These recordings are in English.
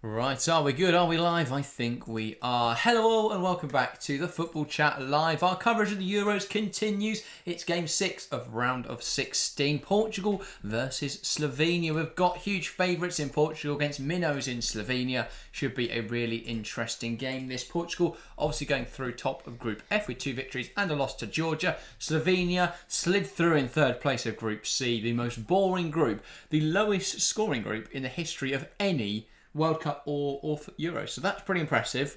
Right, are we good? Are we live? I think we are. Hello all and welcome back to the Football Chat Live. Our coverage of the Euros continues. It's game 6 of round of 16. Portugal versus Slovenia. We've got huge favourites in Portugal against minnows in Slovenia. Should be a really interesting game. This Portugal obviously going through top of Group F with 2 victories and a loss to Georgia. Slovenia slid through in 3rd place of Group C, the most boring group, the lowest scoring group in the history of any World Cup or Euros. So that's pretty impressive.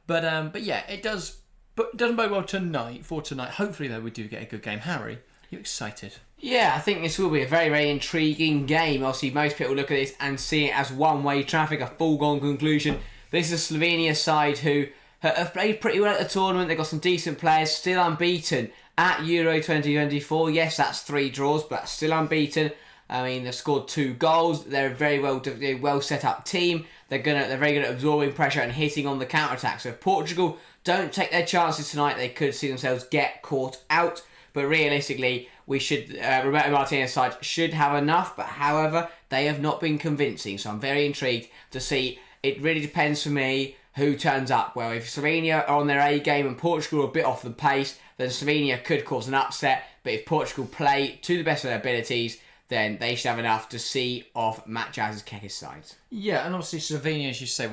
But yeah, it doesn't bode well tonight. Hopefully though we do get a good game. Harry, are you excited? Yeah, I think this will be a very, very intriguing game. Obviously, most people look at this and see it as one-way traffic, a foregone conclusion. This is a Slovenia side who have played pretty well at the tournament. They've got some decent players, still unbeaten at Euro 2024. Yes, that's 3 draws, but that's still unbeaten. I mean, they've scored 2 goals. They're a very well set up team. They're very good at absorbing pressure and hitting on the counter attack. So if Portugal don't take their chances tonight, they could see themselves get caught out. But realistically, Roberto Martinez side should have enough. But however, they have not been convincing. So I'm very intrigued to see. It really depends for me who turns up. Well, if Slovenia are on their A game and Portugal are a bit off the pace, then Slovenia could cause an upset. But if Portugal play to the best of their abilities, then they should have enough to see off Matjaz's Kekis sides. Yeah, and obviously Slovenia, as you say,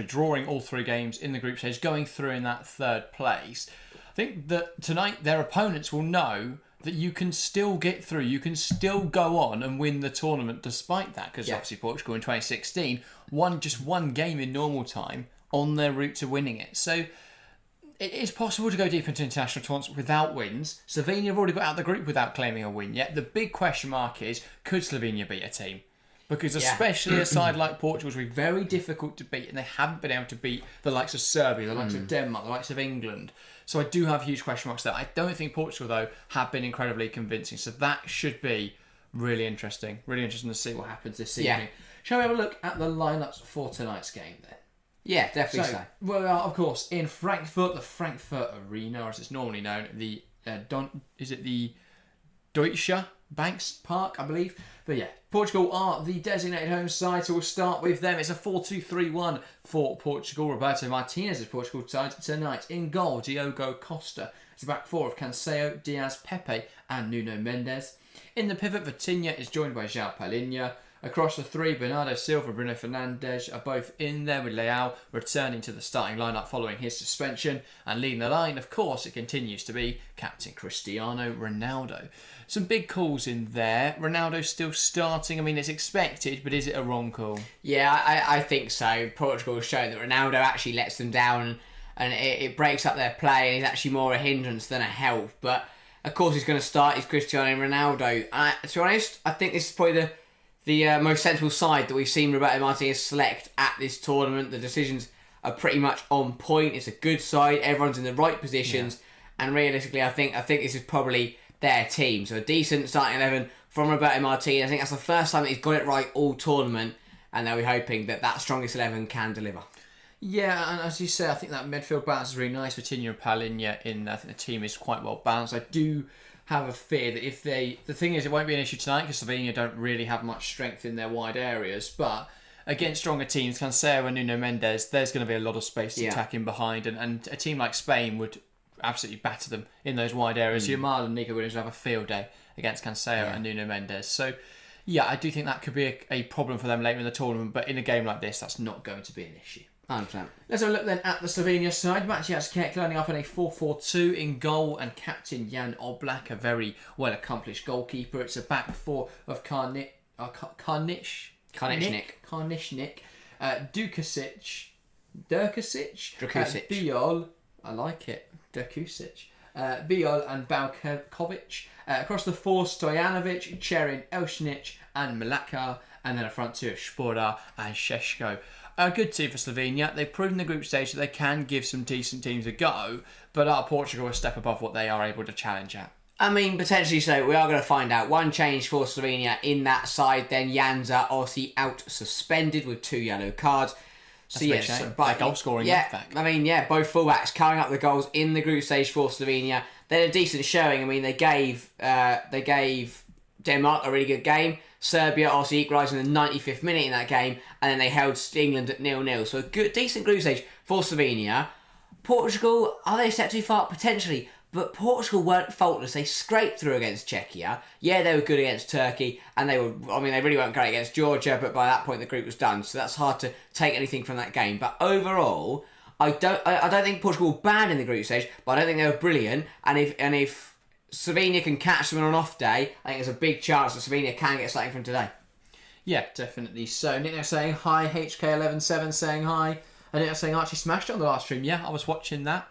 drawing all 3 games in the group stage, going through in that 3rd place. I think that tonight their opponents will know that you can still get through, you can still go on and win the tournament despite that, because obviously Portugal in 2016 won just 1 game in normal time on their route to winning it. So it is possible to go deep into international tournaments without wins. Slovenia have already got out of the group without claiming a win yet. The big question mark is, could Slovenia beat a team? Because especially a side like Portugal is very difficult to beat, and they haven't been able to beat the likes of Serbia, the likes of Denmark, the likes of England. So I do have huge question marks there. I don't think Portugal, though, have been incredibly convincing. So that should be really interesting. Really interesting to see what happens this evening. Shall we have a look at the lineups for tonight's game then? Yeah, definitely so. We are, of course, in Frankfurt, the Frankfurt Arena, as it's normally known. The Deutsche Banks Park, I believe. But yeah, Portugal are the designated home side, so we'll start with them. It's a 4-2-3-1 for Portugal. Roberto Martinez is Portugal's side tonight. In goal, Diogo Costa. It's a back 4 of Cancelo, Diaz, Pepe, and Nuno Mendes. In the pivot, Vitinha is joined by João Palhinha. Across the 3, Bernardo Silva and Bruno Fernandes are both in there, with Leao returning to the starting lineup following his suspension. And leading the line, of course, it continues to be Captain Cristiano Ronaldo. Some big calls in there. Ronaldo still starting. I mean, it's expected, but is it a wrong call? Yeah, I think so. Portugal has shown that Ronaldo actually lets them down and it breaks up their play, and he's actually more a hindrance than a help. But, of course, he's going to start. He's Cristiano Ronaldo. To be honest, I think this is probably the most sensible side that we've seen Roberto Martinez select at this tournament. The decisions are pretty much on point. It's a good side. Everyone's in the right positions. Yeah. And realistically, I think this is probably their team. So a decent starting 11 from Roberto Martinez. I think that's the first time that he's got it right all tournament. And they'll be hoping that strongest 11 can deliver. Yeah, and as you say, I think that midfield balance is really nice. Vitinha and Palhinha in. I think the team is quite well balanced. I do have a fear that the thing is, it won't be an issue tonight because Slovenia don't really have much strength in their wide areas, but against stronger teams, Cancelo and Nuno Mendes, there's going to be a lot of space to attack in behind, and a team like Spain would absolutely batter them in those wide areas. Yamal and Nico Williams will have a field day against Cancelo and Nuno Mendes. So yeah, I do think that could be a problem for them later in the tournament, but in a game like this, that's not going to be an issue. 100%. Let's have a look then at the Slovenia side. Matjaž Kek lining up in a 4-4-2 in goal, and captain Jan Oblak, a very well-accomplished goalkeeper. It's a back 4 of Karnišnik, Dukusic, Biol, I like it, Dukusic, Biol and Balkovic. Across the 4, Stojanovic, Cherin, Elšnić and Malakar, and then a front 2 of Špora and Šeško. A good team for Slovenia. They've proven the group stage that they can give some decent teams a go, but are Portugal a step above what they are able to challenge at? I mean, potentially so. We are going to find out. One change for Slovenia in that side. Then Janza obviously out suspended with 2 yellow cards. So yes, but goal scoring left back. I mean, both fullbacks carrying up the goals in the group stage for Slovenia. They had a decent showing. I mean, they gave Denmark a really good game. Serbia obviously equalised in the 95th minute in that game, and then they held England at 0-0. So a good, decent group stage for Slovenia. Portugal, are they a step too far? Potentially. But Portugal weren't faultless. They scraped through against Czechia. Yeah, they were good against Turkey, and they really weren't great against Georgia, but by that point the group was done. So that's hard to take anything from that game. But overall, I don't think Portugal were bad in the group stage, but I don't think they were brilliant. And if Slovenia can catch them on an off day, I think there's a big chance that Slovenia can get something from today. Yeah, definitely. So Nick saying hi, HK117 saying hi, and Nick saying Archie smashed it on the last stream. Yeah, I was watching that.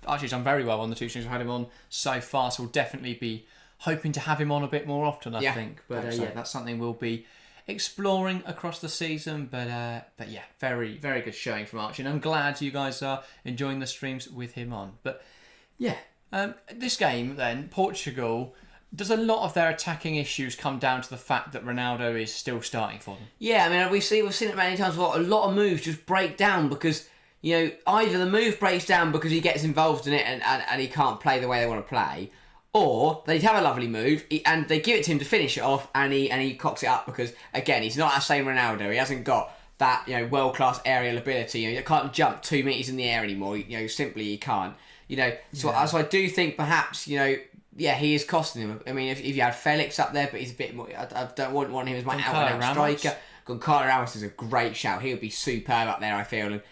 Archie's done very well on the 2 streams I've had him on so far, so we'll definitely be hoping to have him on a bit more often, I think. But yeah, that's something we'll be exploring across the season. But yeah, very, very good showing from Archie, and I'm glad you guys are enjoying the streams with him on. But yeah, this game then, Portugal, does a lot of their attacking issues come down to the fact that Ronaldo is still starting for them? Yeah, I mean, we've seen it many times. A lot of moves just break down because, you know, either the move breaks down because he gets involved in it and he can't play the way they want to play, or they have a lovely move and they give it to him to finish it off and he cocks it up because, again, he's not that same Ronaldo. He hasn't got that, you know, world-class aerial ability. You know, he can't jump 2 metres in the air anymore. You know, simply he can't. You know, so I do think perhaps, you know, yeah, he is costing him. I mean, if you had Felix up there, but he's a bit more... I don't want him as my out-and-out striker. Goncalo Ramos is a great shout. He would be superb up there, I feel. And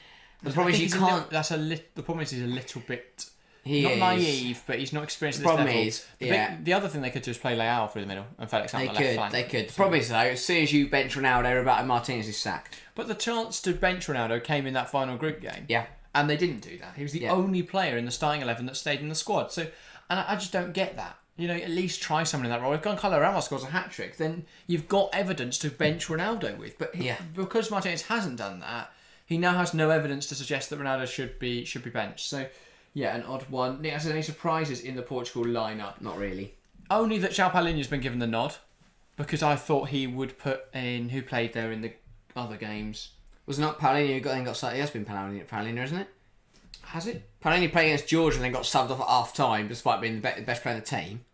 the problem is you can't... The problem is he's a little bit... Not naive, but he's not experienced at this level. The other thing they could do is play Leao through the middle and Felix on the left flank. They could. The problem is, though, as soon as you bench Ronaldo, Roberto Martinez is sacked. But the chance to bench Ronaldo came in that final group game. Yeah. And they didn't do that. He was the only player in the starting 11 that stayed in the squad. So, and I just don't get that. You know, at least try someone in that role. If Goncalo Ramos scores a hat-trick, then you've got evidence to bench Ronaldo with. But because Martinez hasn't done that, he now has no evidence to suggest that Ronaldo should be benched. So, yeah, an odd one. Nick, has any surprises in the Portugal lineup? Not really. Only that João Paulinho's been given the nod, because I thought he would put in who played there in the other games. Was it not Paulinho who got subbed? It has been Paulinho, isn't it? Has it? Paulinho played against Georgia and then got subbed off at half time, despite being the best player in the team.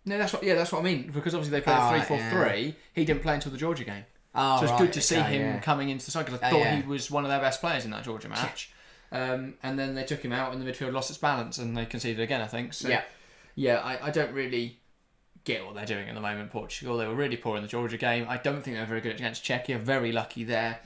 No, that's what I mean. Because obviously they played 3-4-3. He didn't play until the Georgia game. Oh, so it's good to see him coming into the side, because I thought he was one of their best players in that Georgia match. And then they took him out and the midfield lost its balance and they conceded again, I think. So, I don't really get what they're doing at the moment, Portugal. They were really poor in the Georgia game. I don't think they were very good against Czechia. Very lucky there.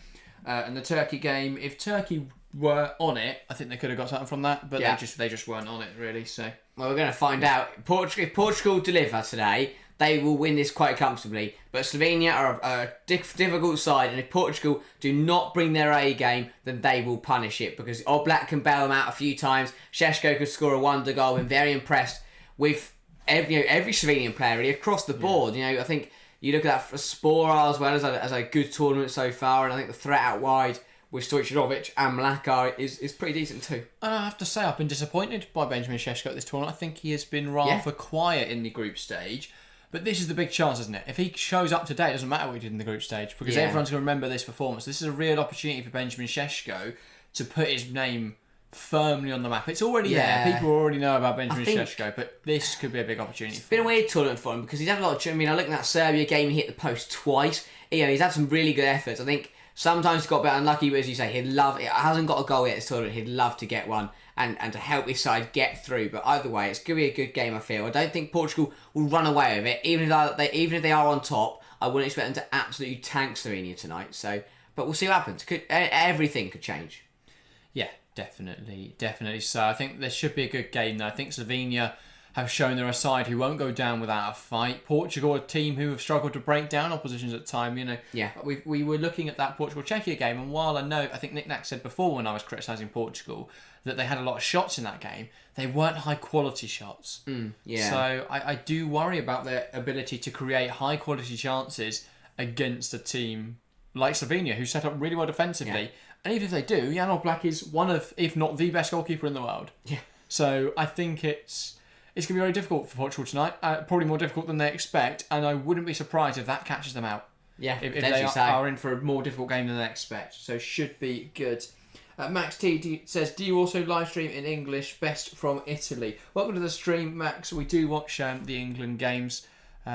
And the Turkey game, if Turkey were on it, I think they could have got something from that, but they just weren't on it, really. So, well, we're going to find out. If Portugal deliver today, they will win this quite comfortably. But Slovenia are a difficult side, and if Portugal do not bring their A game, then they will punish it, because Oblak can bail them out a few times. Šeško could score a wonder goal. Been very impressed with every Slovenian player really across the board. You know, I think you look at that for Spora as well as a good tournament so far, and I think the threat out wide with Stojanovic and Mlaka is pretty decent too. And I have to say, I've been disappointed by Benjamin Šeško at this tournament. I think he has been rather quiet in the group stage. But this is the big chance, isn't it? If he shows up today, it doesn't matter what he did in the group stage, because everyone's going to remember this performance. This is a real opportunity for Benjamin Šeško to put his name firmly on the map. It's already there. People already know about Benjamin Šeško, but this could be a big opportunity. It's been a weird tournament for him, because he's had a lot of... I mean, I look at that Serbia game, he hit the post twice. You know, he's had some really good efforts. I think sometimes he's got a bit unlucky, but as you say, he'd love... It hasn't got a goal yet this tournament. He'd love to get one and to help his side get through. But either way, it's going to be a good game, I feel. I don't think Portugal will run away with it. Even if they are on top, I wouldn't expect them to absolutely tank Slovenia tonight. So, but we'll see what happens. Everything could change. Yeah, definitely. So I think there should be a good game, though. I think Slovenia have shown they're a side who won't go down without a fight. Portugal, a team who have struggled to break down oppositions at time. You know, we were looking at that Portugal-Czechia game, and while I think Nick Nack said before when I was criticising Portugal that they had a lot of shots in that game, they weren't high-quality shots. So I do worry about their ability to create high-quality chances against a team like Slovenia, who set up really well defensively. And even if they do, Jan Oblak is one of, if not the best goalkeeper in the world. So I think it's going to be very difficult for Portugal tonight. Probably more difficult than they expect, and I wouldn't be surprised if that catches them out. If they are in for a more difficult game than they expect. So should be good. Max T says, do you also live stream in English? Best from Italy. Welcome to the stream, Max. We do watch the England games.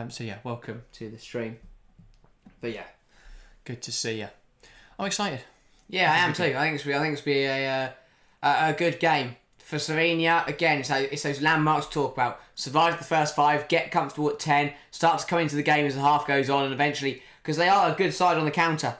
So yeah, welcome to the stream. But yeah, good to see you. I'm excited. Yeah, I am too. I think it's be a good game for Slovenia. Again, it's those landmarks to talk about. Survive the first 5, get comfortable at 10, start to come into the game as the half goes on, and eventually, because they are a good side on the counter.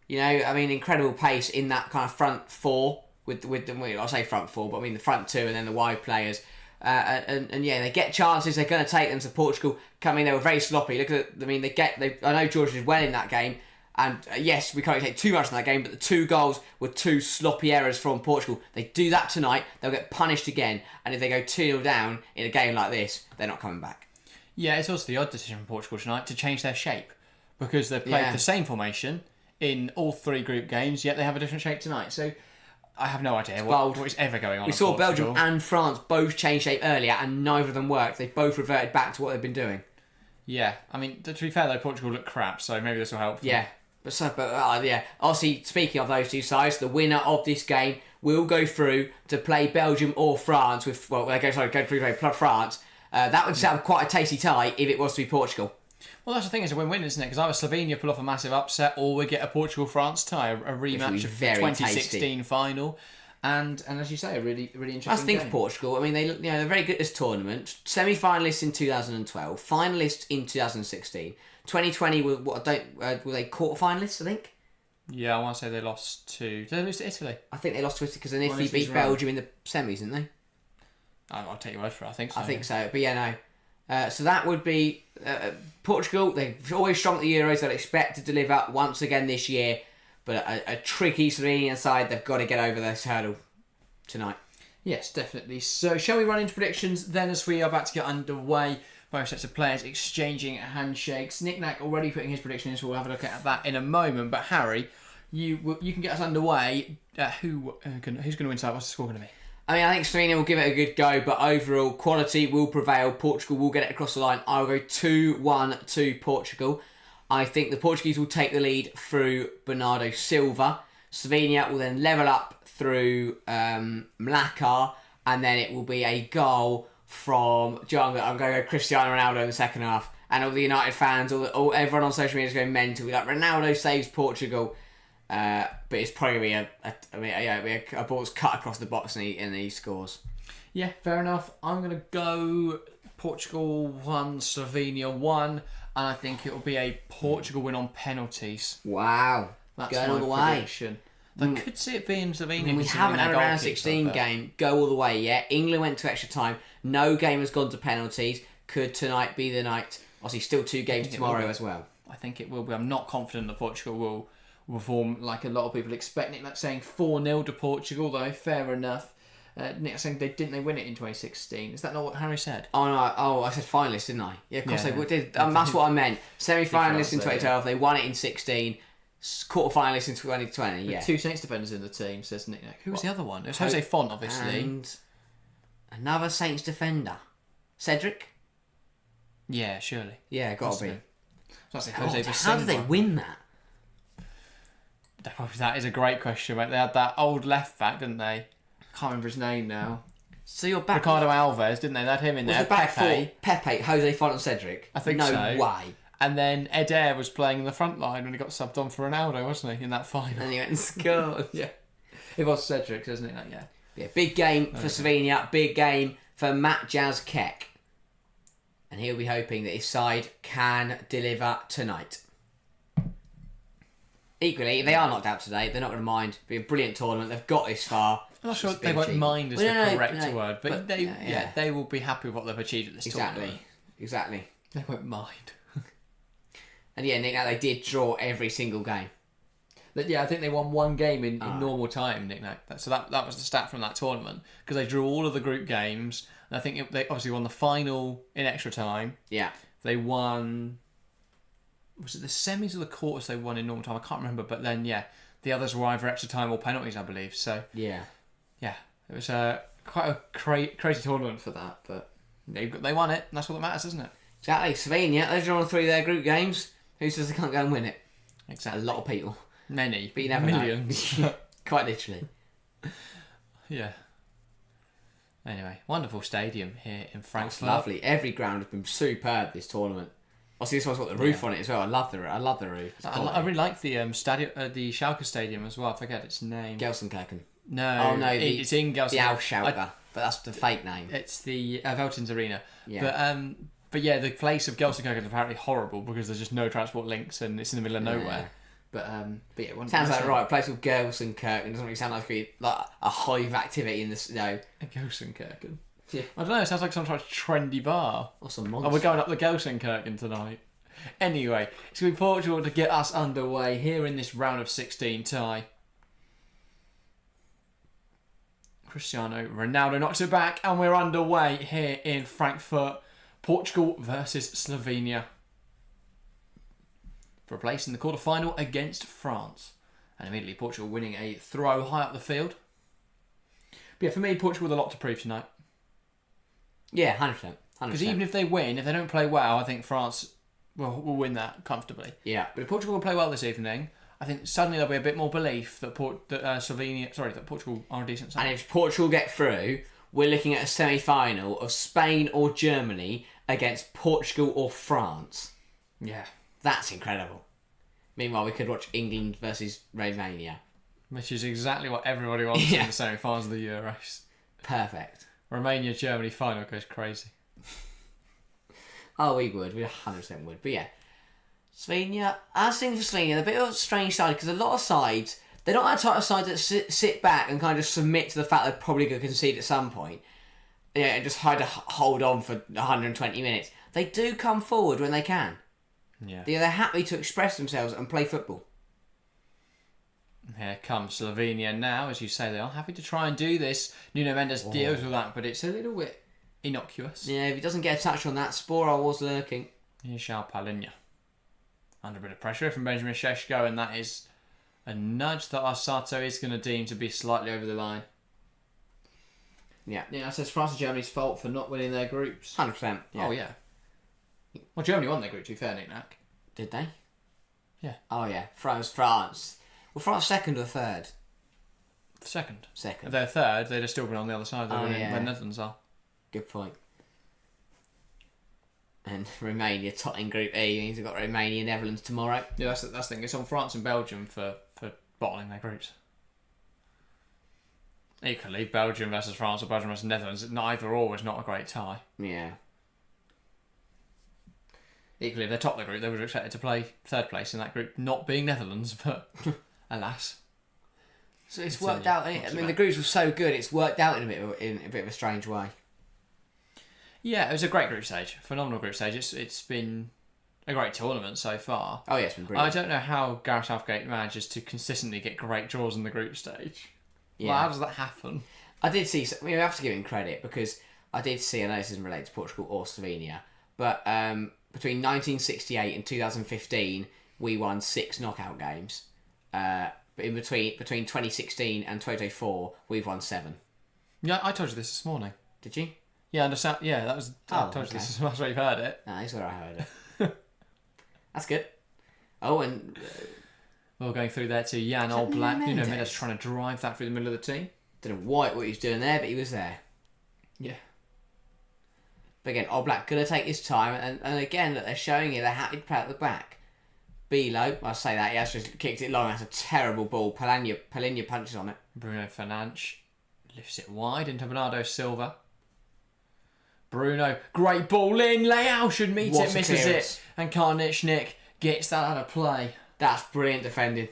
You know, I mean, incredible pace in that kind of front 4 with the I say front 4, but I mean the front 2 and then the wide players. And yeah, they get chances. They're going to take them to Portugal. Coming, they were very sloppy. Look at, I mean, I know Georgia did well in that game. And yes, we can't take too much in that game, but the 2 goals were 2 sloppy errors from Portugal. They do that tonight, they'll get punished again. And if they go 2-0 down in a game like this, they're not coming back. Yeah, it's also the odd decision from Portugal tonight to change their shape, because they've played the same formation in all 3 group games, yet they have a different shape tonight. So I have no idea what is ever going on. We saw Belgium and France both change shape earlier, and neither of them worked. They both reverted back to what they've been doing. Yeah, I mean, to be fair though, Portugal looked crap, so maybe this will help. Yeah. But yeah, obviously, speaking of those 2 sides, the winner of this game will go through to play Belgium or France with, go through to play France. That would set up quite a tasty tie if it was to be Portugal. Well, that's the thing, it's a win-win, isn't it? Because either Slovenia pull off a massive upset, or we get a Portugal-France tie, a rematch of the 2016 tasty. Final. And as you say, a really, really interesting I think game. For Portugal, I mean, they're very good at this tournament. Semi-finalists in 2012, finalists in 2016. 2020 were they quarter-finalists, I think? Yeah, I want to say they lost to... Did they lose to Italy? I think they lost to Italy because then Italy beat Belgium in the semis, didn't they? I'll take your word for it, I think so. I think so, but yeah, no. So that would be Portugal. They're always strong at the Euros. They'll expect to deliver once again this year. But a tricky Slovenian side, they've got to get over this hurdle tonight. Yes, definitely. So shall we run into predictions then, as we are about to get underway? Both sets of players exchanging handshakes. Nick Nack already putting his prediction in, so we'll have a look at that in a moment. But Harry, you can get us underway. Who's going to win tonight? What's the score going to be? I mean, I think Slovenia will give it a good go, but overall, quality will prevail. Portugal will get it across the line. I will go 2-1 to Portugal. I think the Portuguese will take the lead through Bernardo Silva. Slovenia will then level up through Mlakar, and then it will be a goal from... I'm going to go Cristiano Ronaldo in the second half. And all the United fans, everyone on social media is going mental. We're like, Ronaldo saves Portugal. But it's probably a ball's cut across the box and he scores. Yeah, fair enough. I'm going to go Portugal 1, Slovenia 1, and I think it will be a Portugal win on penalties. Wow. That's going all the prediction. I could see it being Slovenia. We haven't had a round 16 game go all the way yet. England went to extra time. No game has gone to penalties. Could tonight be the night? Obviously, still 2 games tomorrow as well. I think it will be. I'm not confident that Portugal will perform like a lot of people expect. Nick saying 4-0 to Portugal, though. Fair enough. Nick saying they win it in 2016. Is that not what Harry said? Oh no! Oh, I said finalists, didn't I? Yeah, of course they did. That's what I meant. Semi-finalists in 2012. They won it in 16. Quarter-finalists in 2020. Yeah. 2 Saints defenders in the team, says Nick. Who was the other one? It was Jose Font, obviously. And another Saints defender, Cedric. Yeah, surely. Yeah, gotta be. How did they win that? That is a great question, mate. They had that old left back, didn't they? I can't remember his name now. So you're back. Ricardo Alves, didn't they? They had him in there. The back Pepe, Jose Font and Cedric. I think so. No way. And then Eder was playing in the front line when he got subbed on for Ronaldo, wasn't he, in that final? And he went and scored. Yeah. It was Cedric, isn't it? Yeah. Yeah, big game for Slovenia. Big game for Matt Jazz Kek. And he'll be hoping that his side can deliver tonight. Equally, if they are knocked out today, they're not going to mind. It'll be a brilliant tournament. They've got this far. I'm not sure they won't mind is the correct word, but they will be happy with what they've achieved at this tournament. Exactly. They won't mind. And yeah, Nick, they did draw every single game. Yeah, I think they won 1 game in normal time, Nick. So that was the stat from that tournament, because they drew all of the group games. And I think they obviously won the final in extra time. Yeah. They won... Was it the semis or the quarters they won in normal time? I can't remember. But then, yeah, the others were either extra time or penalties, I believe. So, yeah, it was quite a crazy tournament for that. But they won it, and that's all that matters, isn't it? Exactly. Slovenia, they've drawn 3 of their group games. Who says they can't go and win it? Exactly. A lot of people. Many. But you never Millions. know. Quite literally. Yeah. Anyway, wonderful stadium here in Frankfurt. That's lovely. Every ground has been superb this tournament. Obviously, this one's got the roof on it as well. I love the roof. I really like the the Schalke Stadium as well. I forget its name. Gelsenkirchen. No. Oh no, it's in Gelsenkirchen. The Schalke, but that's the fake name. It's the Veltins Arena. Yeah. But yeah, the place of Gelsenkirchen is apparently horrible because there's just no transport links and it's in the middle of nowhere. But yeah, sounds like right. A place called Gelsenkirchen doesn't really sound like a hive activity in the snow. Gelsenkirchen. Yeah. I don't know. It sounds like some sort of trendy bar. Or some monster. Oh, we're going up the Gelsenkirchen tonight. Anyway, it's going to be Portugal to get us underway here in this round of 16 tie. Cristiano Ronaldo knocks it back, and we're underway here in Frankfurt. Portugal versus Slovenia for a place in the quarter-final against France. And immediately Portugal winning a throw high up the field. But yeah, for me, Portugal with a lot to prove tonight. Yeah, 100%. Because even if they win, if they don't play well, I think France will win that comfortably. Yeah. But if Portugal will play well this evening, I think suddenly there'll be a bit more belief that that Portugal are a decent side. And if Portugal get through, we're looking at a semi-final of Spain or Germany against Portugal or France. Yeah. That's incredible. Meanwhile, we could watch England versus Romania. Which is exactly what everybody wants in the semi-finals of the Euros. Perfect. Romania-Germany final goes crazy. Oh, we 100% would. But yeah, Slovenia, as things for Slovenia, they're a bit of a strange side because a lot of sides, they're not that type of side that sit back and kind of submit to the fact they're probably going to concede at some point. Yeah, and just try to hold on for 120 minutes. They do come forward when they can. Yeah. They're happy to express themselves and play football. Here comes Slovenia now, as you say, they are happy to try and do this. Nuno Mendes deals with that, but it's a little bit innocuous. Yeah, if he doesn't get a touch on that, Spora was lurking. Here's Palinha. Under a bit of pressure from Benjamin Šeško, and that is a nudge that Arsato is going to deem to be slightly over the line. Yeah. Yeah, that says France and Germany's fault for not winning their groups. 100%. Yeah. Oh, yeah. Well, Germany won their group, to be fair, Nick-Nack. Did they? Yeah. Oh, yeah. France. Well, France second or third? Second. Second. If they're third, they'd have still been on the other side of the Oh, yeah. where Netherlands are. Good point. And Romania, in Group E, means we've got Romania, Netherlands tomorrow. Yeah, that's the thing. It's on France and Belgium for bottling their groups. Equally, Belgium versus France or Belgium versus Netherlands, neither or is not a great tie. Yeah. Equally, if they're top of the group, they would have expected to play third place in that group, not being Netherlands, but alas. So it's worked out. I mean, the groups were so good, it's worked out in a bit of a strange way. Yeah, it was a great group stage. Phenomenal group stage. It's been a great tournament so far. Oh, yeah, it's been brilliant. I don't know how Gareth Southgate manages to consistently get great draws in the group stage. Yeah. Well, how does that happen? I did see... I mean, we have to give him credit because I did see... I know this isn't related to Portugal or Slovenia, but between 1968 and 2015, we won 6 knockout games. But in between 2016 and 2024, we've won 7. Yeah, I told you this morning. Did you? Yeah, understand. Yeah, that was. I told you this. That's where you've heard it. That's where I heard it. That's good. Oh, and We're going through there to Jan Oblak. You know, Mendes trying to drive that through the middle of the team. don't know what he was doing there, but he was there. Yeah. But again, Oblak gonna take his time, and again, they're showing you they're happy to play at the back. Bilo, I'll say that, he has just kicked it long. That's a terrible ball. Palinha punches on it. Bruno Fernandes lifts it wide into Bernardo Silva. Bruno, great ball in. Leao should meet it, misses it. And Karnichnik gets that out of play. That's brilliant defending.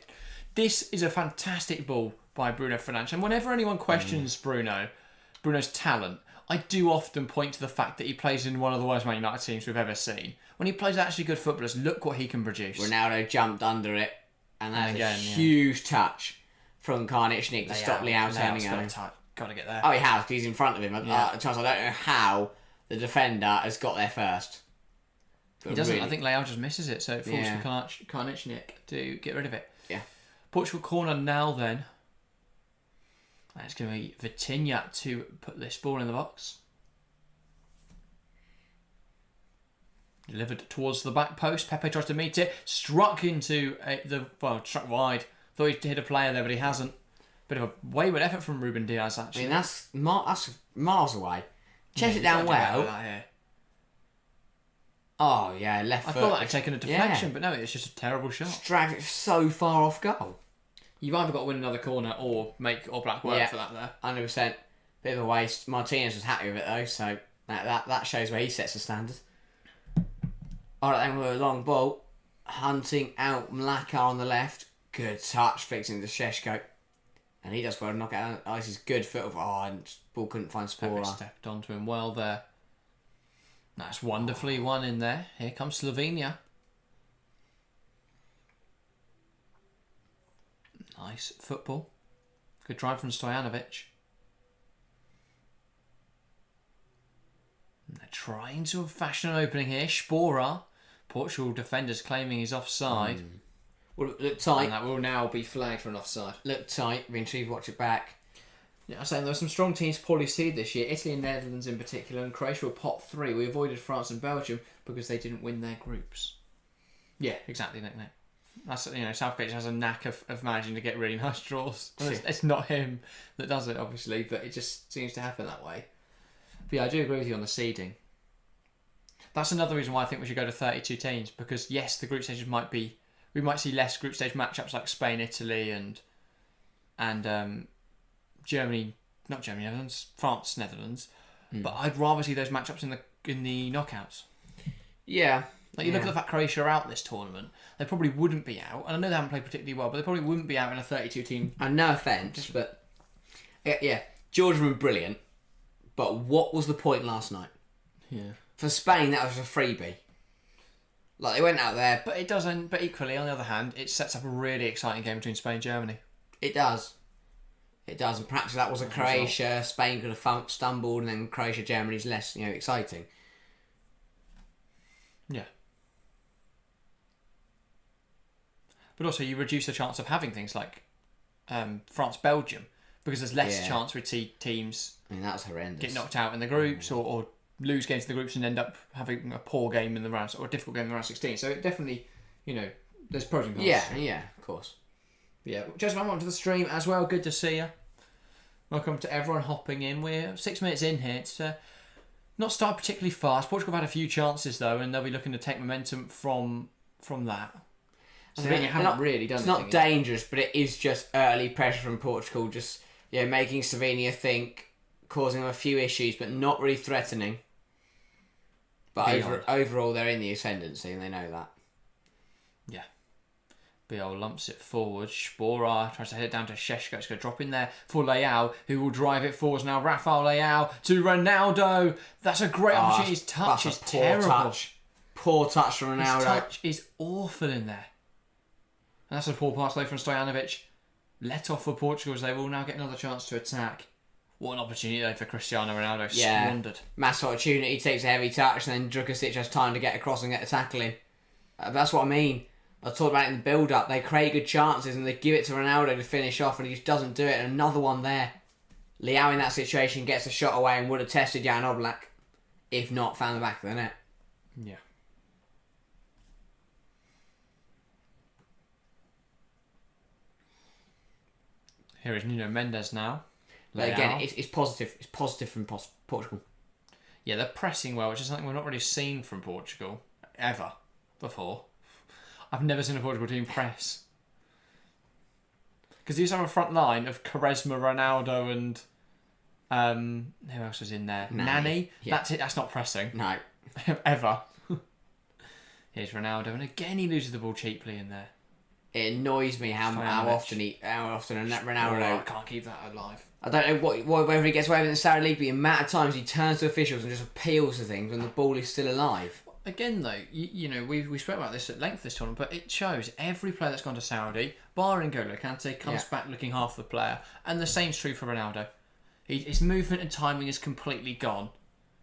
This is a fantastic ball by Bruno Fernandes. And whenever anyone questions Bruno's talent, I do often point to the fact that he plays in one of the worst Man United teams we've ever seen. When he plays actually good footballers, look what he can produce. Ronaldo jumped under it, and that's a huge touch from Karnichnik to stop Leao turning over. Got to get there. Oh, he has, because he's in front of him. Charles, I don't know how the defender has got there first. He doesn't. Really... I think Leao just misses it, so it falls for Karnichnik to get rid of it. Yeah. Portugal corner now then. And it's going to be Vitinha to put this ball in the box. Delivered towards the back post. Pepe tries to meet it. Struck into struck wide. Thought he'd hit a player there, but he hasn't. Bit of a wayward effort from Ruben Diaz, actually. I mean, that's miles away. Chase it down well. Oh, yeah, left I foot. thought that had taken a deflection, but no, it's just a terrible shot. Just dragged it so far off goal. You've either got to win another corner or make All Black work for that there. 100%. Bit of a waste. Martinez was happy with it though, so that shows where he sets the standard. Alright then, with a long ball. Hunting out Mlaka on the left. Good touch, fixing the Sheshko. And he does well to knock it out. Oh, this is good foot. And ball couldn't find Spora. Stepped onto him well there. That's wonderfully won in there. Here comes Slovenia. Nice football. Good drive from Stojanovic. And they're trying to fashion an opening here. Spora. Portugal defenders claiming he's offside. Well, look tight. And that will now be flagged for an offside. Look tight. Be intrigued to watch it back. Yeah, I was saying there were some strong teams poorly seeded this year. Italy and Netherlands in particular, and Croatia were pot 3. We avoided France and Belgium because they didn't win their groups. Yeah, exactly, Nick. That's, Southgate has a knack of managing to get really nice draws. It's not him that does it, obviously, but it just seems to happen that way. But yeah, I do agree with you on the seeding. That's another reason why I think we should go to 32 teams, because yes, the group stages we might see less group stage matchups like Spain, Italy, and Germany, not Germany, Netherlands, France, Netherlands. But I'd rather see those matchups in the knockouts. Yeah. Like you look at the fact Croatia are out this tournament, they probably wouldn't be out. And I know they haven't played particularly well, but they probably wouldn't be out in a 32 team. And no offence, but yeah, Georgia were brilliant. But what was the point last night? Yeah. For Spain, that was a freebie. Like they went out there, but it doesn't. But equally, on the other hand, it sets up a really exciting game between Spain and Germany. It does. It does, and perhaps if that was a Croatia, Spain could have stumbled, and then Croatia, Germany's less, exciting. Yeah. But also, you reduce the chance of having things like France, Belgium, because there's less chance we'd see teams. I mean, that's horrendous. Get knocked out in the groups, or lose games in the groups and end up having a poor game in the round, or a difficult game in the round 16. So it definitely, there's pros and cons. Yeah, of course. Yeah, just welcome to the stream as well. Good to see you. Welcome to everyone hopping in. We're 6 minutes in here. It's not started particularly fast. Portugal have had a few chances though, and they'll be looking to take momentum from that. Slovenia haven't really done anything. It's not dangerous, but it is just early pressure from Portugal, just making Slovenia think, causing them a few issues, but not really threatening. But overall, they're in the ascendancy, and they know that. Yeah. Biol lumps it forward. Spora tries to head it down to Sheshko. It's going to drop in there for Leao, who will drive it forwards now. Rafael Leao to Ronaldo. That's a great opportunity. His touch is terrible. Poor touch from Ronaldo. His touch is awful in there. And that's a poor pass though from Stojanovic. Let off for Portugal as they will now get another chance to attack. What an opportunity though for Cristiano Ronaldo. Squandered. Massive opportunity, takes a heavy touch, and then Djukasic has time to get across and get the tackle in. That's what I mean. I talked about it in the build-up. They create good chances and they give it to Ronaldo to finish off, and he just doesn't do it. And another one there. Leao in that situation gets a shot away and would have tested Jan Oblak, if not found the back of the net. Yeah. Here is Nuno Mendes now. But again, it's positive. It's positive from Portugal. Yeah, they're pressing well, which is something we've not really seen from Portugal ever before. I've never seen a Portugal team press. Because these have a front line of Quaresma, Ronaldo, and who else was in there? Nani. Yeah. That's it. That's not pressing. No, ever. Here's Ronaldo, and again he loses the ball cheaply in there. It annoys me how often Ronaldo. I can't keep that alive. I don't know whether he gets away with it in the Saudi League, but the amount of times he turns to officials and just appeals to things when the ball is still alive. Again, though, we spoke about this at length this tournament, but it shows every player that's gone to Saudi, barring N'Golo Kante, comes back looking half the player, and the same's true for Ronaldo. His movement and timing is completely gone.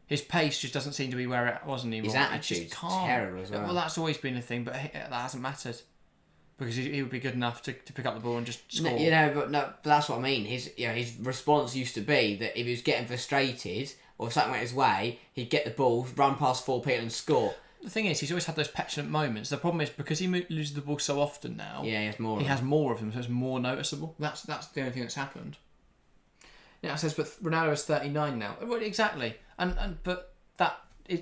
His pace just doesn't seem to be where it was anymore. His attitude's terrible as well. Well, that's always been a thing, but that hasn't mattered. Because he would be good enough to pick up the ball and just score. But that's what I mean. His response used to be that if he was getting frustrated or if something went his way, he'd get the ball, run past 4 people and score. The thing is, he's always had those petulant moments. The problem is, because he loses the ball so often now, he has more of them, so it's more noticeable. That's the only thing that's happened. Yeah, it says, but Ronaldo is 39 now. Well, exactly. But that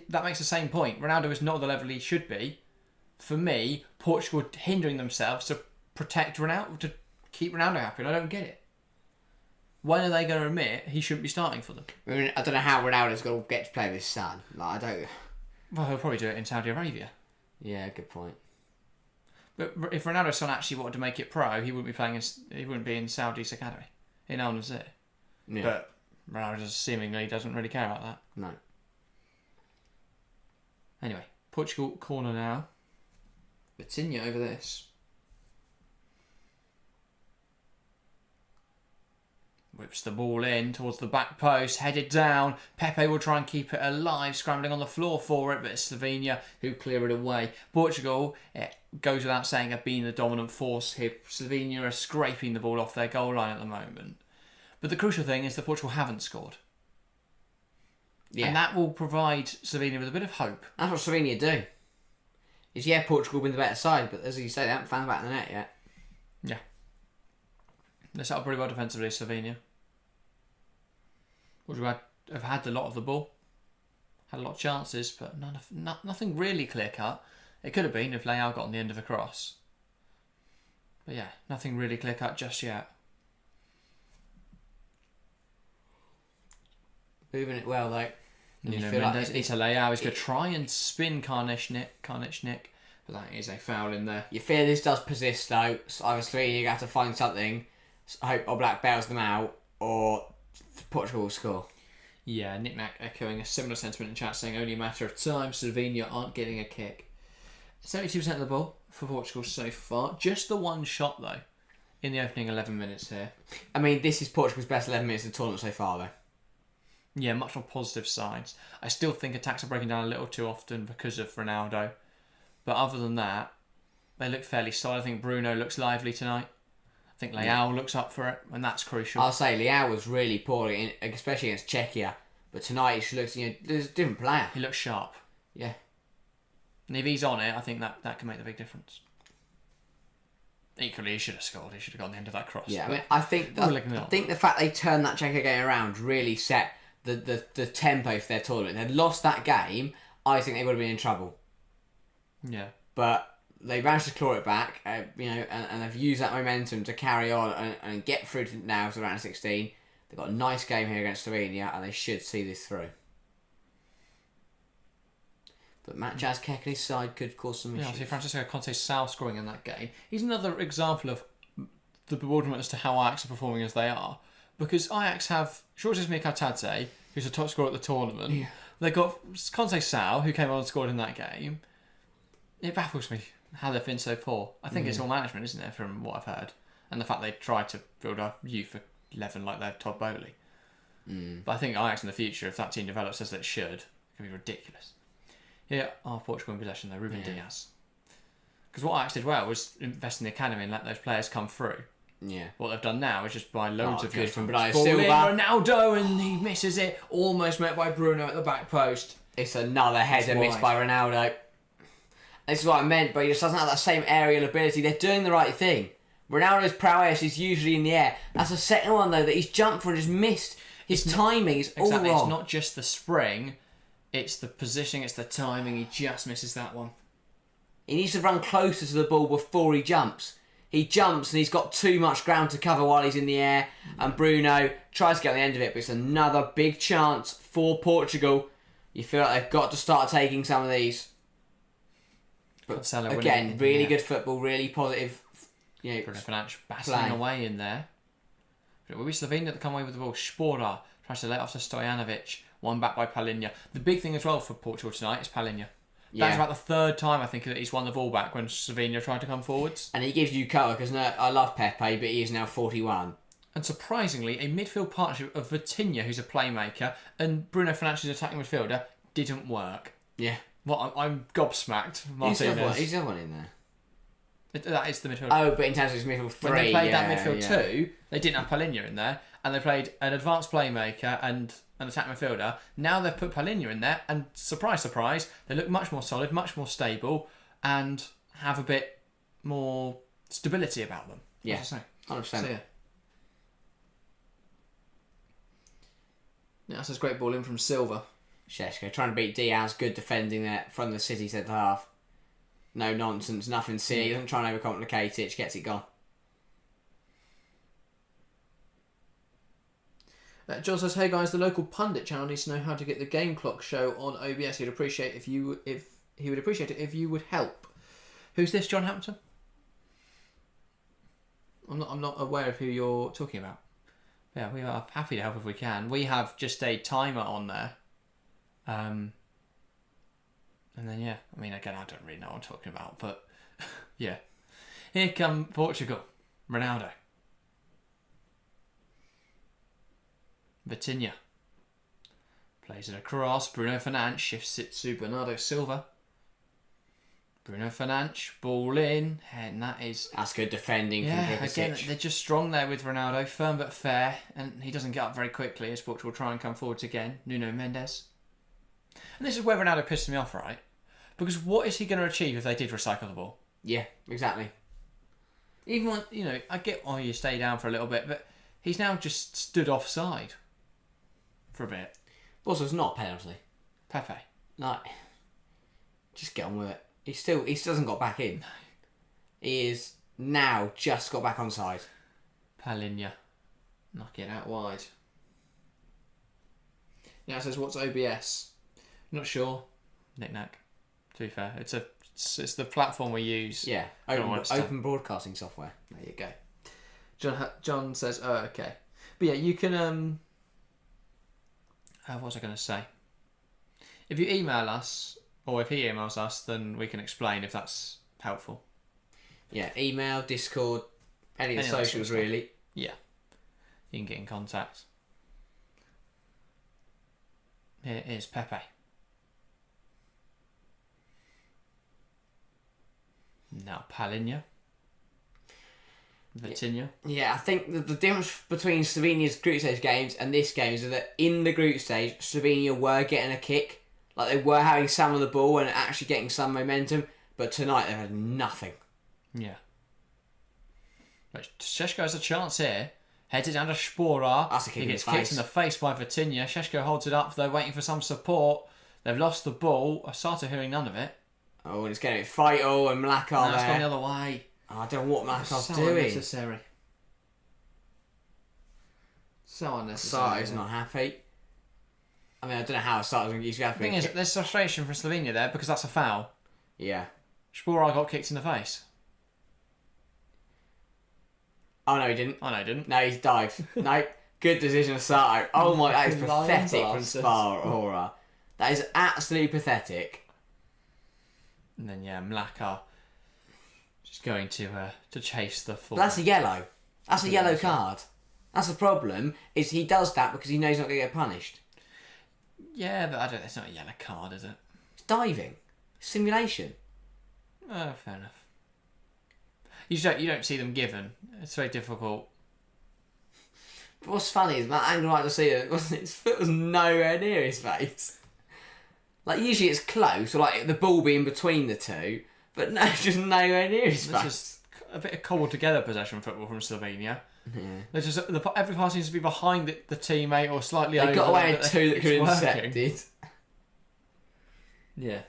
that makes the same point. Ronaldo is not the level he should be. For me, Portugal hindering themselves to protect Ronaldo, to keep Ronaldo happy. And I don't get it. When are they going to admit he shouldn't be starting for them? I mean, I don't know how Ronaldo's going to get to play with his son. Like, I don't. Well, he'll probably do it in Saudi Arabia. Yeah, good point. But if Ronaldo's son actually wanted to make it pro, he wouldn't be playing. He wouldn't be in Saudi's academy in Al Nassr. Yeah. But Ronaldo seemingly doesn't really care about that. No. Anyway, Portugal corner now. Vitinha over this. Whips the ball in towards the back post, headed down. Pepe will try and keep it alive, scrambling on the floor for it, but it's Slovenia who clear it away. Portugal, it goes without saying, have been the dominant force here. Slovenia are scraping the ball off their goal line at the moment. But the crucial thing is that Portugal haven't scored. Yeah. And that will provide Slovenia with a bit of hope. That's what Slovenia do. Is, yeah, Portugal been the better side, but as you say, they haven't found the back of the net yet. Yeah. They set up pretty well defensively, Slovenia. Portugal have had a lot of the ball. Had a lot of chances, but nothing really clear-cut. It could have been if Leao got on the end of a cross. But yeah, nothing really clear-cut just yet. Moving it well, though. You know, Mendes, it's a Leao. He's going to try and spin Karnichnik, but that is a foul in there. You fear this does persist, though. So either Slovenia have to find something, hope Oblak bails them out, or Portugal will score. Yeah, Nick Mack echoing a similar sentiment in chat, saying only a matter of time. Slovenia aren't getting a kick. 72% of the ball for Portugal so far. Just the one shot, though, in the opening 11 minutes here. I mean, this is Portugal's best 11 minutes of the tournament so far, though. Yeah, much more positive sides. I still think attacks are breaking down a little too often because of Ronaldo. But other than that, they look fairly solid. I think Bruno looks lively tonight. I think Leao looks up for it, and that's crucial. I'll say Leao was really poor, especially against Czechia. But tonight he looks, there's a different player. He looks sharp. Yeah. And if he's on it, I think that can make the big difference. Equally, he should have scored. He should have got on the end of that cross. Yeah, I mean, I think the fact they turned that Czechia game around really set the tempo for their tournament. If they'd lost that game, I think they would have been in trouble. Yeah. But they managed to claw it back, and they've used that momentum to carry on and get through to now to round 16. They've got a nice game here against Slovenia, and they should see this through. But Matjaz Kekali's side could cause some issues. Yeah, see Francisco Conte's Sal scoring in that game. He's another example of the bewilderment as to how Ajax are performing as they are. Because Ajax have Georges Mikatadze, who's the top scorer at the tournament. Yeah. They've got Conte Sal, who came on and scored in that game. It baffles me how they've been so poor. I think it's all management, isn't it, from what I've heard? And the fact they tried to build a youth 11 like they're Todd Bowley. But I think Ajax in the future, if that team develops as it should, it can be ridiculous. Here are Portugal in possession though, Ruben Diaz. Because what Ajax did well was invest in the academy and let those players come through. Yeah. What they've done now is just buy loads of good from Silva. Ronaldo, and he misses it. Almost met by Bruno at the back post. It's another header missed by Ronaldo. This is what I meant, but he just doesn't have that same aerial ability. They're doing the right thing. Ronaldo's prowess is usually in the air. That's the second one, though, that he's jumped for and just missed. His timing is all wrong. It's not just the spring, it's the positioning, it's the timing. He just misses that one. He needs to run closer to the ball before he jumps. He jumps and he's got too much ground to cover while he's in the air. And Bruno tries to get on the end of it, but it's another big chance for Portugal. You feel like they've got to start taking some of these. But again, really good football, really positive. Bruno Fernandes battling away in there. It will be Slovenia that come away with the ball. Spora tries to let off to Stojanovic. One back by Palhinha. The big thing as well for Portugal tonight is Palhinha. That's about the third time, I think, that he's won the ball back when Slovenia tried to come forwards. And he gives you colour, because I love Pepe, but he is now 41. And surprisingly, a midfield partnership of Vitinha, who's a playmaker, and Bruno Fernandes, attacking midfielder, didn't work. Yeah. Well, I'm gobsmacked. Martinez. He's the other one in there. That is the midfield. Oh, but in terms of his midfield three, when they played that midfield two, they didn't have Palhinha in there, and they played an advanced playmaker and an attack midfielder. Now they've put Palhinha in there, and surprise, surprise, they look much more solid, much more stable, and have a bit more stability about them. Yeah, 100%. So, yeah, that's a great ball in from Silva. Šeško trying to beat Diaz, good defending there from the City centre half. No nonsense, nothing silly, doesn't try and overcomplicate it, just gets it gone. John says, "Hey guys, the local pundit channel needs to know how to get the game clock show on OBS. He would appreciate it if you would help." Who's this, John Hampton? I'm not aware of who you're talking about. Yeah, we are happy to help if we can. We have just a timer on there. And then, yeah, I mean, again, I don't really know what I'm talking about, but yeah. Here come Portugal. Ronaldo. Vitinha. Plays it across. Bruno Fernandes shifts it to Bernardo Silva. Bruno Fernandes, ball in, and that's good defending from Dripicic. Again, they're just strong there with Ronaldo, firm but fair, and he doesn't get up very quickly as Portugal try and come forwards again. Nuno Mendes. And this is where Ronaldo pisses me off, right? Because what is he going to achieve if they did recycle the ball? Yeah, exactly. Even when, I get why you stay down for a little bit, but he's now just stood offside for a bit. Also, it's not a penalty. Pepe. Like, just get on with it. He still hasn't got back in. He is now just got back on side. Palinha. Knock it out wide. Yeah, it says, what's OBS? Not sure. Knick-knack. To be fair. It's the platform we use. Yeah. Open broadcasting software. There you go. John says, oh, okay. But yeah, you can... what was I going to say? If you email us... Or if he emails us, then we can explain if that's helpful. Yeah, email, Discord, any of the socials really. Yeah. You can get in contact. Here is Pepe. Now Palinha. Vitinha. Yeah, I think the difference between Slovenia's group stage games and this game is that in the group stage, Slovenia were getting a kick. Like, they were having some of the ball and actually getting some momentum, but tonight they've had nothing. Yeah. But Šeško has a chance here. Heads it down to Spora. That's a kick he gets in the kicked in the face by Vitinha. Šeško holds it up. They're waiting for some support. They've lost the ball. I started hearing none of it. Oh, and it's getting Faito and Mlakar there. It's gone the other way. Oh, I don't know what Mlakar's so doing. Unnecessary. So unnecessary. Sarto's not happy. I mean, I don't know how Sarto's going to use that. The thing is, there's frustration for Slovenia there because that's a foul. Yeah. Spora got kicked in the face. Oh, no, he didn't. Oh, no, he didn't. No, he's dived. No, good decision of Sarto. Oh, my, that is pathetic from Spora. That is absolutely pathetic. And then, yeah, Mlakar just going to chase the full. That's a yellow. That's a yellow card. That's the problem, is he does that because he knows he's not going to get punished. Yeah, but it's not a yellow card, is it? It's diving. Simulation. Oh, fair enough. You don't see them given. It's very difficult. But what's funny is Matt Angle like to see it. His foot was nowhere near his face. Like, usually it's close, or like the ball being between the two, but no, just nowhere near his face. It's just a bit of cobbled together possession football from Slovenia. Yeah. They're just every pass seems to be behind the teammate or slightly over. They got away with two that could have working. intercepted. Yeah.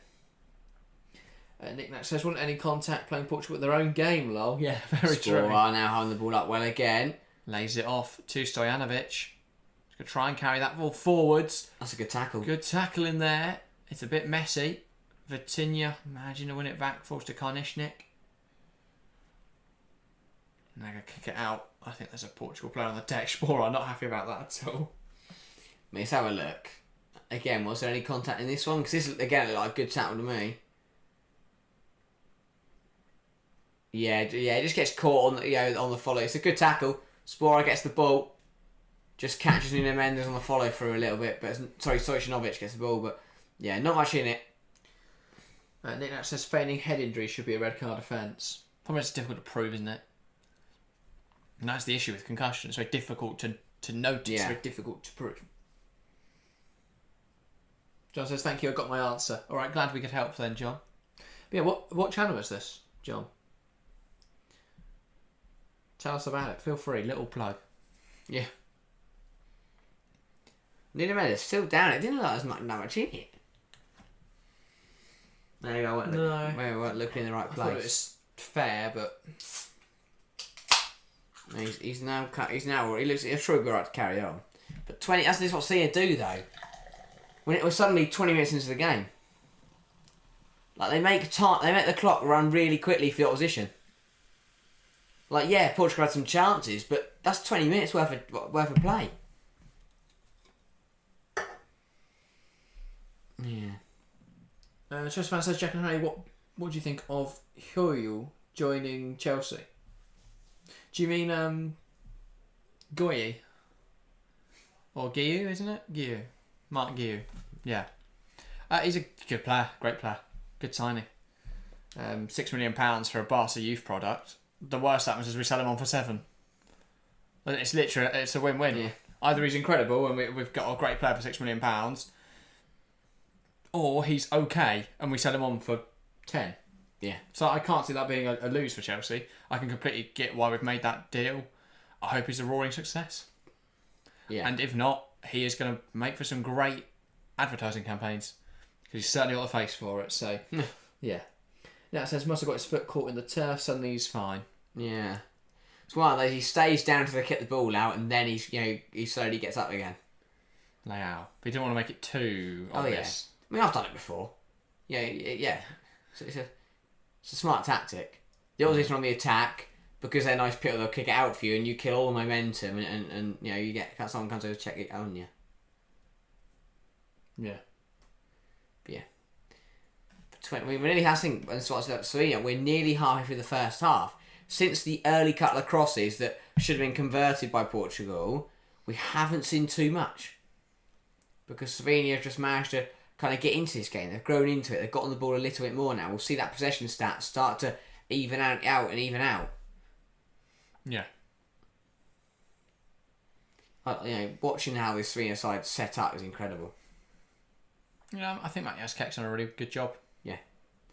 Nick Nack says, "Want any contact playing Portugal with their own game, lol." Yeah, very true. Spora now holding the ball up well again. Lays it off to Stojanovic. He's going to try and carry that ball forwards. That's a good tackle. Good tackle in there. It's a bit messy. Vitinha managing to win it back. Falls to Karnišnik. Now going to kick it out. I think there's a Portugal player on the deck. Spora, not happy about that at all. Let's have a look. Again, was there any contact in this one? Because this, again, looked like a good tackle to me. Yeah, it just gets caught on the follow. It's a good tackle. Spora gets the ball. Just catches Nuno Mendes on the follow through a little bit. But Stojanovic gets the ball. But yeah, not much in it. Nick Nack says feigning head injury should be a red card offence. Probably it's difficult to prove, isn't it? And that's the issue with concussion. It's very difficult to notice. Yeah. It's very difficult to prove. John says, "Thank you, I got my answer." All right, glad we could help then, John. But yeah, what channel is this, John? Tell us about it. Feel free. Little plug. Yeah. Nuno Mendes still down. It didn't look like there was that much in it. Maybe I weren't looking in the right place. I thought it was fair, but he's now. He looks. I'm sure he'll be right to carry on. But 20. That's what Cena do though. When it was suddenly 20 minutes into the game, like they make the clock run really quickly for the opposition. Like Portugal had some chances, but that's 20 minutes worth of play. Yeah. Chelsea fan says, Jack and Harry, what do you think of Hoyle joining Chelsea? Do you mean Goye? Or Guiu, isn't it? Guiu. Mark Guiu. Yeah. He's a good player, great player. Good signing. £6 million for a Barca youth product. The worst happens is we sell him on for 7. It's literally, it's a win-win. Yeah. Either he's incredible and we've got a great player for £6 million, or he's okay and we sell him on for 10. Yeah. So I can't see that being a lose for Chelsea. I can completely get why we've made that deal. I hope he's a roaring success. Yeah. And if not, he is going to make for some great advertising campaigns because he's certainly got the face for it. So, yeah. Now it says must have got his foot caught in the turf. Suddenly he's fine. Yeah. It's one of those. He stays down until they kick the ball out, and then he slowly gets up again. Now, but you don't want to make it too obvious. I mean, I've done it before. Yeah. So it's a smart tactic. The opposition on the attack, because they're nice people, they'll kick it out for you, and you kill all the momentum, and you get someone comes over to check it on you. Yeah. But yeah. We're nearly having, we're nearly halfway through the first half. Since the early couple of crosses that should have been converted by Portugal, we haven't seen too much. Because Slovenia have just managed to kind of get into this game. They've grown into it. They've got on the ball a little bit more now. We'll see that possession stats start to even out. Yeah. Watching how this Slovenia side set up is incredible. I think Matt Jaskek's done a really good job. Yeah.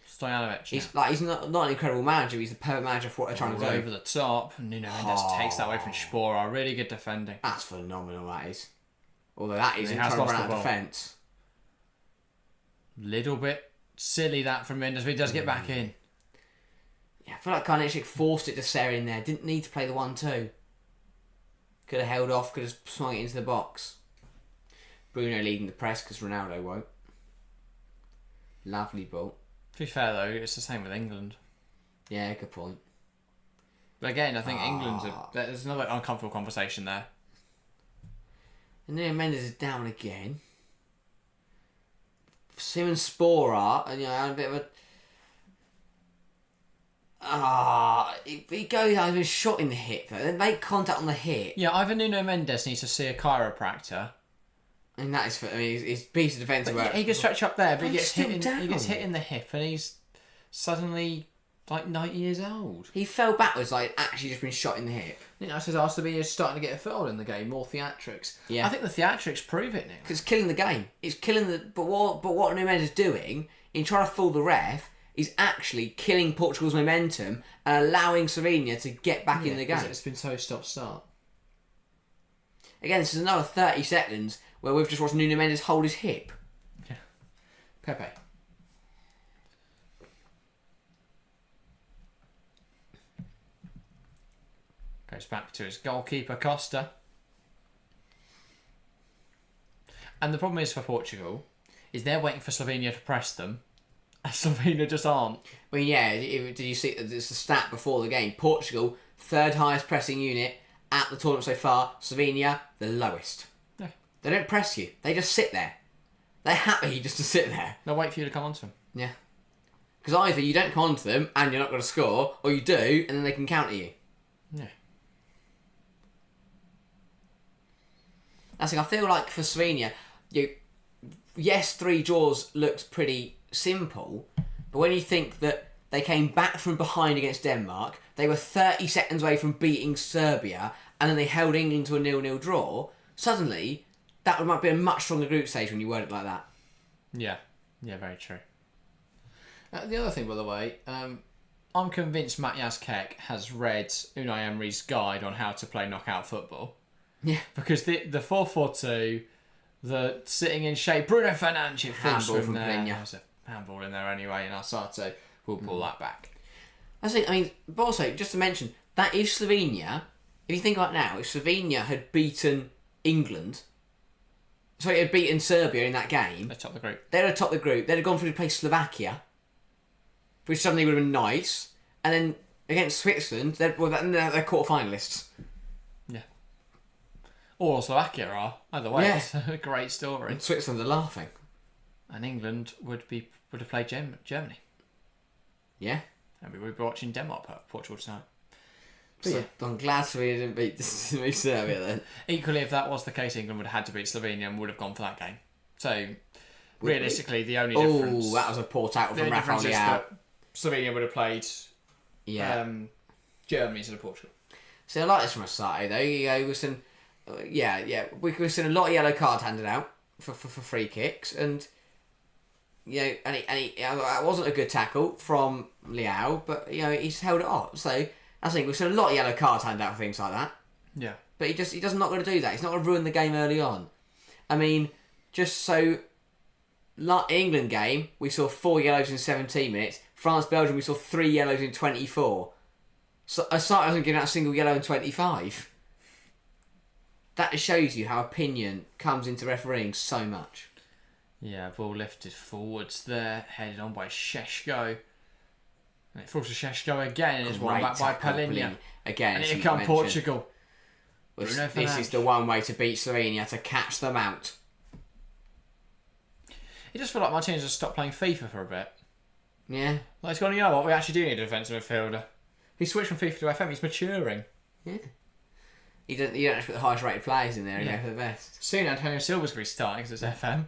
Stojanovic. He's not an incredible manager. He's the perfect manager for what they're trying to do. Over the top. Nuno Mendes takes that away from Spora. Really good defending. That's phenomenal. That is. Although that is has trying to lost run out the of ball. defence. Little bit silly that from Mendes, but he does get back in. Yeah, I feel like Karnicek forced it to Serra in there. Didn't need to play the 1-2. Could have held off. Could have swung it into the box. Bruno leading the press because Ronaldo won't. Lovely ball. To be fair though, it's the same with England. Yeah, good point. But again, I think there's another uncomfortable conversation there. And then Mendes is down again. Simon Spora, and a bit of a. He goes out, he's been shot in the hip though. They make contact on the hip. Yeah, either Nuno Mendes needs to see a chiropractor. And that is for. I mean, his piece of defensive work. He can stretch up there, but he gets hit down. in the hip, and he's suddenly like 90 years old. He fell backwards, like actually just been shot in the hip. I says Arsenal is starting to get a foothold in the game, more theatrics. Yeah, I think the theatrics prove it now. Because it's killing the game. It's killing the. But what Nuno Mendes is doing in trying to fool the ref is actually killing Portugal's momentum and allowing Slovenia to get back in the game. It's been so stop-start. Again, this is another 30 seconds where we've just watched Nuno Mendes hold his hip. Yeah. Pepe. Goes back to his goalkeeper, Costa. And the problem is for Portugal, is they're waiting for Slovenia to press them, and Slovenia just aren't. I mean, yeah, did you see, it's a stat before the game, Portugal, third highest pressing unit at the tournament so far, Slovenia, the lowest. Yeah. They don't press you, they just sit there. They're happy just to sit there. They'll wait for you to come onto them. Yeah. Because either you don't come onto them and you're not going to score, or you do, and then they can counter you. Yeah. I feel like for Slovenia, yes, 3 draws looks pretty simple, but when you think that they came back from behind against Denmark, they were 30 seconds away from beating Serbia, and then they held England to a 0-0 draw, suddenly, that might be a much stronger group stage when you word it like that. Yeah. Yeah, very true. The other thing, by the way, I'm convinced Matt Jaskek has read Unai Emery's guide on how to play knockout football. Yeah. Because the 4-4-2 the sitting in shape Bruno Fernandes Handball from there. Polina. There's a handball in there anyway, and Arsate will pull that back. But also, just to mention, that if Slovenia, if you think about it now, if Slovenia had beaten England, sorry, had beaten Serbia in that game, They top the group. they'd have topped the group, they'd have gone through to play Slovakia, which suddenly would have been nice, and then against Switzerland, they're quarter-finalists. Yeah. Or Slovakia are. Either way, Yeah. it's a great story. And Switzerland are laughing. And England would have played Germany. Yeah. And we would be watching Denmark, Portugal tonight. But yeah, I'm glad Slovenia didn't beat Serbia then. Equally, if that was the case, England would have had to beat Slovenia and would have gone for that game. So, realistically, the only difference... Oh, that was a poor tackle the from only difference Rafael is Leao. that Slovenia would have played Germany instead of Portugal. So I like this from Asante though. We've seen, we've seen a lot of yellow cards handed out for free kicks, and it wasn't a good tackle from Leao, but he's held it up. So I think we've seen a lot of yellow cards handed out for things like that. Yeah. But he does not going to do that. He's not going to ruin the game early on. I mean, just so. England game, we saw 4 yellows in 17 minutes. France-Belgium, we saw 3 yellows in 24. So Asante hasn't given out a single yellow in 25. That just shows you how opinion comes into refereeing so much. Yeah, ball lifted forwards there, headed on by Šeško. And it falls to Šeško again, and it's won back by Polina. Again, and here come Portugal. This is the one way to beat Slovenia, to catch them out. It just feel like Martinez has stopped playing FIFA for a bit. Yeah. Like, he's gone, you know what, we actually do need a defensive midfielder. He switched from FIFA to FM, he's maturing. Yeah. You don't have to put the highest rated players in there and go for the best. Soon Antonio Silva's going to be starting because it's FM.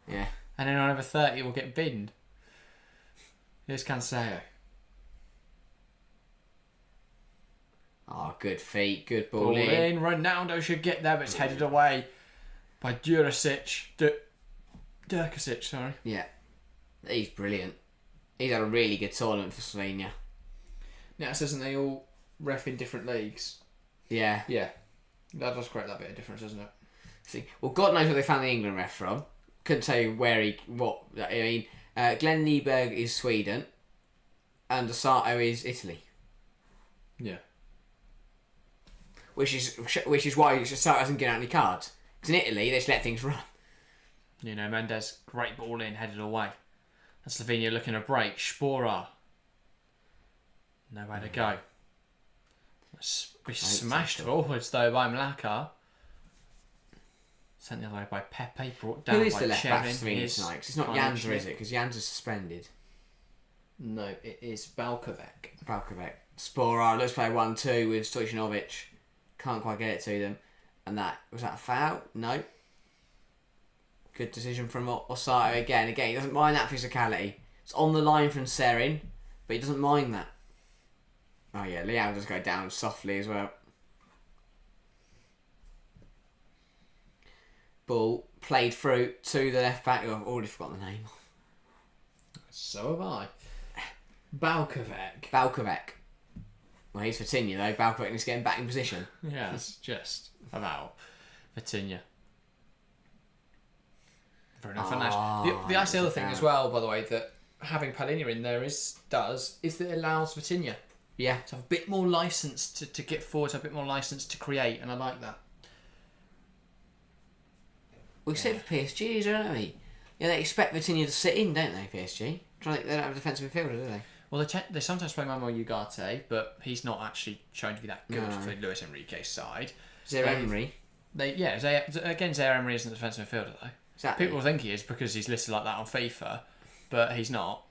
Yeah. And then on over 30 will get binned. Here's Cancelo. Oh, good feet, good ball Ball in. in. Ronaldo should get there, but it's headed away by Durkasic, sorry. Yeah. He's brilliant. He's had a really good tournament for Slovenia. Now, isn't they all ref in different leagues? Yeah. Yeah. That does create that bit of difference, doesn't it? See, well, God knows where they found the England ref from. Couldn't tell you Glenn Nyberg is Sweden, and Asato is Italy. Yeah. Which is why Asato hasn't given out any cards. Because in Italy, they just let things run. Mendes, great ball in, headed away. And Slovenia looking to break. Spora. Nowhere to go. Smashed forwards though by Mlaka. Sent the other way by Pepe. Brought down Who is by the left back for Cherin. Slovenia tonight? Because it's not Janza, is it? Because Janza's suspended. No, it is Balkovec. Spora looks play 1-2 with Stojanovic. Can't quite get it to them. And was that a foul? No. Good decision from Osato again. Again, he doesn't mind that physicality. It's on the line from Serin, but he doesn't mind that. Oh yeah, Leao does go down softly as well. Ball played through to the left back. Oh, I've already forgotten the name. So have I. Balkovec. Well, he's Vitinha though. Balkovec is getting back in position. Yeah, it's just about Vitinha. Bruno Fernandes. That's the other thing as well, by the way, that having Polina in there is that it allows Vitinha to have a bit more license to get forward, a bit more license to create, and I like that. We said for PSG, don't we? Yeah, they expect Vitinha to sit in, don't they, PSG? They don't have a defensive midfielder, do they? Well, they sometimes play Manuel Ugarte, but he's not actually shown to be that good for Luis Enrique's side. Zaire Emery. Zaire Emery isn't a defensive midfielder, though. Exactly. People think he is because he's listed like that on FIFA, but he's not.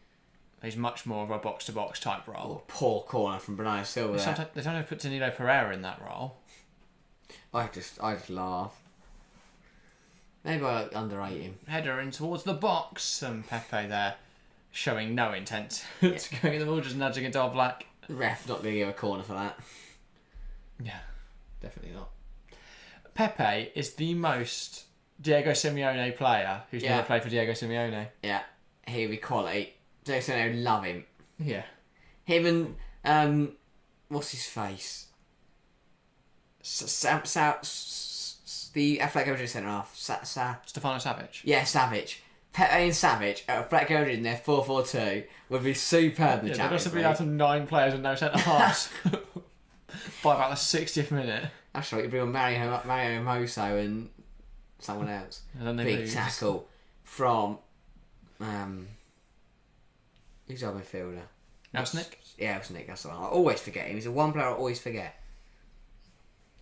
He's much more of a box-to-box type role. Oh, poor corner from Bernardo Silva there. They don't put Danilo Pereira in that role. I just laugh. Maybe I underrate him. Header in towards the box, and Pepe there showing no intent to go in the ball, just nudging it to black. The ref not going to give a corner for that. Yeah, definitely not. Pepe is the most Diego Simeone player who's never played for Diego Simeone. Yeah, he'll be quality. Diego Simeone love him. Yeah. Him and what's his face? The Athletic Madrid centre half. Stefano Savic. Yeah, Savic. Pepe and Savic at Athletic Madrid in their 4-4-2 would be superb in the They'd Champions also League. be down to 9 players and no centre halves by about the 60th minute. That's right, you bring on Mario Moso and someone else. And then they Big lose. tackle from who's our midfielder? Elsnick? Yeah, Elsnick, that's the one. I always forget him. He's the one player I always forget.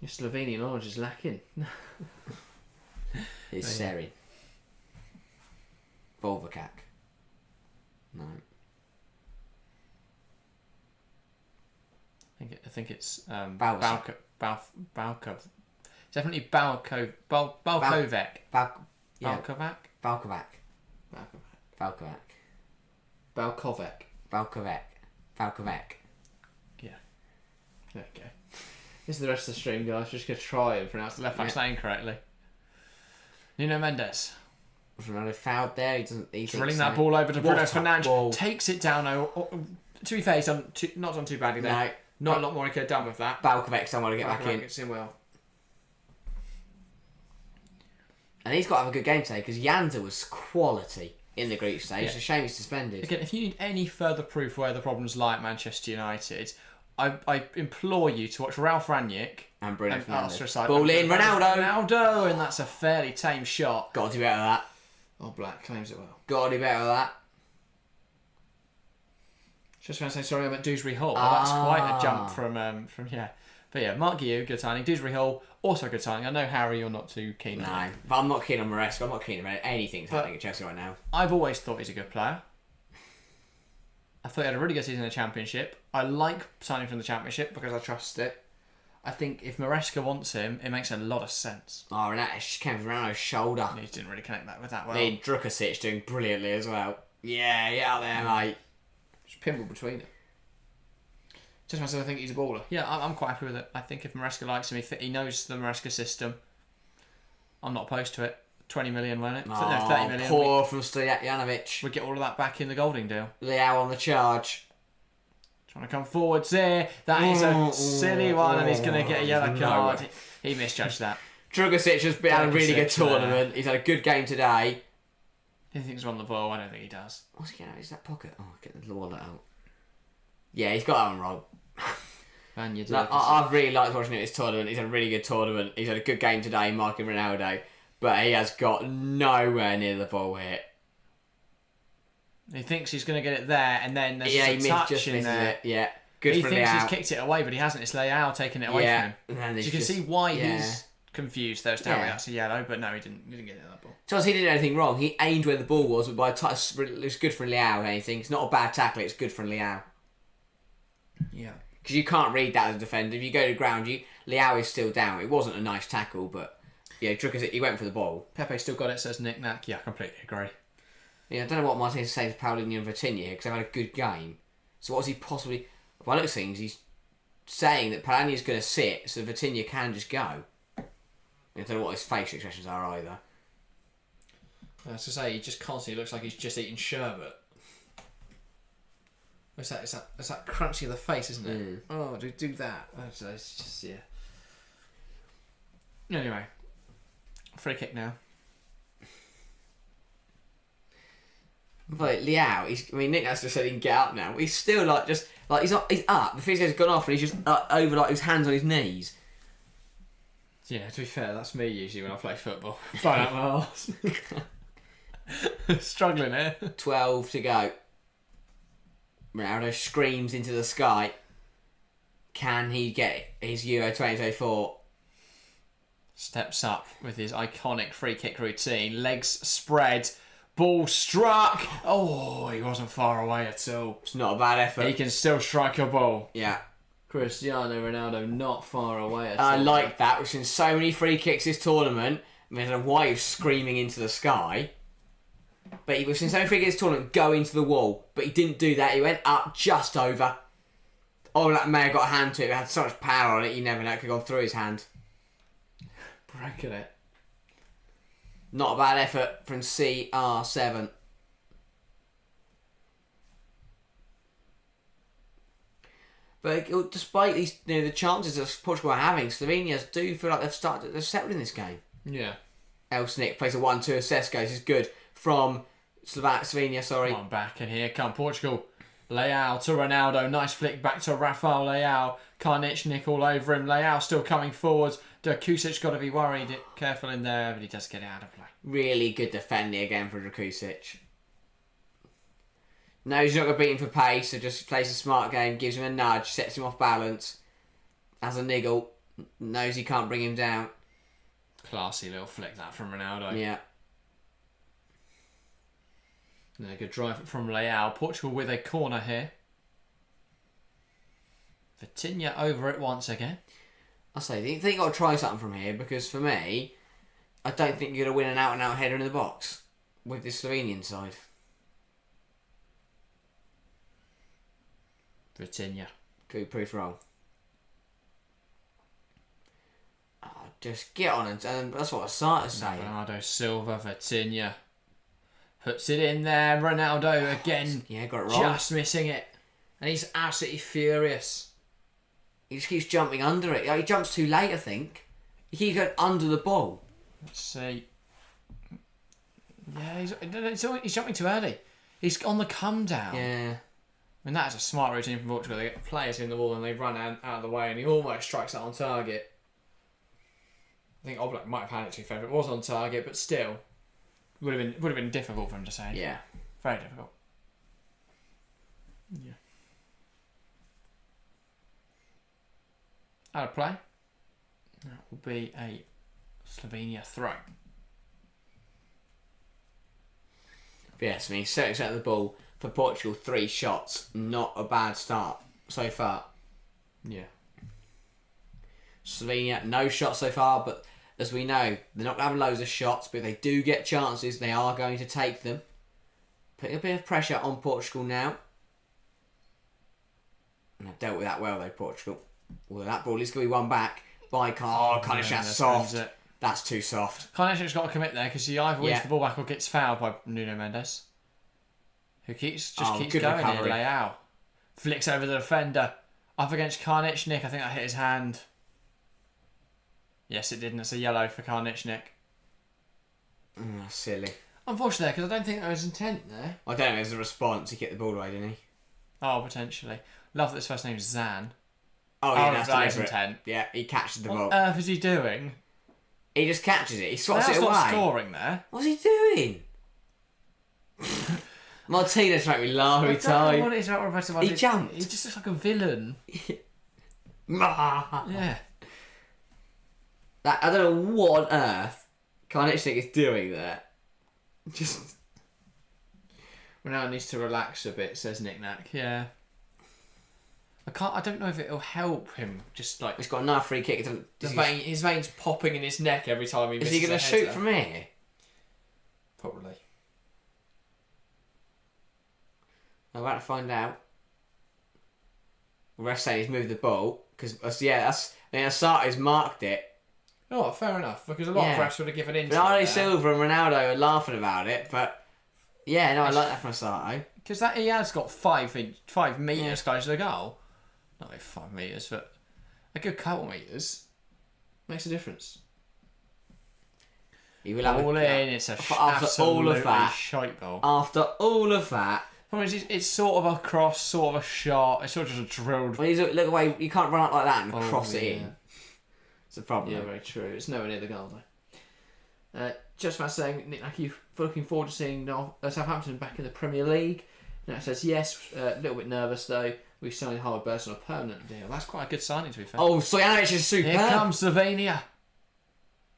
Your Slovenian knowledge is lacking. It's Serin. Volvacak. No. I think it's Balsa. Balkov. Definitely Balkovac. Yeah. Balkovac? Valkovac. Balkovac. Valkovac. Balkovac. Valkovac. Yeah. There you go. This is the rest of the stream, guys. Just going to try and pronounce the left back's name correctly. Nuno Mendes. Ronaldo fouled there. He doesn't. He's Drilling that ball over to Bruno What a Fernandes. ball. Takes it down. To be fair, he's not done too badly there. No. Not a lot more he could have done with that. Valkovac someone to get back in. Gets in well. And he's got to have a good game today because Yanda was quality in the group stage. Yeah. It's a shame he's suspended. Again, if you need any further proof where the problems lie at Manchester United, I implore you to watch Ralph Rangnick And Bruno and Fernandes. Ostracite. Ball in, Ronaldo. Ronaldo, and that's a fairly tame shot. Got to do better than that. Oh, Black claims it well. Got to do better than that. Just want to say sorry about Dewsbury Hall. That's quite a jump from yeah. But yeah, Mark Guiu, good signing. Dewsbury Hall, also good signing. I know, Harry, you're not too keen on him. No, but I'm not keen on Maresca. I'm not keen on anything that's happening at Chelsea right now. I've always thought he's a good player. I thought he had a really good season in the Championship. I like signing from the Championship because I trust it. I think if Maresca wants him, it makes a lot of sense. Oh, and that came from Ronaldo's shoulder. He didn't really connect that with that well. Need Drukasic doing brilliantly as well. Yeah, get out there, mate. Just pinball between it. Just myself, I think he's a baller. Yeah, I'm quite happy with it. I think if Maresca likes him, he knows the Maresca system. I'm not opposed to it. 20 million, wasn't it? Oh, 30 million. poor from Stojanovic. We get all of that back in the Golding deal. Leao on the charge. Trying to come forwards there. That is a silly one, and he's going to get a yellow card. He misjudged that. Drugasic has had a really good Drugasic, tournament. He's had a good game today. He thinks he's won the ball. I don't think he does. What's he getting out of his that pocket? Oh, get the wallet out. Yeah, he's got that one wrong. I've really liked watching him this tournament. He's had a really good tournament. He's had a good game today, marking Ronaldo. But he has got nowhere near the ball hit. He thinks he's going to get it there, and then there's Yeah, just a touch just in misses there. it. Yeah, good He for thinks Leao. he's kicked it away, but he hasn't. It's Leao taking it away from him. And then So it's you can just- see why yeah. he's confused there as to how Yeah. that's a yellow, but no, he didn't get it that ball. Chelsea didn't do anything wrong. He aimed where the ball was, but by a touch, it was good for Leao. Anything? It's not a bad tackle. It's good for Leao. Yeah. Because you can't read that as a defender. If you go to the ground, Leao is still down. It wasn't a nice tackle, but yeah, Drukasic, he went for the ball. Pepe still got it, says Nick Nack. Yeah, I completely agree. Yeah, I don't know what Martinez is saying to Paulinho and Vitinha here because they've had a good game. So what is he possibly? By the looks of things, he's saying that Paulinho is going to sit so Vitinha can just go. I don't know what his facial expressions are either. As I say, he just constantly looks like he's just eating sherbet. What's that? It's that crunchy of the face, isn't it? Mm. Oh, do that. It's just, yeah. Anyway, free kick now. But Leao, Nick has just said he can get up now. He's still he's up. The physio's gone off and he's just over his hands on his knees. Yeah, to be fair, that's me usually when I play football. Find out my arse. Struggling here. 12 to go. Ronaldo screams into the sky. Can he get his Euro 2024? Steps up with his iconic free kick routine. Legs spread. Ball struck. Oh, he wasn't far away at all. It's not a bad effort. He can still strike a ball. Yeah. Cristiano Ronaldo not far away at all. I like that. We've seen so many free kicks this tournament. I don't know why he was screaming into the sky. But we've seen so many free kicks this tournament go into the wall. But he didn't do that. He went up just over. Oh, that may have got a hand to it. It had so much power on it, you never know. It could have gone through his hand. Breaking it. Not a bad effort from CR7. But despite these, the chances that Portugal are having, Slovenia do feel like they've settled in this game. Yeah. Elsnik plays a 1-2 assist, goes is good from Slovenia, sorry. Come on, back, and here come Portugal. Leao to Ronaldo. Nice flick back to Rafael Leao. Karnichnik all over him. Leao still coming forwards. Kusic got to be worried. Careful in there, but he does get it out of play. Really good defending again for Kusic. Knows he's not going to beat him for pace, so just plays a smart game, gives him a nudge, sets him off balance. Has a niggle. Knows he can't bring him down. Classy little flick that from Ronaldo. Yeah. And a good drive from Leao. Portugal with a corner here. Vitinha over it once again. I say, I think you've got to try something from here, because for me, I don't think you're going to win an out-and-out header in the box with this Slovenian side. Vitinha. Good proof wrong. Oh, just get on and that's what I started saying. Ronaldo, Silva, Vitinha. Puts it in there. Ronaldo again. Yeah, got it wrong. Just missing it. And he's absolutely furious. He just keeps jumping under it. He jumps too late, I think. He keeps going under the ball. Let's see. Yeah, he's jumping too early. He's on the come down. Yeah. I mean, that is a smart routine from Portugal. They get players in the wall and they run out of the way, and he almost strikes that on target. I think Oblak might have had it to be fair, but it was on target, but still. Would have been difficult for him to save. Yeah. Very difficult. Yeah. Out of play. That will be a Slovenia throw. Yes, I mean, 70% of the ball for Portugal, 3 shots. Not a bad start so far. Yeah. Slovenia, no shots so far, but as we know, they're not going to have loads of shots, but if they do get chances, they are going to take them. Putting a bit of pressure on Portugal now. And they've dealt with that well, though, Portugal. Although that ball is going to be won back by Karnic. That's soft. That's too soft. Karnic's got to commit there because he either wins Yeah. the ball back or gets fouled by Nuno Mendes, who keeps going recovery. in. Leao flicks over the defender up against Karnichnik. I think that hit his hand. Yes, it did, and it's a yellow for Karnichnik. Silly. Unfortunately, because I don't think there was intent there. I don't know, there's a response. He kicked the ball away, didn't he? Oh, potentially. Love that his first name is Zan. Oh, yeah, that's that's his deliberate. intent. Yeah, he catches the What ball. on earth is he doing? He just catches it. He swats it Leao's away. not scoring there. What's he doing? Martinez make me laugh every I don't know time. what it is about Roberto Martinez. He jumped. He just looks like a villain. I Yeah. don't know what on earth Karnichnik is doing there. Just Ronaldo needs to relax a bit, says Nick Nack. Yeah. I don't know if it'll help him. Just like he's got another free kick. his veins popping in his neck every time he Is misses. he going to a shoot header. from here? Probably. I'm about to find out. The ref saying he's moved the ball because Asati's marked it. Oh, fair enough. Because a lot of Yeah. refs would have given in. Bernardo Silva and Ronaldo are laughing about it, but yeah, no, I like that from Asati. Because that he has got 5 metres close to the goal. Not like 5 metres, but a good couple metres makes a difference. He will have All in. It's after all of that. shite goal. After all of that, It's sort of a cross, sort of a shot. It's sort of just a drilled. when you look away, you can't run up like that and Oh, cross it yeah. in. It's a problem. Yeah, very true. It's nowhere near the goal though. Just about saying, Nick, are you looking forward to seeing Southampton back in the Premier League? Nick says yes. A little bit nervous though. We've signed Howard Burst on a permanent deal. That's quite a good signing to be fair. Oh, Stojanovic is superb. Here comes Slovenia.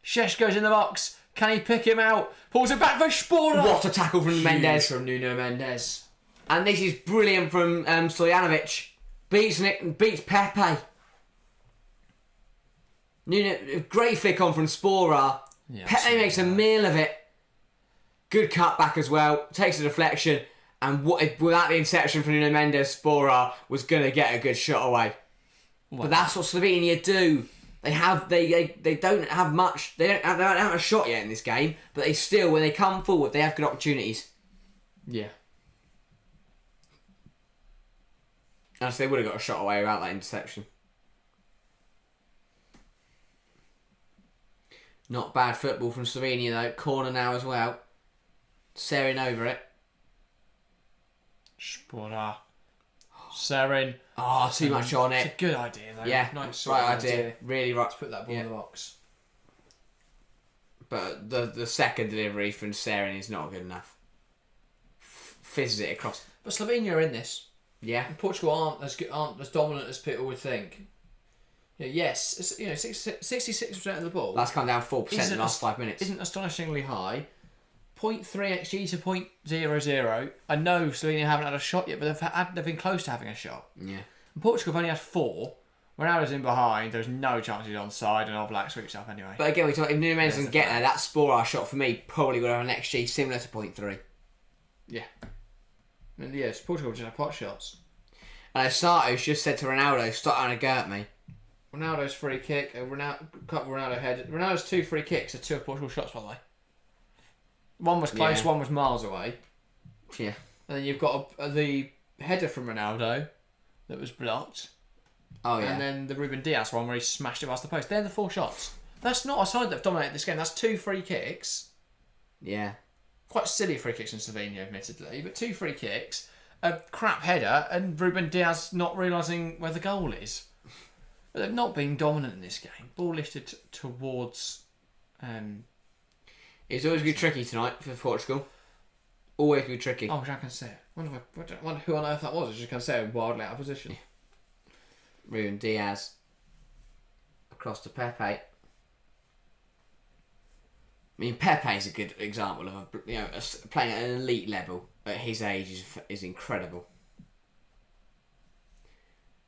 Shesh goes in the box. Can he pick him out? Pulls it back for Spora. What a tackle from Mendes. From Nuno Mendes. And this is brilliant from Stojanovic. Beats Pepe. Nuno, great flick on from Spora. Yeah, Pepe makes a meal of it. Good cut back as well. Takes a deflection. And without the interception from Nuno Mendes, Spora was going to get a good shot away. Well, But that's what Slovenia do. They don't have much. They don't have a shot yet in this game. But they still, when they come forward, they have good opportunities. yeah. And so they would have got a shot away without that interception. Not bad football from Slovenia though. Corner now as well. Serin over it. Spora. Serin. Oh, too much on It's it. a good idea though. Yeah, Nice right idea. Really right. Let's put that ball in the box. But the second delivery from Serin is not good enough. Fizzes it across. But Slovenia are in this. Yeah. And Portugal aren't as dominant as people would think. Yeah, yes, it's, 66% of the ball. That's come down 4% in the last 5 minutes. Isn't astonishingly high. 0.3 xG to 0.00. I know Slovenia haven't had a shot yet, but they've been close to having a shot. Yeah. And Portugal have only had 4. Ronaldo's in behind. There's no chance he's onside, and Oblak sweeps up anyway. But again, we talk, if Nuno Mendes doesn't get there, that Spora shot for me probably would have an XG similar to 0.3. Yeah. And yes, Portugal just have pot shots. And Santos just said to Ronaldo, "Stop trying to go at me." Ronaldo's free kick, couple Ronaldo headed. Ronaldo's 2 free kicks are 2 of Portugal shots, by the way. One was close, one was miles away. Yeah. And then you've got the header from Ronaldo that was blocked. Oh, yeah. And then the Ruben Diaz one where he smashed it past the post. They're the 4 shots. That's not a side that have dominated this game. That's 2 free kicks. Yeah. Quite silly free kicks in Slovenia, admittedly, but 2 free kicks, a crap header, and Ruben Diaz not realising where the goal is. But they've not been dominant in this game. Ball lifted towards... It's always going to be tricky tonight for Portugal. Always going to be tricky. Oh, Jacques Cancelo. Wonder who on earth that was. Jacques Cancelo wildly out of position. Ruben Diaz across to Pepe. I mean, Pepe is a good example of playing at an elite level at his age is incredible.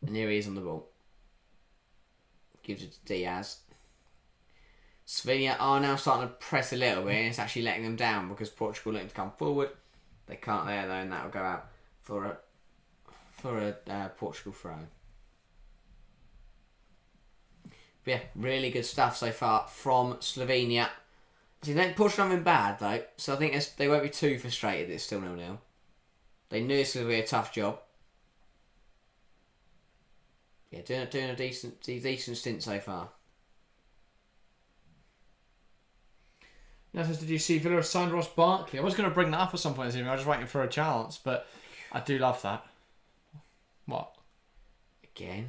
And here he is on the ball. Gives it to Diaz. Slovenia are now starting to press a little bit, and it's actually letting them down because Portugal looking to come forward. They can't there though, and that will go out for a Portugal throw. But yeah, really good stuff so far from Slovenia. See, Portugal haven't been bad though, so I think they won't be too frustrated that it's still 0-0. They knew this was going to be a tough job. Yeah, doing a decent stint so far. Now, did you see Villa signed Ross Barkley? I was going to bring that up at some point this evening. I was just waiting for a chance, but I do love that. What? Again?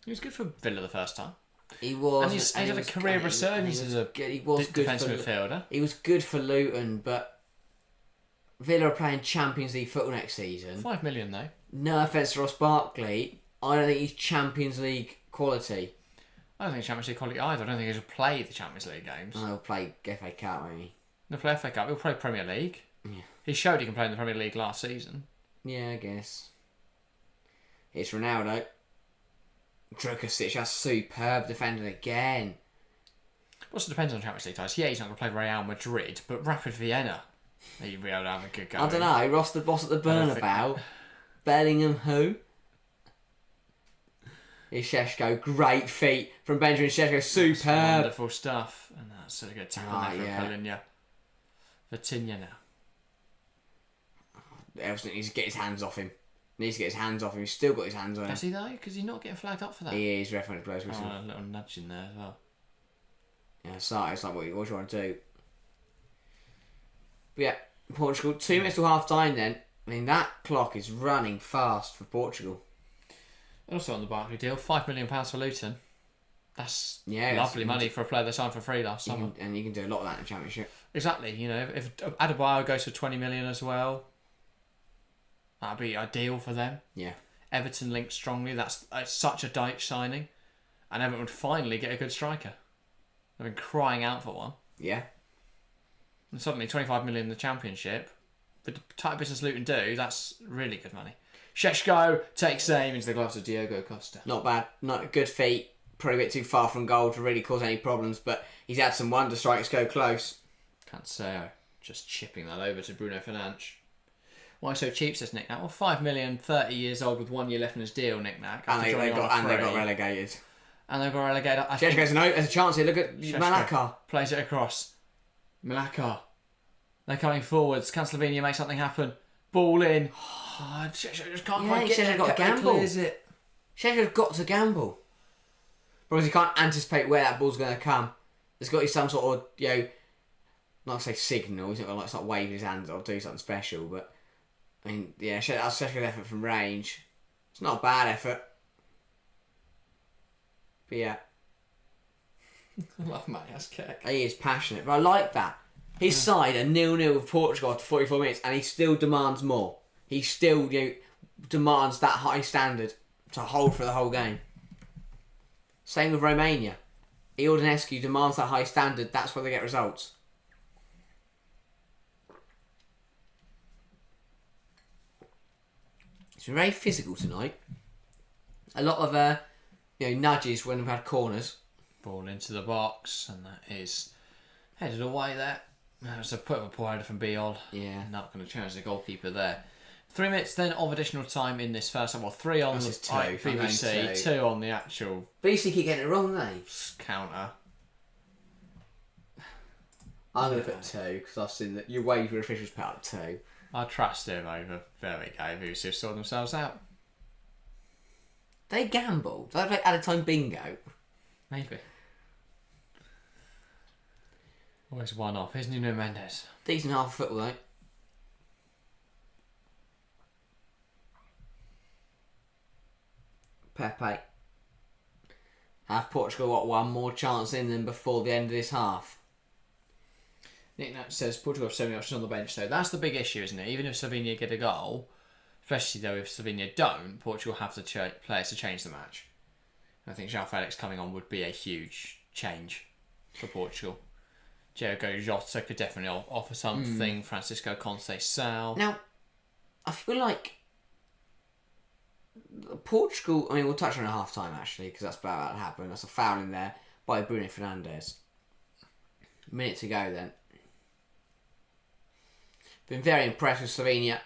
He was good for Villa the first time. He was. And he's had a career resurgence as a defensive midfielder. He was good for Luton, but Villa are playing Champions League football next season. 5 million though. No offence to Ross Barkley, I don't think he's Champions League quality. I don't think Champions League quality either. I don't think he'll play the Champions League games. He'll play FA Cup, maybe. He'll play FA Cup. He'll play Premier League. Yeah. He showed he can play in the Premier League last season. Yeah, I guess. It's Ronaldo. Drukovic has superb defending again. Also depends on Champions League ties. Yeah, he's not going to play Real Madrid, but Rapid Vienna. He'll be able to have a good go. I don't know. Ross the boss at the Bernabeu. Bellingham who? Here's Šeško. Great feet from Benjamin Šeško. Superb. That's wonderful stuff. And that's a good tackle there from Polinia. Vitinha now. Elston needs to get his hands off him. He's still got his hands on him. Does he though? Because he's not getting flagged up for that. He is. Referee blows whistle. A little nudge in there as well. Yeah, it's like what you want to do. But yeah, Portugal, 2 minutes till half time then. I mean, that clock is running fast for Portugal. Also on the Barkley deal, £5 million for Luton. That's lovely lovely money for a player they signed for free last summer. And you can do a lot of that in the Championship. Exactly. If Adebayo goes for 20 million as well, that'd be ideal for them. Yeah. Everton linked strongly. That's such a Dyche signing. And Everton would finally get a good striker. They've been crying out for one. Yeah. And suddenly 25 million in the Championship. For the type of business Luton do, that's really good money. Šeško takes aim into the gloves of Diogo Costa. Not bad. Not good feet. Probably a bit too far from goal to really cause any problems, but he's had some wonder strikes go close. Cancelo just chipping that over to Bruno Fernandes. Why so cheap, says Nick Nack? Well, 5 million, 30 years old with 1 year left in his deal, Nick Nack. And they got relegated. And they got relegated. Šeško's there's a chance here. Look at Malaka. Plays it across. Malaka. They're coming forwards. Can Slovenia make something happen? Ball in. Oh, Šeško just can't quite get it. Got to gamble. Šeško's got to gamble. Because he can't anticipate where that ball's going to come. There's got to be some sort of, not to say signal. He's not going to like wave his hands or do something special, but I mean, yeah, that's such a good effort from range. It's not a bad effort, but yeah, I love Mania's kick. he is passionate, but I like that. His side are 0-0 with Portugal after 44 minutes, and he still demands more. He still demands that high standard to hold for the whole game. Same with Romania. Iordanescu demands that high standard. That's where they get results. It's been very physical tonight. A lot of nudges when we've had corners. Ball into the box, and that is headed away there. That was a put of a poor header from Biol. Yeah. Not going to challenge the goalkeeper there. 3 minutes then of additional time in this first half. Well, 3 on the BBC, 2 on the actual BBC keep getting it wrong, they counter. I'm going to put 2 because I've seen that your waiver officials put up 2. I trust him over. There we go. Who's just sorted themselves out. They gambled. Did I play added time bingo? Maybe. Always one off. Here's Nuno Mendes. Decent half of football, though. Pepe. Have Portugal got one more chance in them before the end of this half? Nick Nat says Portugal have so many options on the bench, though. That's the big issue, isn't it? Even if Slovenia get a goal, especially though if Slovenia don't, Portugal have the players to change the match. I think João Felix coming on would be a huge change for Portugal. Diogo Jota could definitely offer something. Francisco Conceição. Now, I feel like Portugal, I mean, we'll touch on it at half time actually, because that's about to happen. That's a foul in there by Bruno Fernandes. A minute to go then. Been very impressed with Slovenia.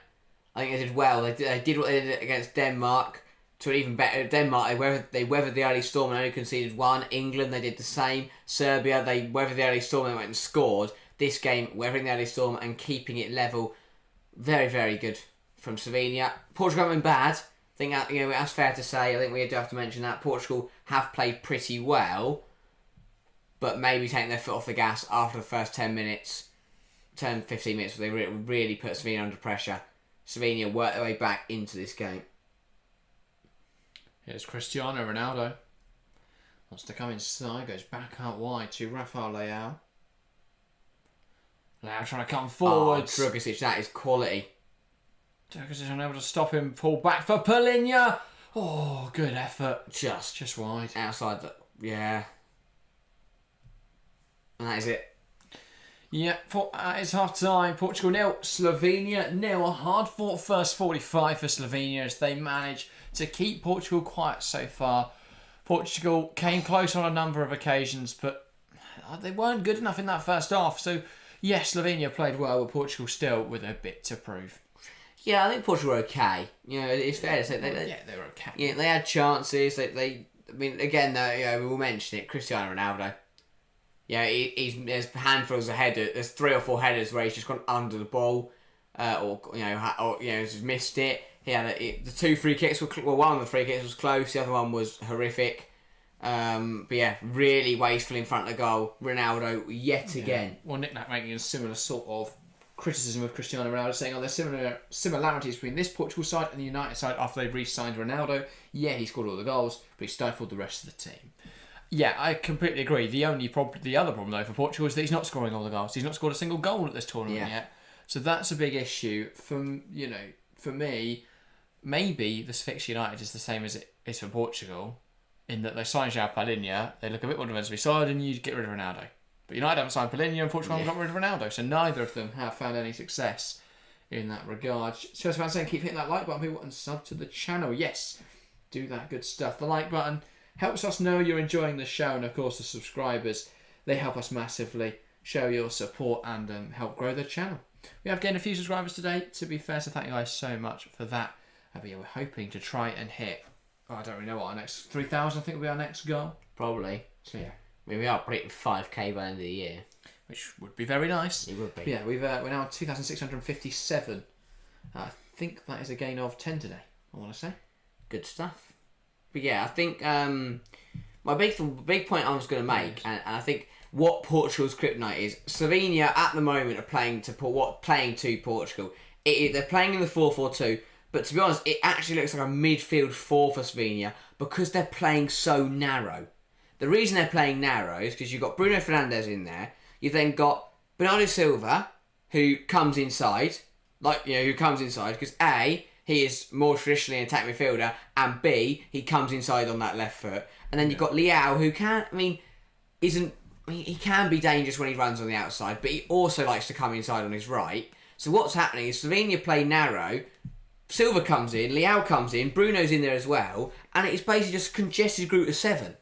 I think they did well. They did what they did against Denmark to an even better. Denmark, they weathered the early storm and only conceded 1. England, they did the same. Serbia, they weathered the early storm and went and scored. This game, weathering the early storm and keeping it level. Very, very good from Slovenia. Portugal haven't been bad. I think that's fair to say. I think we do have to mention that Portugal have played pretty well, but maybe taking their foot off the gas after the first 15 minutes, where they really put Slovenia under pressure. Slovenia worked their way back into this game. Here's Cristiano Ronaldo. Wants to come inside, goes back out wide to Rafael Leao. Leao trying to come forward. Drugosic, that is quality. Drugosic unable to stop him. Pull back for Palinha. Oh, good effort. Just wide. Outside the... Yeah. And that is it. Yeah, it's half time. Portugal 0, Slovenia 0. A hard fought first 45 for Slovenia as they manage to keep Portugal quiet so far. Portugal came close on a number of occasions, but they weren't good enough in that first half. So, yes, Slovenia played well, but Portugal still with a bit to prove. Yeah, I think Portugal were okay. It's fair to say they were okay. Yeah, they had chances. I mean, again, we will mention it. Cristiano Ronaldo. Yeah, there's handfuls of headers. There's 3 or 4 headers where he's just gone under the ball, or just missed it. He had the 2 free kicks. One of the free kicks was close. The other one was horrific. But yeah, really wasteful in front of the goal. Ronaldo yet again. Well, Nick Nat making a similar sort of criticism of Cristiano Ronaldo, saying, there's similarities between this Portugal side and the United side after they re-signed Ronaldo. Yeah, he scored all the goals, but he stifled the rest of the team. Yeah, I completely agree. The other problem though for Portugal is that he's not scoring all the goals. He's not scored a single goal at this tournament yet. So that's a big issue. For me, maybe this fixture United is the same as it is for Portugal, in that they signed João Palinha, they look a bit more defensively solid, and you get rid of Ronaldo. But United haven't signed Palinha, and Portugal haven't got rid of Ronaldo. So neither of them have found any success in that regard. Chelsea fans saying keep hitting that like button, people, and sub to the channel. Yes, do that good stuff. The like button helps us know you're enjoying the show, and of course the subscribers, they help us massively show your support and help grow the channel. We have gained a few subscribers today, to be fair, so thank you guys so much for that. But yeah, we're hoping to try and hit, I don't really know what our next 3,000 I think will be our next goal. Probably. So yeah. I mean, we are predicting 5k by the end of the year. Which would be very nice. It would be. But yeah, we're now 2,657. I think that is a gain of 10 today, I want to say. Good stuff. But yeah, I think my big point I was going to make, and I think what Portugal's kryptonite is. Slovenia at the moment are playing to Portugal. They're playing in the 4-4-2, but to be honest, it actually looks like a midfield 4 for Slovenia because they're playing so narrow. The reason they're playing narrow is because you've got Bruno Fernandes in there. You've then got Bernardo Silva, who comes inside, because A, he is more traditionally an attack midfielder, and B, he comes inside on that left foot. And then you've got Leao, who he can be dangerous when he runs on the outside, but he also likes to come inside on his right. So what's happening is Slovenia play narrow, Silva comes in, Leao comes in, Bruno's in there as well, and it's basically just a congested group of 7.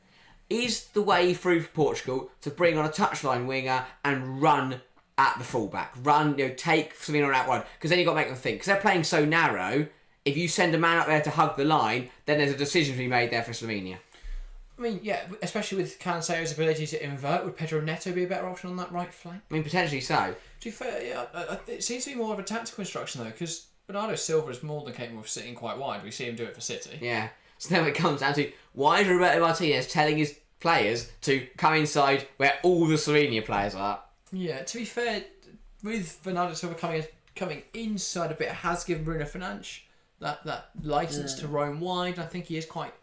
Is the way through for Portugal to bring on a touchline winger and run at the fullback. Take Slovenia on out wide, because then you've got to make them think. Because they're playing so narrow, if you send a man up there to hug the line, then there's a decision to be made there for Slovenia. I mean, yeah, especially with Cancelo's ability to invert, would Pedro Neto be a better option on that right flank? I mean, potentially so. To be fair, yeah, it seems to be more of a tactical instruction though, because Bernardo Silva is more than capable of sitting quite wide. We see him do it for City. Yeah. So then it comes down to, why is Roberto Martinez telling his players to come inside where all the Slovenia players are? Yeah, to be fair, with Bernardo Silva coming inside a bit, has given Bruno Fernandes that license to roam wide. I think he is quite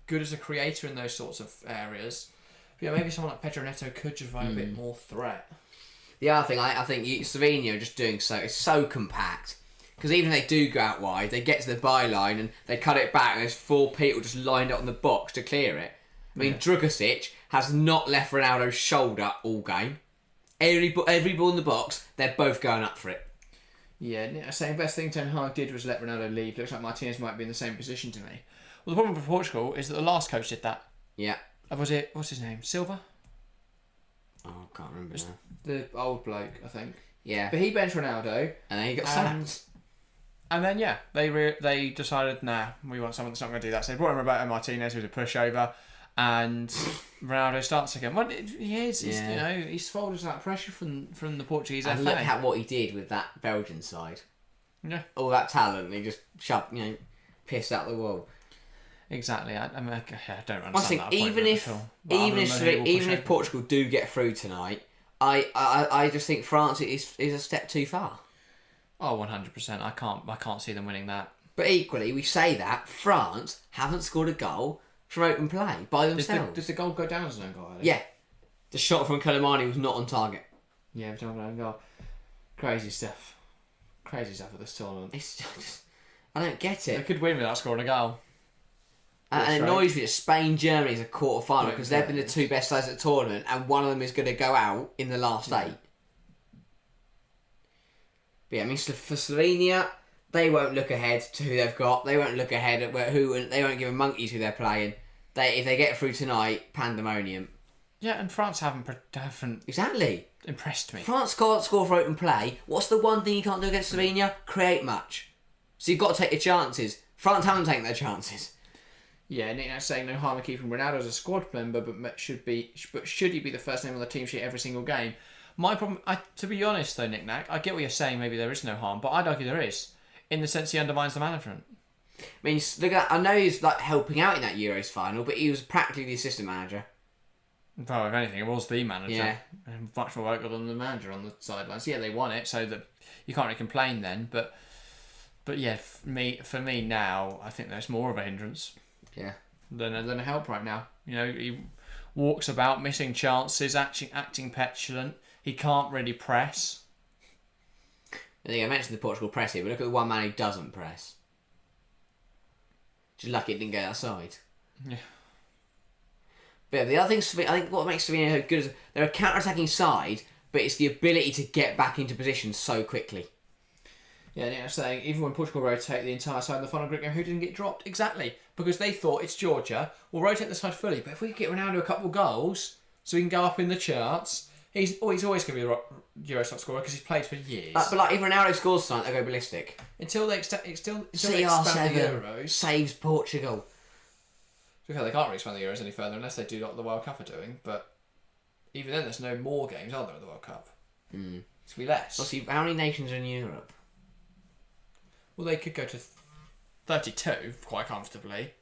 good as a creator in those sorts of areas. But yeah, maybe someone like Pedro Neto could just provide a bit more threat. The other thing, I think Slovenia are just doing it's so compact. Because even if they do go out wide, they get to the byline and they cut it back and there's 4 people just lined up on the box to clear it. I mean, Drugosic has not left Ronaldo's shoulder all game. Every ball in the box, they're both going up for it. Yeah, saying best thing Ten Hag did was let Ronaldo leave. Looks like Martinez might be in the same position to me. Well, the problem for Portugal is that the last coach did that. Yeah. What's his name? Silva? Oh, I can't remember now. The old bloke, I think. Yeah. But he benched Ronaldo. And then he got sacked. And then, yeah, they decided, nah, we want someone that's not going to do that. So they brought in Roberto Martinez, who's a pushover, and Ronaldo starts again. Well, he is. Yeah. He's folded to that pressure from the Portuguese FA. And look at what he did with that Belgian side. Yeah. All that talent, and he just pissed out the wall. Exactly. I don't understand I think that even if Portugal do get through tonight, I just think France is a step too far. Oh, 100%. I can't see them winning that. But equally, we say that France haven't scored a goal from open play by themselves. Does the goal go down as an own goal? Yeah. The shot from Kalimani was not on target. Yeah, but an own goal. Crazy stuff. Crazy stuff at this tournament. It's just, I don't get it. They could win without scoring a goal. And it annoys me that Spain, Germany is a quarter final because they've been the 2 best sides at the tournament, and one of them is going to go out in the last 8. But yeah, I mean, for Slovenia, they won't look ahead to who they've got. They won't look ahead at they won't give a monkeys who they're playing. If they get through tonight, pandemonium. Yeah, and France haven't exactly impressed me. France can't score for open play. What's the one thing you can't do against Slovenia? Create much. So you've got to take your chances. France haven't taken their chances. Yeah, Nick saying no harm in keeping Ronaldo as a squad member, but should he be the first name on the team sheet every single game? My problem, to be honest though, Nick Nack, I get what you're saying. Maybe there is no harm, but I'd argue there is, in the sense he undermines the management. I mean, look at, I know he's helping out in that Euros final, but he was practically the assistant manager. Well, if anything, it was the manager. Yeah. Much more vocal than the manager on the sidelines. Yeah, they won it, so that you can't really complain then. But yeah, for me now, I think there's more of a hindrance. Yeah. Than a help right now. He walks about missing chances, acting petulant. He can't really press. I think I mentioned the Portugal press here, but look at the one man who doesn't press. Just lucky it didn't go outside. Yeah. But the other thing, I think what makes Slovenia good is they're a counter-attacking side, but it's the ability to get back into position so quickly. Yeah, I'm saying even when Portugal rotate the entire side in the final group game, who didn't get dropped? Exactly. Because they thought it's Georgia, we'll rotate the side fully, but if we could get Ronaldo a couple of goals, so we can go up in the charts, he's always going to be the Euro top scorer because he's played for years. But if Ronaldo scores tonight, they go ballistic. Until they expand the CR7 Euros. saves Portugal. To be fair, they can't really expand the Euros any further unless they do what the World Cup are doing, but even then there's no more games, are there, at the World Cup? It's going to be less. Well, see, how many nations are in Europe? Well, they could go to 32 quite comfortably.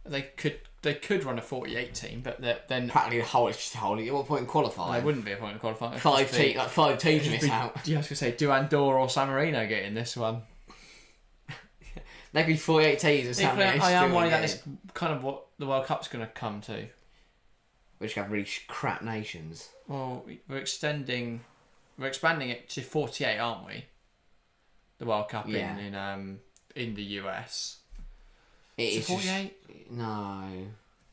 They could run a 48 team, but then Practically the whole. It's just the whole. At what point in qualifying? there wouldn't be a point in qualifying. Five teams miss out. Yeah, I was gonna say, do Andorra or San Marino get in this one? There could be 48 teams or something. I am worried that is kind of what the World Cup's going to come to. Which have really crap nations. Well, we're expanding it to 48, aren't we? The World Cup in the US. It's 48? No.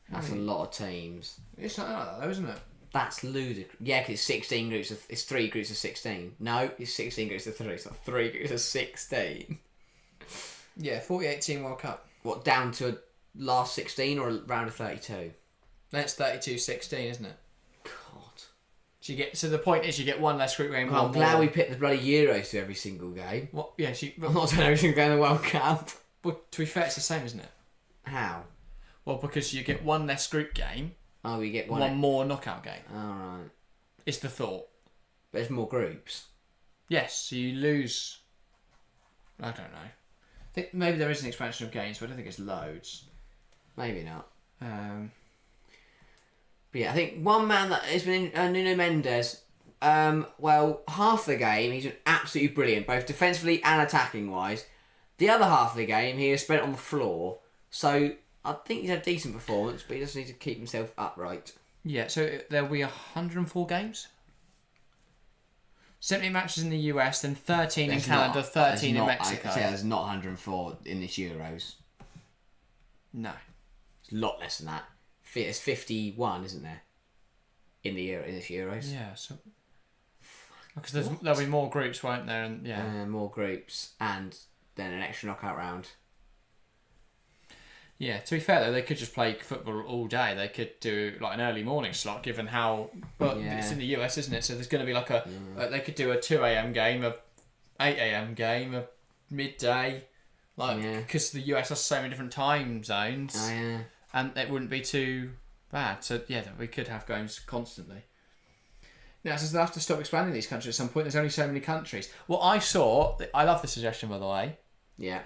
That's a lot of teams. It's not like that though, isn't it? That's ludicrous. Yeah, because it's 16 groups of... It's 3 groups of 16. No, it's 16 groups of 3. It's not 3 groups of 16. Yeah, 48 team World Cup. What, down to a last 16 or a round of 32? That's 32-16, isn't it? God. So the point is you get one less group game. Well, I'm glad we picked the bloody Euros to every single game. What? Yeah, I'm not doing every single game in the World Cup. Well, to be fair, it's the same, isn't it? How? Well, because you get one less group game. Oh, we get one more knockout game. Alright. It's the thought. But there's more groups. Yes, so you lose... I don't know. I think maybe there is an expansion of games, but I don't think it's loads. Maybe not. But yeah, I think one man that has been Nuno Mendes. Well, half the game he's been absolutely brilliant, both defensively and attacking wise. The other half of the game he has spent on the floor, so I think he's had a decent performance, but he just needs to keep himself upright. Yeah, so there'll be 104 games. 70 matches in the US, then 13 in Canada, 13 in Mexico. There's not 104 in this Euros. No. It's a lot less than that. It's 51, isn't there? In this Euros. Yeah, so because there'll be more groups, won't there? And more groups, and then an extra knockout round. Yeah, to be fair though, they could just play football all day. They could do like an early morning slot, given how it's in the US, isn't it? So there's going to be like they could do a 2 a.m. game, a 8 a.m. game, a midday, because the US has so many different time zones. Oh yeah. And it wouldn't be too bad. So yeah, we could have games constantly. Now, so they'll have to stop expanding these countries at some point. There's only so many countries. Well, I love the suggestion, by the way. Yeah.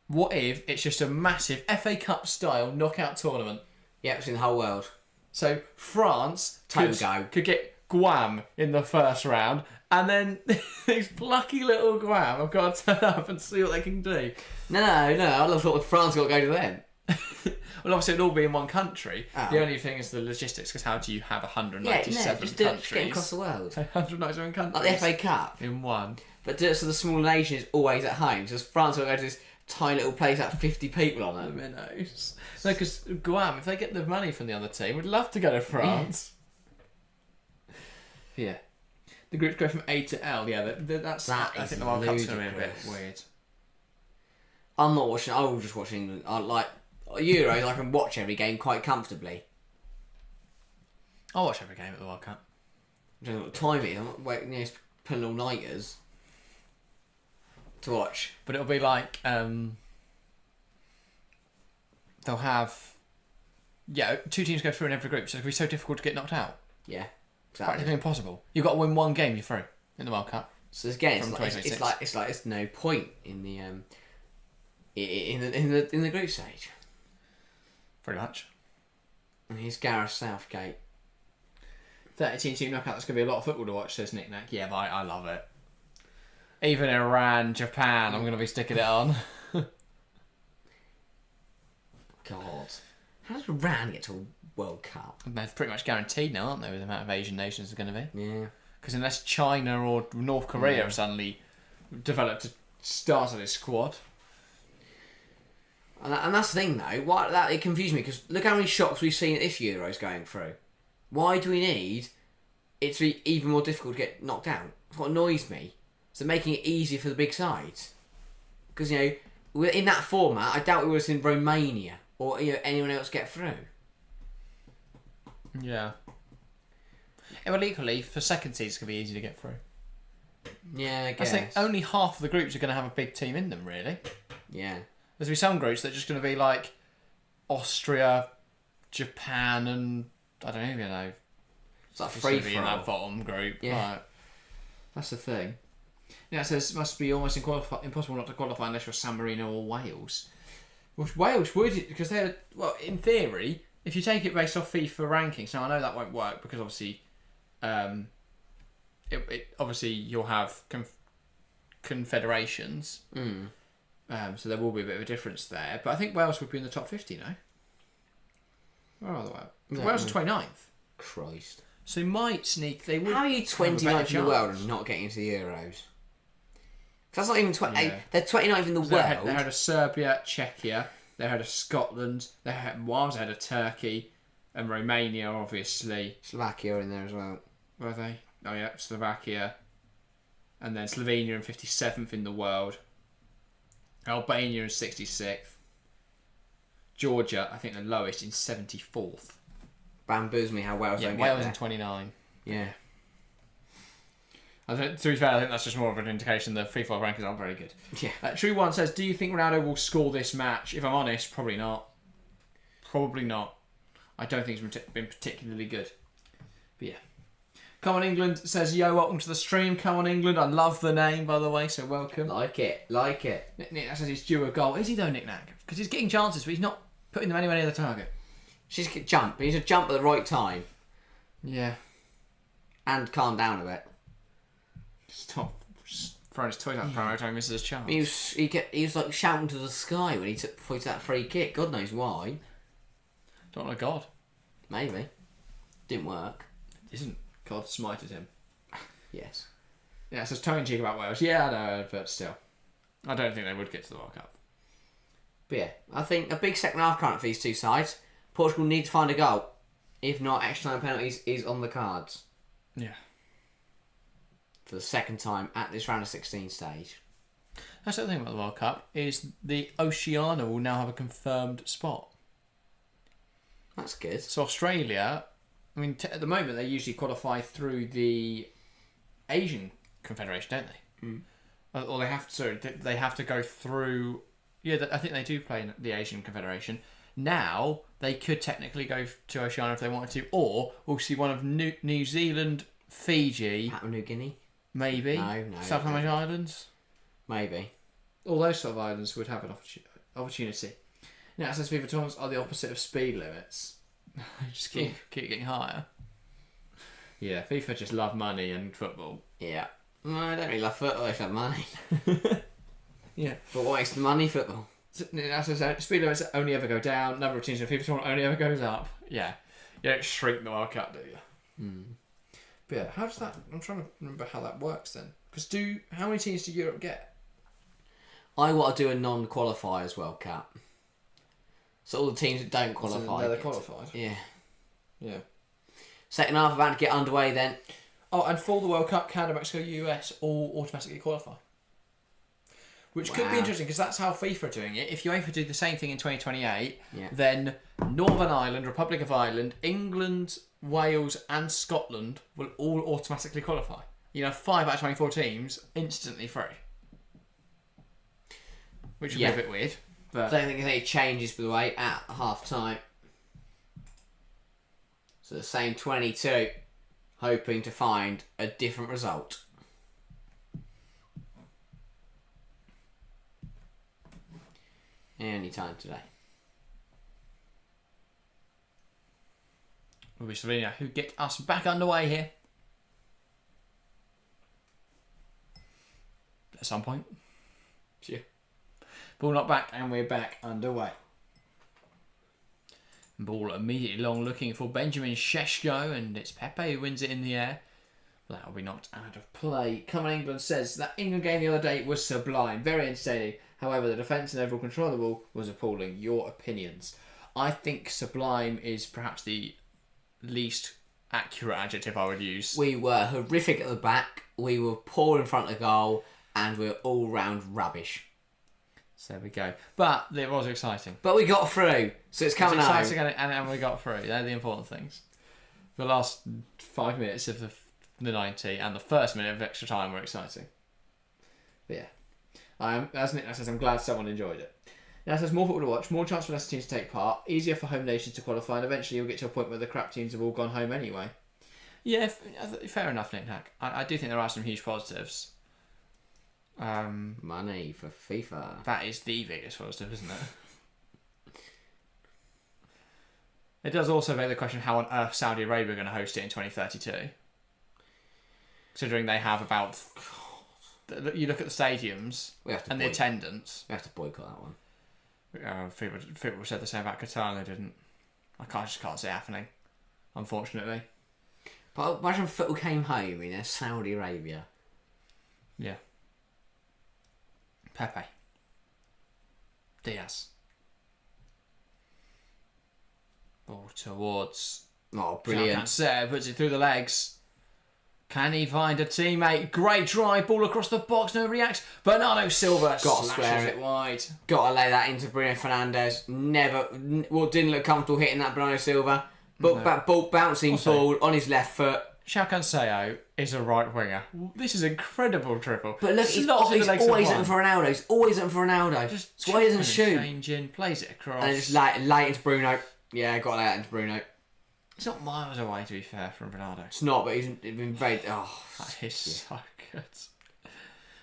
What if it's just a massive FA Cup style knockout tournament? Yeah, it's in the whole world. So France could get Guam in the first round, and then these plucky little Guam have got to turn up and see what they can do. No. I thought France got to go to them. Well, obviously it'll all be in one country. Oh. The only thing is the logistics, because how do you have 197 just countries? Get across the world. 197 countries. Like the FA Cup. In one. But so the small nation is always at home. So France will go to this tiny little place that 50 people on it. Minnows. No, because Guam, if they get the money from the other team, would love to go to France. Yeah. The groups go from A to L. Yeah, that's. I think the World Cup's going to be a bit weird. I'm not watching. I will just watch England. I like Euros. I can watch every game quite comfortably. I'll watch every game at the World Cup. I don't know what time it is. I'm not waiting, pulling all nighters to watch. But it'll be like they'll have 2 teams go through in every group, so it'll be so difficult to get knocked out. Yeah, exactly. Practically impossible. You've got to win one game, you're through in the World Cup. So again, it's like there's no point in the in the group stage. Pretty much. And here's Gareth Southgate. 13 team knockout. That's going to be a lot of football to watch, says Nick Nack. Yeah, but I love it. Even Iran, Japan, I'm going to be sticking it on. God. How does Iran get to a World Cup? They're pretty much guaranteed now, aren't they, with the amount of Asian nations are going to be? Yeah. Because unless China or North Korea have suddenly developed a started a squad. And that's the thing, though. It confused me, because look how many shocks we've seen at this Euros going through. Why do we need it to be even more difficult to get knocked out? That's what annoys me. So making it easier for the big sides. Because, in that format, I doubt we would have seen Romania or anyone else get through. Yeah. Well, equally, for second seeds, it's going to be easy to get through. Yeah, I guess. I think only half of the groups are going to have a big team in them, really. Yeah. There's going to be some groups that are just going to be like Austria, Japan, and I don't even know. It's like free for in that bottom group. Yeah. Right. That's the thing. Yeah, it says it must be almost impossible not to qualify unless you're San Marino or Wales. Which Wales would, because they're, well, in theory, if you take it based off FIFA rankings, now I know that won't work because obviously, obviously you'll have confederations, so there will be a bit of a difference there. But I think Wales would be in the top 50, no? Where are they? Wales are 29th. Christ. So they might sneak. They would. How are you 29th in the world and not getting into the Euros? That's not even 20. Yeah. They're 29th in the world. They had a Serbia, Czechia. They had a Scotland. They had Wales. They had a Turkey, and Romania, obviously. Slovakia in there as well. Were they? Oh yeah, Slovakia, and then Slovenia in 57th in the world. Albania in 66th. Georgia, I think the lowest, in 74th. Bamboos me how Wales don't Wales get there. in 29. Yeah. To be fair, I think that's just more of an indication the FIFA rankings aren't very good. Yeah. True One says, do you think Ronaldo will score this match? If I'm honest, probably not. Probably not. I don't think he's been particularly good. But yeah. Come on England says, yo, welcome to the stream. Come on England. I love the name, by the way, so welcome. Like it. Nick says he's due a goal. Is he though, Nick Nack? Because he's getting chances, but he's not putting them anywhere near the target. She's jump. He needs to jump at the right time. Yeah. And calm down a bit. Stop throwing his toys out the promo time, misses his chance. He was like shouting to the sky when he took that free kick. God knows why. Don't know God. Maybe. Didn't work. Isn't God smited him? Yes. Yeah, it says tongue in cheek about Wales. Yeah, I know, but still. I don't think they would get to the World Cup. But yeah, I think a big second half current for these two sides. Portugal need to find a goal. If not, extra time penalties is on the cards. Yeah. For the second time at this round of 16 stage. That's the other thing about the World Cup, is the Oceania will now have a confirmed spot. That's good. So Australia, I mean, at the moment they usually qualify through the Asian Confederation, don't they? Or they have to go through. Yeah, I think they do play in the Asian Confederation. Now they could technically go to Oceania if they wanted to, or we'll see one of New Zealand, Fiji, Papua New Guinea. Maybe. No. South American Islands. Maybe. All those sort of islands would have an opportunity. Now, it says FIFA tournaments are the opposite of speed limits. Just keep getting higher. Yeah, FIFA just love money and football. Yeah. No, I don't really love football, I just love money. Yeah. But what makes the money football? As I said, speed limits only ever go down. Number of teams in a FIFA tournament only ever goes up. Yeah. You don't shrink the World Cup, do you? But yeah, how does that... I'm trying to remember how that works then. Because how many teams do Europe get? I want to do a non-qualifiers World Cup. So all the teams that don't qualify. They're qualified. Yeah. Yeah. Second half about to get underway then. Oh, and for the World Cup, Canada, Mexico, US all automatically qualify. Which could be interesting because that's how FIFA are doing it. If UEFA do the same thing in 2028, then Northern Ireland, Republic of Ireland, England, Wales and Scotland will all automatically qualify. 5 out of 24 teams instantly through. Which would be a bit weird. But I don't think there's any changes, by the way, at half time. So the same 22, hoping to find a different result. Any time today. will be Slovenia, who get us back underway here. At some point. Yeah. Ball not back, and we're back underway. Ball immediately long, looking for Benjamin Šeško, and it's Pepe who wins it in the air. That will be knocked out of play. Come on England says that England game the other day was sublime, very entertaining. However, the defence and overall control of the ball was appalling. Your opinions? I think sublime is perhaps the least accurate adjective I would use. We were horrific at the back, we were poor in front of goal, and we were all round rubbish. So there we go. But it was exciting. But we got through, so it's coming out. Exciting and we got through. They're the important things. The last 5 minutes of the 90 and the first minute of extra time were exciting. But yeah. As Nick says, I'm glad someone enjoyed it. Now it says more football to watch, more chance for lesser teams to take part, easier for home nations to qualify, and eventually you'll get to a point where the crap teams have all gone home anyway. Yeah, fair enough, Nick Hack. I do think there are some huge positives. Money for FIFA. That is the biggest positive, isn't it? It does also beg the question how on earth Saudi Arabia are going to host it in 2032. Considering they have about... You look at the stadiums and the attendance. We have to boycott that one. People said the same about Qatar and they didn't. Just can't see it happening, unfortunately. But imagine football came home in Saudi Arabia. Yeah. Pepe. Diaz. Ball towards... Oh, brilliant. Cancelo puts it through the legs. Can he find a teammate? Great drive, ball across the box, no reacts. Bernardo Silva slashes it wide. Got to lay that into Bruno Fernandes. Didn't look comfortable hitting that Bernardo Silva. But ball bouncing ball on his left foot. João Cancelo is a right winger. This is incredible triple. But look, he's always looking for Ronaldo. He's always looking for Ronaldo. That's why he doesn't shoot. Changing, plays it across. And just lay it into Bruno. Yeah, got to lay it into Bruno. It's not miles away, to be fair, from Ronaldo. It's not, but he's been very... Oh, that is so good.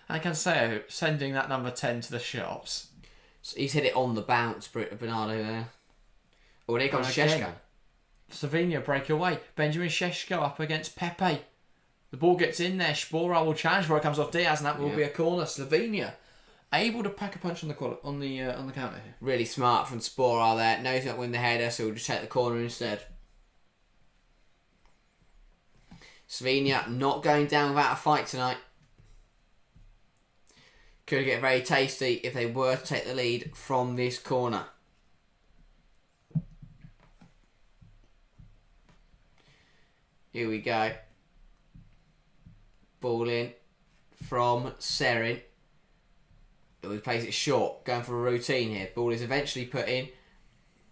And Cancelo sending that number 10 to the shops. So he's hit it on the bounce, Bernardo there. Oh, and here comes Šeško. Slovenia break away. Benjamin Šeško up against Pepe. The ball gets in there. Sporar will challenge before it comes off Diaz, and that will be a corner. Slovenia able to pack a punch on the counter here. Really smart from Sporar there. Knows not win the header, so we'll just take the corner instead. Slovenia not going down without a fight tonight. Could get very tasty if they were to take the lead from this corner. Here we go. Ball in from Serin. He plays it short, going for a routine here. Ball is eventually put in.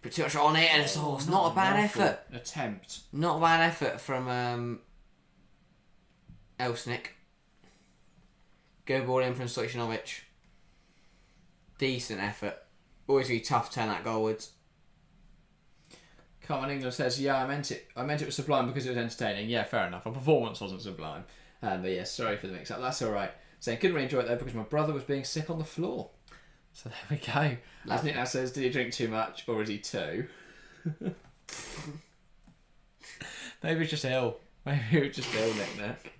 Put too much on it, and it's not a bad effort. Attempt. Not a bad effort from Elsnik. Go ball in from Stojanovic. Decent effort. Always be tough to turn that goalwards. Carmen England says, yeah, I meant it was sublime because it was entertaining. Yeah, fair enough. Our performance wasn't sublime. But yeah, sorry for the mix-up. That's all right. Saying, couldn't really enjoy it though because my brother was being sick on the floor. So there we go. As Nick now says, did he drink too much or is he two? Maybe he's just ill. Maybe he was just ill, Nick.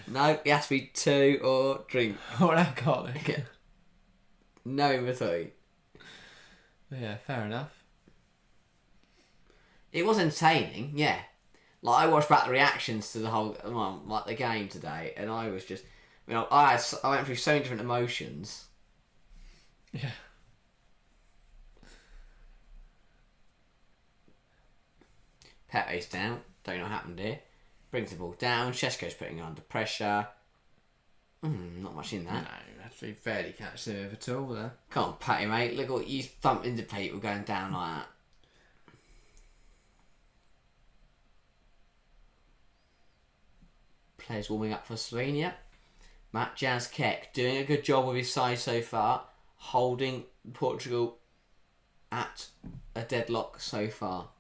No, it has to be two or drink. Or alcoholic. No in between. Yeah, fair enough. It was entertaining, yeah. Like, I watched back the reactions to the whole, the game today, and I was just, I went through so many different emotions. Yeah. Pepe's down. Don't know what happened here. Brings the ball down. Šeško's putting it under pressure. Not much in that. No, that's to be fairly catch him at all there. Come on, Patty, mate. Look what you thumped into people going down like that. Players warming up for Slovenia. Matt Jazkek doing a good job with his side so far. Holding Portugal at a deadlock so far.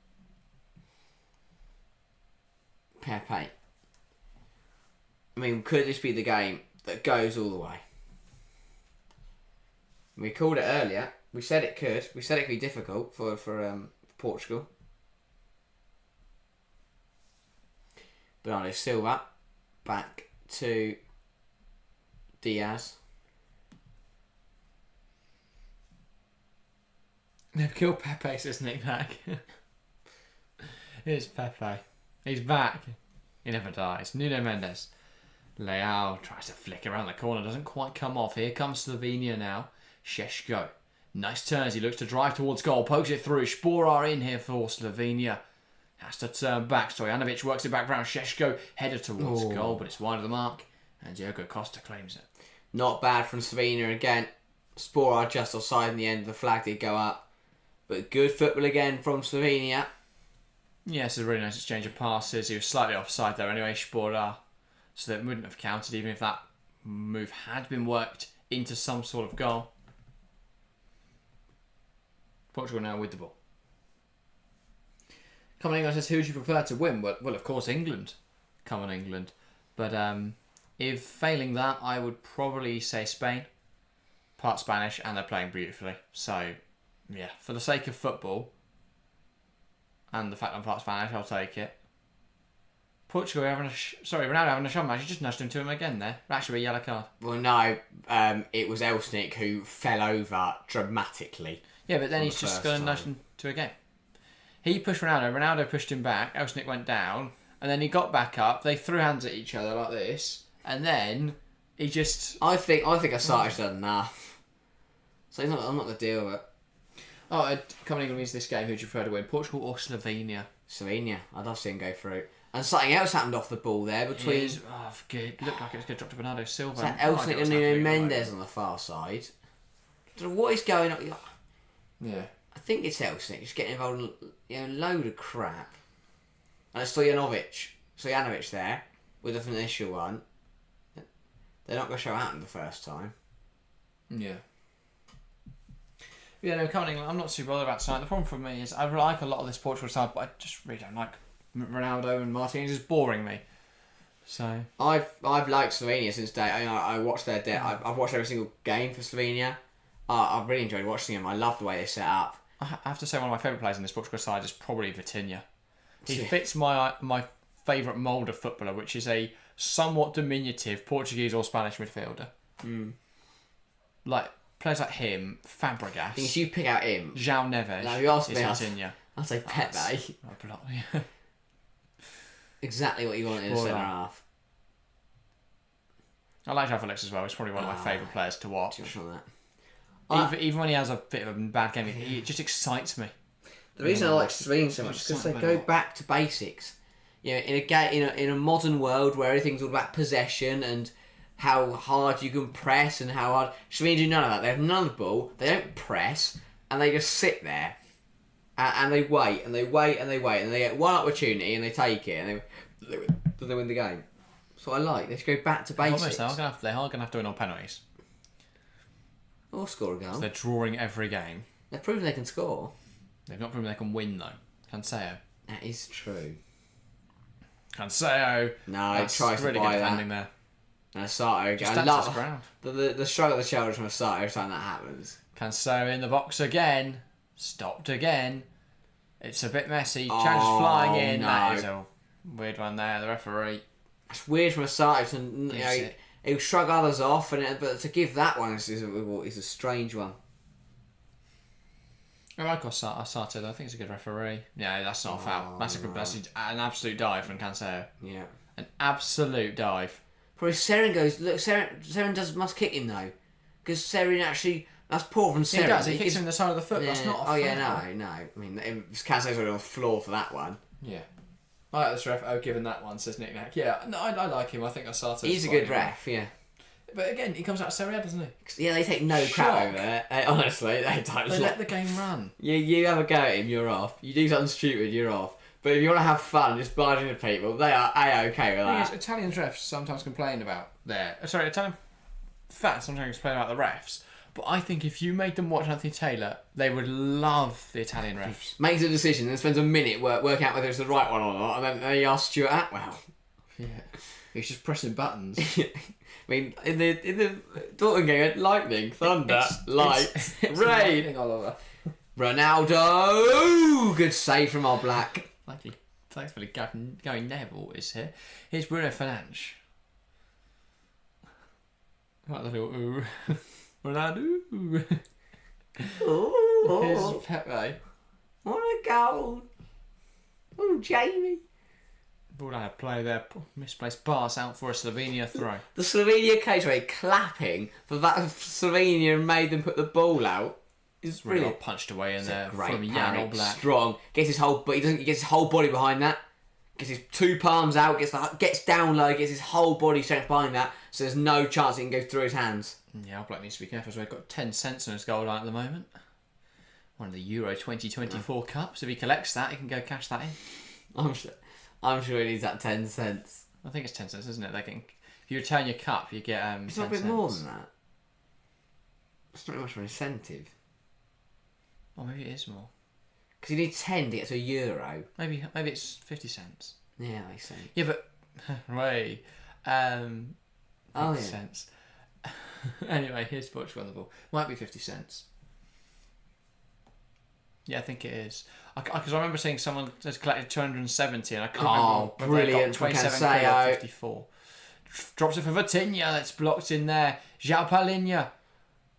Pepe. I mean, could this be the game that goes all the way? We called it earlier. We said it could. We said it could be difficult for Portugal. Bernardo Silva back to Diaz. They've killed Pepe, says Nick back. Here's Pepe. He's back. He never dies. Nuno Mendes. Leao tries to flick around the corner. Doesn't quite come off. Here comes Slovenia now. Šeško. Nice turns. He looks to drive towards goal. Pokes it through. Sporar in here for Slovenia. Has to turn back. Stojanovic works it back round. Šeško headed towards goal, but it's wide of the mark. And Diogo Costa claims it. Not bad from Slovenia again. Sporar just offside in the end. The flag did go up. But good football again from Slovenia. Yes, it's a really nice exchange of passes. He was slightly offside there anyway, Sporar. So that wouldn't have counted even if that move had been worked into some sort of goal. Portugal now with the ball. Common England says, who would you prefer to win? Well, of course, England. Common England. But if failing that, I would probably say Spain. Part Spanish, and they're playing beautifully. So, yeah, for the sake of football, and the fact I'm part Spanish, I'll take it. Portugal having Ronaldo having a shot match. He just nudged him to him again there. Actually, a yellow card. Well, no, it was Elsnik who fell over dramatically. Yeah, but then he's just going to nudge him to again. He pushed Ronaldo. Ronaldo pushed him back. Elsnik went down, and then he got back up. They threw hands at each other like this, and then he just. I think Asati's done enough. So I'm not going to deal with it. Oh, coming England wins this game. Who do you prefer to win, Portugal or Slovenia? Slovenia. I'd love to see him go through. And something else happened off the ball there between. Good. Looked like it was going to drop to Bernardo Silva. Is that Elsnik and Nuno Mendes on the far side? So what is going on? Yeah. I think it's Elsnik just getting involved in a load of crap. And it's Stojanovic there with an initial one. They're not going to show what happened the first time. Yeah. Yeah, no, coming England, I'm not too bothered about tonight. The problem for me is I like a lot of this Portugal side, but I just really don't like Ronaldo and Martinez. It's boring me. So I've liked Slovenia since day. I watched their day. I've watched every single game for Slovenia. I've really enjoyed watching them. I love the way they set up. I have to say one of my favourite players in this Portugal side is probably Vitinha. He fits my favourite mould of footballer, which is a somewhat diminutive Portuguese or Spanish midfielder. Like players like him, Fabregas. If you pick out him, João Neves. Now you ask me, Vitinha. I'll say Pepe. Exactly what you want in a centre half. I like João Felix as well. He's probably one of my favourite players to watch. Even when he has a bit of a bad game, it just excites me. The reason I like Slovenia so much is because they go back to basics. You know, in a modern world where everything's all about possession and how hard you can press and how hard Slovenia do none of that. They have none of the ball. They don't press and they just sit there and they wait and they wait and they wait and they get one opportunity and they take it and they win the game. So I like. Let's go back to basics. They are going to have to win on penalties. Or score a goal. They're drawing every game. They've proven they can score. They've not proven they can win though. Cancelo. That is true. Cancelo. No, it tries really to buy good that. defending there. And Asato, Just I love ground. the shrug of the shoulders from Asato every time that happens. Cancelo in the box again. Stopped again. It's a bit messy. Chance flying in. No. That is a weird one there. The referee. It's weird from Asato to he'll shrug others off, but to give that one is a strange one. I like Asato though. I think he's a good referee. Yeah, that's not a foul. That's an absolute dive from Cancelo. Yeah. An absolute dive. Probably Seren goes, look, Seren must kick him though. Because Seren actually, that's poor from Seren. He does, he kicks him in the side of the foot, that's not a foul. Oh yeah, no. I mean, Cancelo's already on the floor for that one. Yeah. I like this ref, given that one, says Nick Nack. Yeah, no, I like him, I think Asato. He's a good ref, yeah. But again, he comes out of Serie A, doesn't he? Yeah, they take no crap over it. Honestly, they don't. They let the game run. You have a go at him, you're off. You do something stupid, you're off. But if you want to have fun, just barging into people, they are A-okay with that. Italian refs sometimes complain about Italian fans sometimes complain about the refs. But I think if you made them watch Anthony Taylor, they would love the Italian refs. Makes a decision and spends a minute working out whether it's the right one or not, and then he asks Stuart Atwell. Yeah. He's just pressing buttons. I mean, in the Dortmund game, lightning, thunder, light, rain. Oliver. Ronaldo! Good save from our black. Thankfully, Gary Neville is here. Here's Bruno Fernandes. Right, the little ooh. Ronaldo. Here's Pepe. What a goal. Oh, Jamie. Ball had a play there. Misplaced pass out for a Slovenia throw. The Slovenia caterer clapping for that Slovenia made them put the ball out. It's really well punched away in there from Jan Oblak. Strong. Gets his whole, but he doesn't. He gets his whole body behind that. Gets his two palms out. Gets down low. Gets his whole body strength behind that. So there's no chance it can go through his hands. Yeah, Oblak needs to be careful. So he's got 10 cents on his goal line at the moment. One of the Euro 2024 cups. If he collects that, he can go cash that in. I'm sure he needs that 10 cents. I think it's 10 cents, isn't it? If you return your cup, you get it's 10 not a bit cents. more than that. It's not much of an incentive. Or maybe it is more. Because you need 10 to get to a euro. Maybe it's 50 cents. Yeah, I see. Yeah, but way. 50 cents. Anyway, here's Portugal on the ball. Might be 50 cents. Yeah, I think it is. Because I remember seeing someone has collected 270, and I couldn't Oh, remember. brilliant from 27 Cancelo. or 54. Drops it for Vitinha. That's blocked in there. João Palhinha.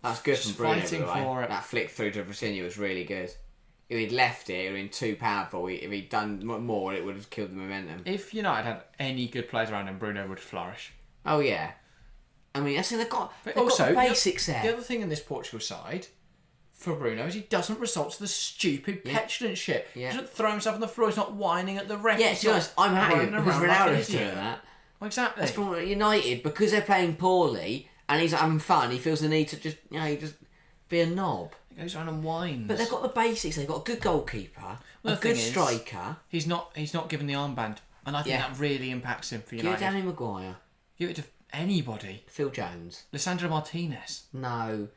That's good from Just Bruno. fighting by the way. for it. That flick through to Vitinha was really good. If he'd left it, it would have been too powerful. If he'd done more, it would have killed the momentum. If United had any good players around him, Bruno would flourish. Oh, yeah. I mean, I think they've got the basics there. The other thing in this Portugal side for Bruno is he doesn't resort to the stupid petulant shit. Yeah. He doesn't throw himself on the floor. He's not whining at the ref. Yeah, He's to be honest, I'm happy running because around like an Ronaldo's idiot. doing that. Well, exactly. That's from United, because they're playing poorly and he's having fun, he feels the need to just be a knob. He goes around and whines. But they've got the basics. They've got a good goalkeeper, a good striker. He's not given the armband, and I think that really impacts him for Give United. it to Harry Maguire. Give it to anybody. Phil Jones. Lisandro Martinez. No.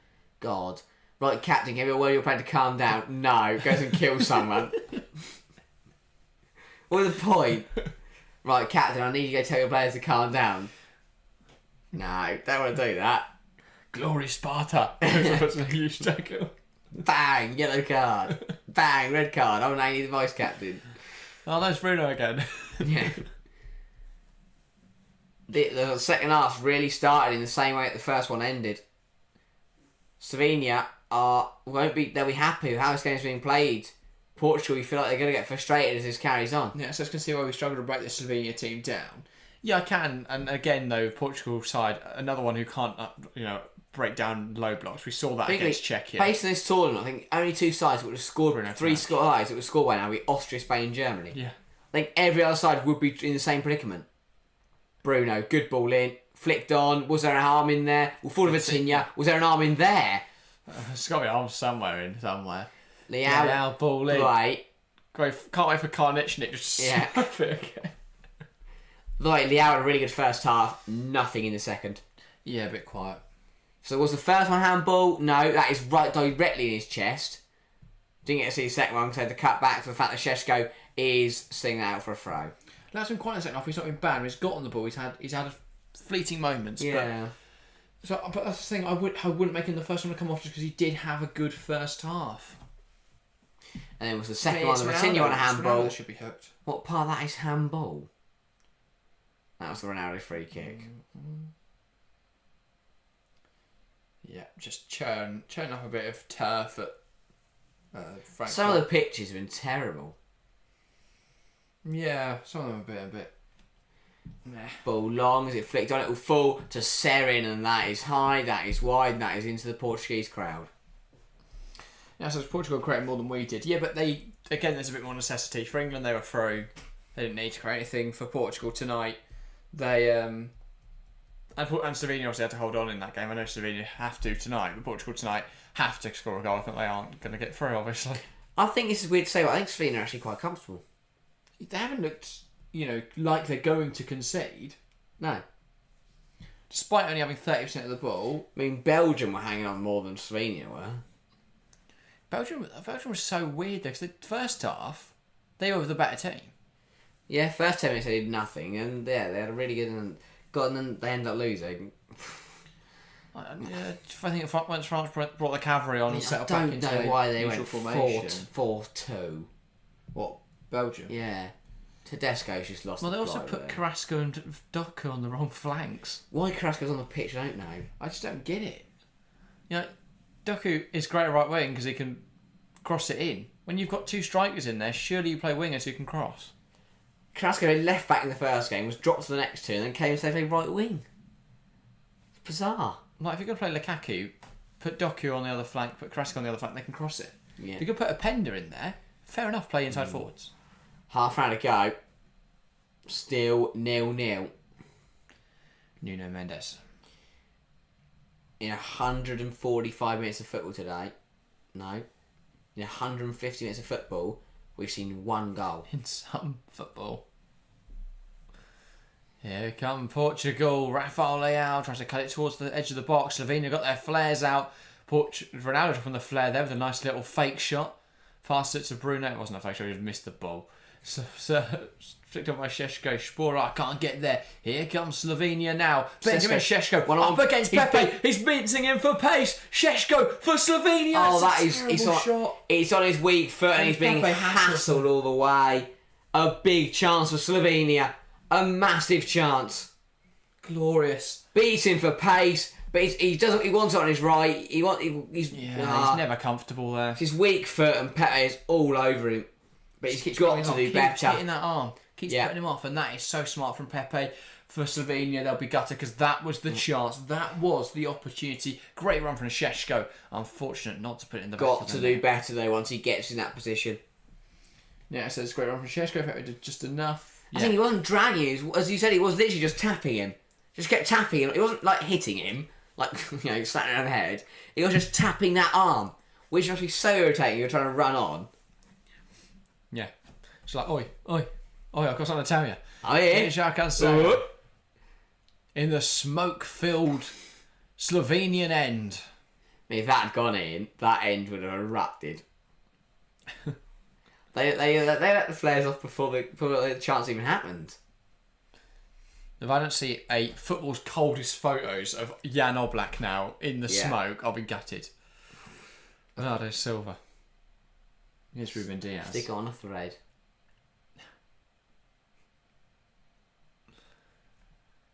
God. Right, captain, give it a word you're playing to calm down. No, goes and kills someone. What's the point? Right, captain, I need you to go tell your players to calm down. No, don't want to do that. Glory Sparta. Bang, yellow card. Bang, red card. Oh, now you need the vice captain. Oh, there's Bruno again. Yeah. The second half really started in the same way that the first one ended. Slovenia they'll be happy with how this game's being played. Portugal, you feel like they're going to get frustrated as this carries on. Yeah, so I can see why we struggle to break the Slovenia team down. Yeah, I can. And again, though, Portugal side, another one who can't, break down low blocks. We saw that against Czechia. Based on this tournament, I think only two sides would have scored three sides that would score by now would be Austria, Spain, and Germany. Yeah. I think every other side would be in the same predicament. Bruno, good ball in, flicked on. Was there an arm in there? Well, full of Vitinha. Was there an arm in there? There's got to be an arm somewhere. Leao, ball in. Right. Can't wait for Karnichnik just to snap it again. Right, Leao had a really good first half. Nothing in the second. Yeah, a bit quiet. So was the first one handball? No, that is right directly in his chest. Didn't get to see the second one because I had to cut back to the fact that Šeško is singing out for a throw. That's been quite in the second half. He's not been bad. He's got on the ball. He's had fleeting moments. Yeah. But that's the thing. I wouldn't make him the first one to come off just because he did have a good first half. And then was the second one, the Vitinha on a handball. Should be hooked. What part of that is handball? That was the Ronaldo free kick. Yeah, just churn up a bit of turf at Frankfurt. Some of the pitches have been terrible. Yeah, some of them a bit. Nah. Ball long, as it flicked on, it will fall to Serin, and that is high, that is wide, and that is into the Portuguese crowd. Yeah, so Portugal created more than we did. Yeah, but there's a bit more necessity. For England, they were through. They didn't need to create anything. For Portugal tonight, they and Slovenia obviously had to hold on in that game. I know Slovenia have to tonight, but Portugal tonight have to score a goal. I think they aren't going to get through, obviously. I think this is weird to say, but I think Slovenia are actually quite comfortable. They haven't looked, like they're going to concede. No. Despite only having 30% of the ball. I mean, Belgium were hanging on more than Slovenia were. Belgium was so weird though, because the first half, they were the better team. Yeah, first 10 minutes they did nothing, and they had a really good, and then they ended up losing. I think once France brought the cavalry on and set up back into I don't know why they went formation. 4-2. What? Belgium? Yeah. Tedesco's just lost. Well, they also put Carrasco and Doku on the wrong flanks. Why Carrasco's on the pitch, I don't know. I just don't get it. Doku is great at right wing because he can cross it in. When you've got two strikers in there, surely you play wingers who can cross. Carrasco left back in the first game, was dropped to the next two, and then came and said, right wing. It's bizarre. Like, if you're going to play Lukaku, put Doku on the other flank, put Carrasco on the other flank, they can cross it. Yeah. If you could put a Pender in there, fair enough, play inside forwards. Half round to go. Still 0-0. Nuno Mendes. In 145 minutes of football today. No. In 150 minutes of football, we've seen one goal. In some football. Here we come, Portugal. Rafael Leao tries to cut it towards the edge of the box. Slovenia got their flares out. Ronaldo from the flare there with a nice little fake shot. Passed it to Bruno. It wasn't a fake shot, he just missed the ball. Flicked on by Šeško. Špora can't get there. Here comes Slovenia now. Benjamin Šeško One-on-one. up against Pepe. He's mincing him for pace. Šeško for Slovenia. Oh, that It's a is... terrible shot. It's on his weak foot and he's being Pepe has hassled all the way. A big chance for Slovenia. A massive chance. Glorious. Beats him for pace, but he doesn't. He wants it on his right. He's He's never comfortable there. his weak foot and Pepe is all over him. But he's got to do Keeps better. hitting that arm. Keeps putting him off, and that is so smart from Pepe. For Slovenia, they'll be gutted because that was the chance. That was the opportunity. Great run from Šeško. Unfortunate not to put it in the back Got of to the do net. better though once he gets in that position. Yeah, so it's a great run from Šeško. Pepe did just enough. I think he wasn't dragging. As you said, he was literally just tapping him. Just kept tapping him. He wasn't like hitting him, like slapping him on the head. He was just tapping that arm, which must be so irritating. You're trying to run on. Yeah. It's like, oi, oi, oi, I've got something to tell you. Oh yeah. Žakan in the smoke-filled Slovenian end. If that had gone in, that end would have erupted. they let the flares off before the chance even happened. If I don't see a football's coldest photos of Jan Oblak now in the smoke, I'll be gutted. Ronaldo Silva. Here's Ruben Diaz. Stick on a thread.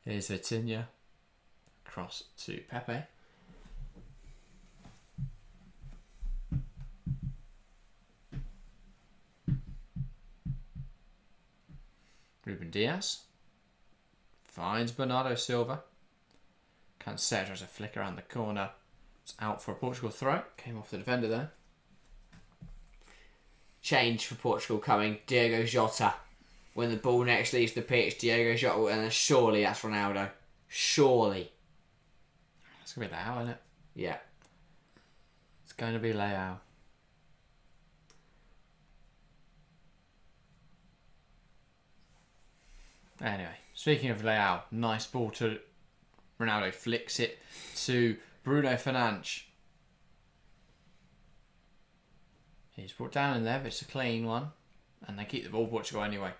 Here's Vitinha. Cross to Pepe. Ruben Diaz. Finds Bernardo Silva. Cancelo has a flick around the corner. It's out for a Portugal throw. Came off the defender there. Change for Portugal coming. Diogo Jota. When the ball next leaves the pitch, Diogo Jota, and then surely that's Ronaldo. Surely. It's going to be Leao, isn't it? Yeah. It's going to be Leao. Anyway, speaking of Leao, nice ball to Ronaldo. Flicks it to Bruno Fernandes. He's brought down in there, but it's a clean one. And they keep the ball, Portugal, anyway.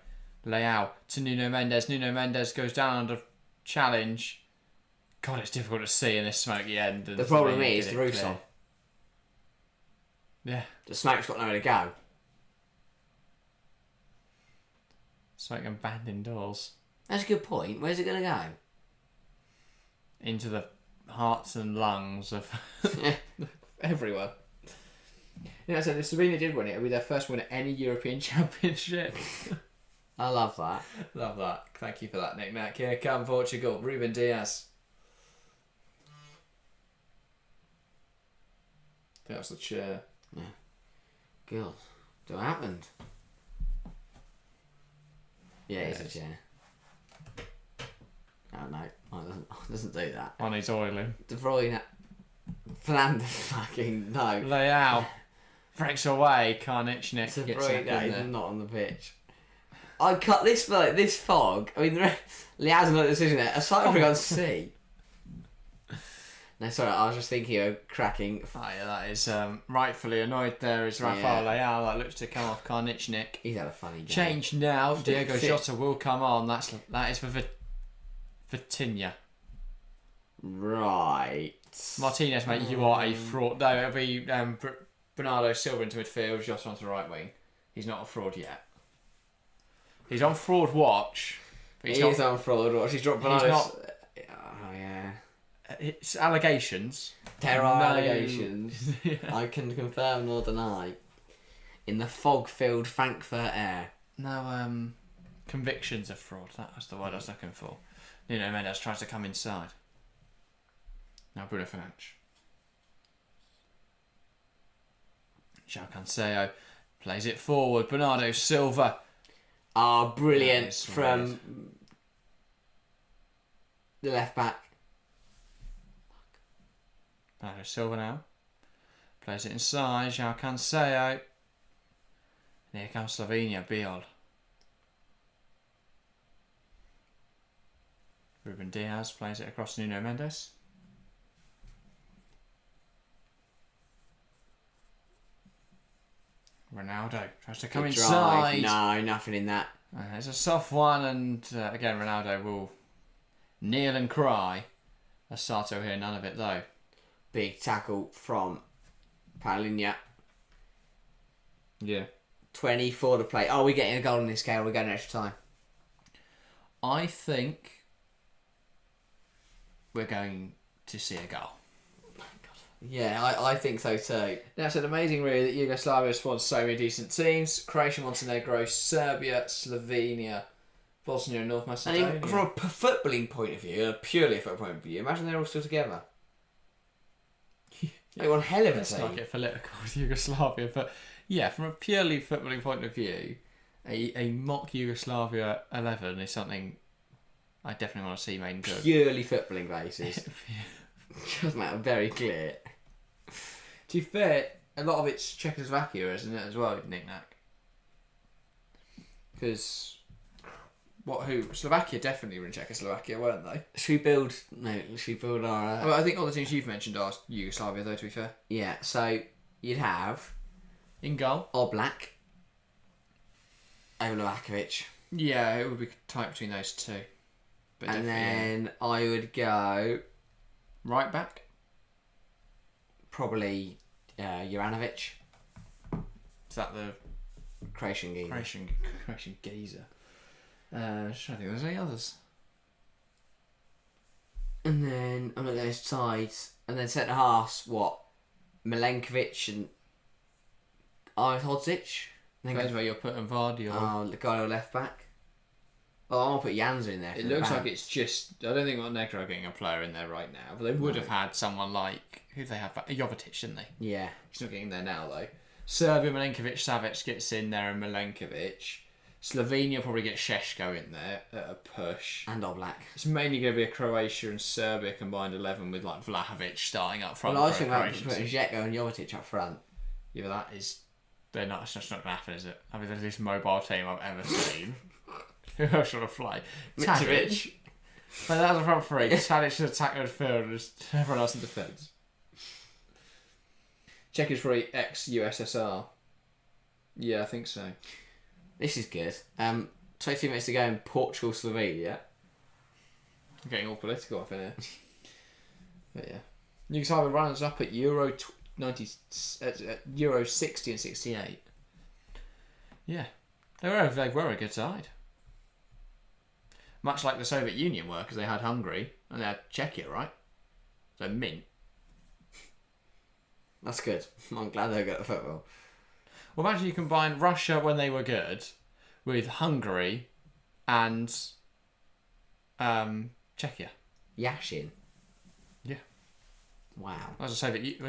Leao to Nuno Mendes. Nuno Mendes goes down under challenge. God, it's difficult to see in this smoky end. The problem is the roof's on. Yeah. The smoke's got nowhere to go. Smoke and banned indoors. That's a good point. Where's it going to go? Into the hearts and lungs of everyone. Yeah, so if Slovenia did win it, it would be their first win at any European Championship. I love that. Love that. Thank you for that, Nick Nack. Here come Portugal. Ruben Diaz. I think that's the chair. Yeah. God. What happened? Yeah, it's a chair. Oh no, it doesn't do that. On his oiling. De Bruyne. Fernandes fucking no. Leao. Breaks away. Karnichnik De gets back in Bruyne there. is not on the pitch. I cut this fog. I mean, Leao's not a decision there. Aside from I can't see. No, sorry, I was just thinking of cracking. Oh, yeah, that is rightfully annoyed there is Rafael Leao. That looks to come off Karnichnik. He's had a funny game. Change now. Diogo Jota will come on. That is for Vitinha. Right. Martinez, mate, you are a fraud. No, it'll be Bernardo Silva into midfield, Jota onto the right wing. He's not a fraud yet. He's on fraud watch. But He is on fraud watch. He's dropped Bernardo. Oh yeah. It's allegations. There are allegations. I can confirm nor deny. In the fog-filled Frankfurt air. No convictions of fraud. That was the word I was looking for. Nuno Mendes tries to come inside. Now Bruno Fernandes. João Cancelo plays it forward. Bernardo Silva. Ah, brilliant Nice, from the left back. Bernardo Silva now. Plays it inside. João Cancelo. And here comes Slovenia. Biol. Ruben Diaz plays it across Nuno Mendes. Ronaldo tries to come Good inside. drive. No, nothing in that. It's a soft one, and again, Ronaldo will kneel and cry. Asato here, none of it though. Big tackle from Palinha. Yeah. 24 to play. Are we getting a goal in this game? We're going extra time. I think we're going to see a goal. Yeah, I think so too. Now, it's an amazing really that Yugoslavia has spawned so many decent teams. Croatia, Montenegro, Serbia, Slovenia, Bosnia and North Macedonia. And from a footballing point of view, purely a football point of view, imagine they're all still together. They won hell of a Let's team. not get political with Yugoslavia, but yeah, from a purely footballing point of view, a mock Yugoslavia 11 is something I definitely want to see made good. Purely footballing basis. Just make it very clear. To be fair, a lot of it's Czechoslovakia, isn't it, as well, Nick-Nack? Because Slovakia definitely were in Czechoslovakia, weren't they? Should we build our... Well, I think all the teams you've mentioned are Yugoslavia, though, to be fair. Yeah, so you'd have In goal? Oblak, Ovlakovic, Yeah, it would be tight between those two. But and definitely, then I would go right back? probably Juranovic, Is that the Croatian geezer. Croatian geezer? Just trying to think, there's any others? And then on those sides, and then centre halves, what? Milenkovic and Hodzic. Depends where you're putting Vardy or... The guy on left back. Oh, I'll put Janza in there. It looks like it's just... I don't think Montenegro are getting a player in there right now, but they would have had someone like... Who do they have? Jovetic, didn't they? Yeah. He's not getting there now, though. Serbia, Milenkovic, Savic gets in there, and Milenkovic. Slovenia probably get Šeško in there at a push. And Oblak. It's mainly going to be a Croatia and Serbia combined 11 with like Vlahovic starting up front. Well, I was for a thinking about Croatian putting team. Zeko and Jovetic up front. Yeah, but that is... It's just not going to happen, is it? I mean, there's this mobile team I've ever seen. Who else should have fly? Tadic. But that was a front three. Tadic should attack midfield and just everyone else in defence. Czech is probably ex-USSR. Yeah, I think so. This is good. 22 minutes to go in Portugal, Slovenia. I'm getting all political up in here. But yeah. Yugoslavia runners up at Euro 60 and 68. Yeah. They were a good side. Much like the Soviet Union were, because they had Hungary and they had Czechia, right? So mint. That's good. I'm glad they got the football. Well, imagine you combine Russia when they were good with Hungary and Czechia. Yashin. Yeah. Wow. That was Soviet Union,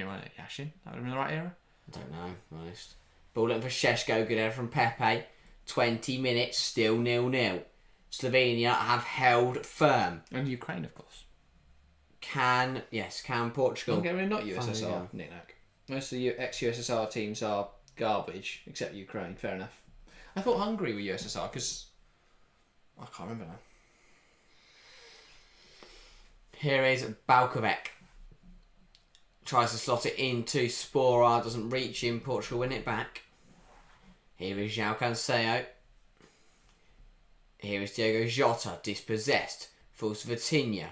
wasn't it? Yashin. That would have been the right era. I don't know, to be honest. Ball looking for Šeško, good header from Pepe. 20 minutes, still 0-0. Slovenia have held firm. And Ukraine, of course. Can Portugal? Okay, we're not Finally USSR, go. Nick-Nack. Most of the ex-USSR teams are garbage, except Ukraine. Fair enough. I thought Hungary were USSR because I can't remember now. Here is Balkovic. Tries to slot it into Spora, doesn't reach him. Portugal win it back. Here is João Cancelo. Here is Diogo Jota, dispossessed. Falls to Vitinha.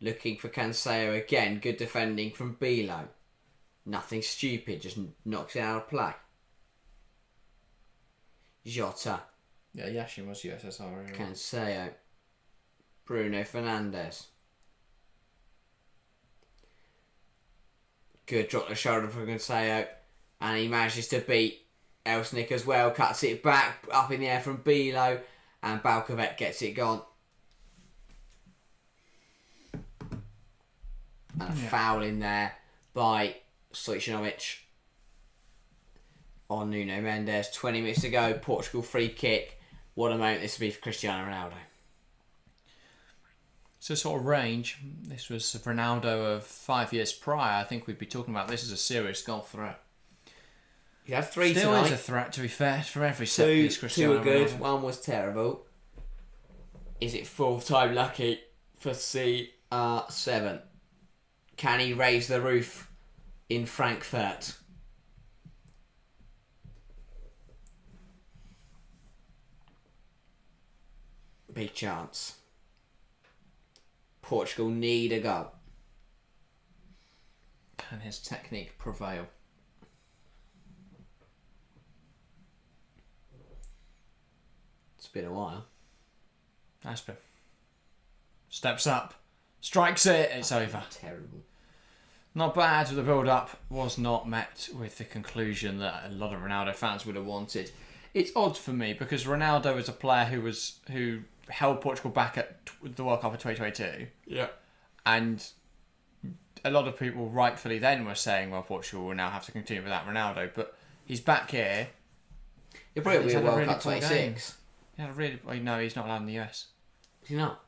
Looking for Cancelo again. Good defending from Bilo. Nothing stupid, just knocks it out of play. Jota. Yeah, Yashin was USSR. Cancelo. Bruno Fernandes. Good drop the shoulder for Cancelo. And he manages to beat Elsnik as well. Cuts it back up in the air from Bilo. And Balkovic gets it gone. And a foul in there by Stojanovic on Nuno Mendes. 20 minutes to go. Portugal free kick. What a moment this would be for Cristiano Ronaldo. So sort of range, this was Ronaldo of 5 years prior. I think we'd be talking about this as a serious goal threat. He had three Still tonight. is a threat, to be fair, for every set piece. Two Cristiano were good. Ronaldo. One was terrible. Is it fourth time lucky for CR7? Can he raise the roof in Frankfurt? Big chance. Portugal need a goal. Can his technique prevail? It's been a while. Has been. Steps up. Strikes it. It's over. Terrible. Not bad. The build-up was not met with the conclusion that a lot of Ronaldo fans would have wanted. It's odd for me because Ronaldo is a player who held Portugal back at the World Cup of 2022. Yeah. And a lot of people rightfully then were saying, well, Portugal will now have to continue without Ronaldo. But he's back here. He'll probably He's be a had a World really Cup poor 26. Yeah, really. Well, no, he's not allowed in the US. Is he not?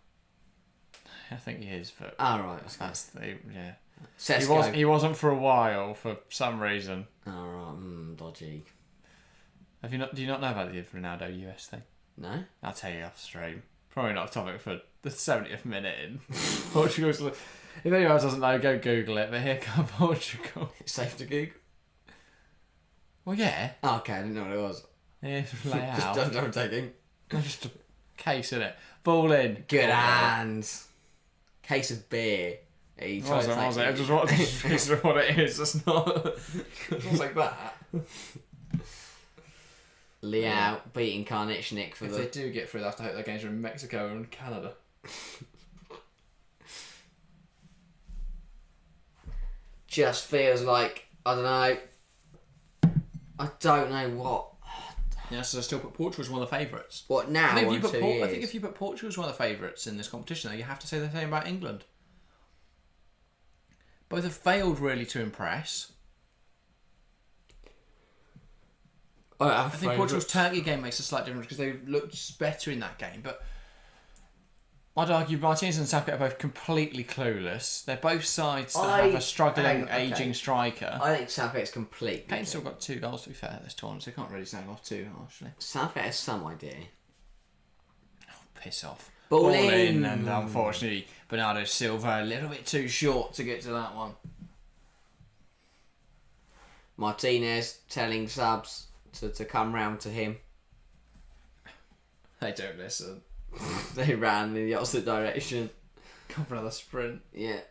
I think he is, but Oh, right. Okay. that's the yeah. Sesko. He wasn't for a while for some reason. Oh, right. Dodgy. Do you not know about the Ronaldo US thing? No? I'll tell you off stream. Probably not a topic for the 70th minute in Portugal's. If anyone else doesn't know, go Google it. But here come Portugal. It's safe to Google. Well, yeah. Oh, okay, I didn't know what it was. Here's layout. Just don't taking. Just a case in it. Ball in. Good hands. Case of beer. He tried to Was take it? Just what it is. It's not. It's not like that. Liao beating Karnichnik for If the... they do get through, they have to hope their games are in Mexico and Canada. Just feels like, I don't know what. Yeah, so I still put Portugal as one of the favourites. What now? I think, I if you put Portugal as one of the favourites in this competition, though, you have to say the same about England. Both have failed really to impress. I think Portugal's Turkey game makes a slight difference because they looked better in that game, but I'd argue Martinez and Southgate are both completely clueless. They're both sides that have a struggling, ageing striker. I think Southgate's completely... Kane's still got 2 goals, to be fair, this tournament, so you can't really say him off too harshly. Southgate has some idea. Oh, piss off. Ball in. And unfortunately, Bernardo Silva a little bit too short to get to that one. Martinez telling subs to come round to him. They don't listen. They ran in the opposite direction. Come for another sprint. Yeah.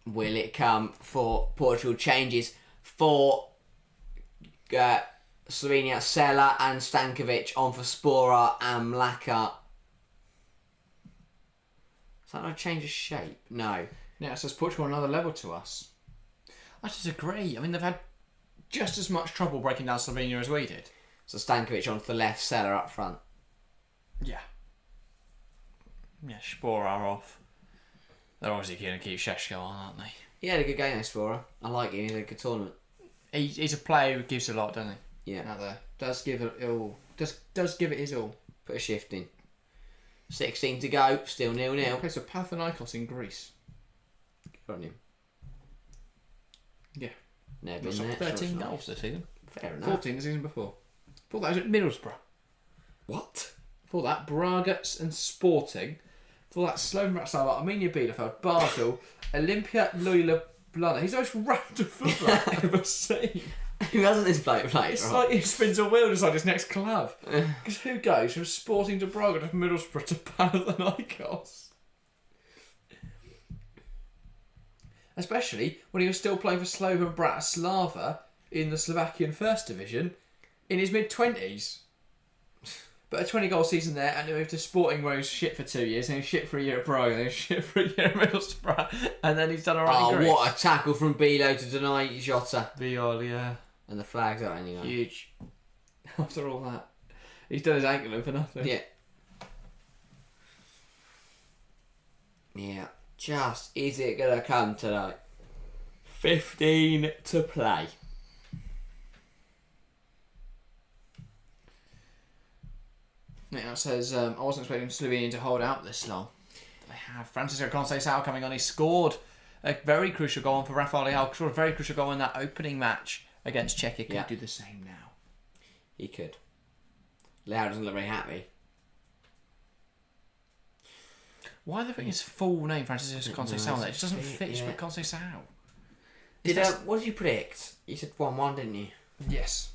Will it come for Portugal changes for Slovenia? Sela and Stankovic on for Spora and Mlaka. Is that not a change of shape? No. Yeah, it says Portugal on another level to us. I disagree. I mean, they've had just as much trouble breaking down Slovenia as we did. So Stankovic on for the left, Sela up front. Yeah. Yeah, Spora off. They're obviously going to keep Šeško on, aren't they? He had a good game, though, Spora. I like him. He had a good tournament. He's a player who gives a lot, doesn't he? Yeah. Out there. Does give it all. Does give it his all. Put a shift in. 16 to go. Still 0-0. Plays for Panathinaikos in Greece. Good on him. Yeah. Never He's been got there. 13 goals this season. Fair enough. 14 the season before. Before that was at Middlesbrough. What? Before that, Braga and Sporting. Before that, Slovan Bratislava, Arminia Bielefeld, Basel, Olympia Ljubljana. He's the most random footballer I've ever seen. Who hasn't this bloke played? It's right? like he spins a wheel inside his next club. Because who goes from Sporting to Braga to Middlesbrough to Panathinaikos? Especially when he was still playing for Slovan Bratislava in the Slovakian First Division in his mid-20s. But a 20-goal season there, and he moved to Sporting where he was shit for 2 years, and he was shit for a year at Braga, and he was shit for a year at Middlesbrough, and then he's done alright in Greece. What a tackle from Bilo to deny Jota. Viol, yeah. And the flag's out anyway. Huge. After all that. He's done his ankle in for nothing. Yeah. Yeah. Just, is it going to come tonight? 15 to play. Yeah, it says, I wasn't expecting Slovenia to hold out this long. They have. Francisco Conceição coming on. He scored a very crucial goal for Rafael Leao. Scored a very crucial goal in that opening match against Czechia. Could do the same now. He could. Leao doesn't look very happy. Why are they putting his full name, Francisco Conceição, there? It just doesn't fit. Just put Conceição. What did you predict? You said 1-1, didn't you? Yes.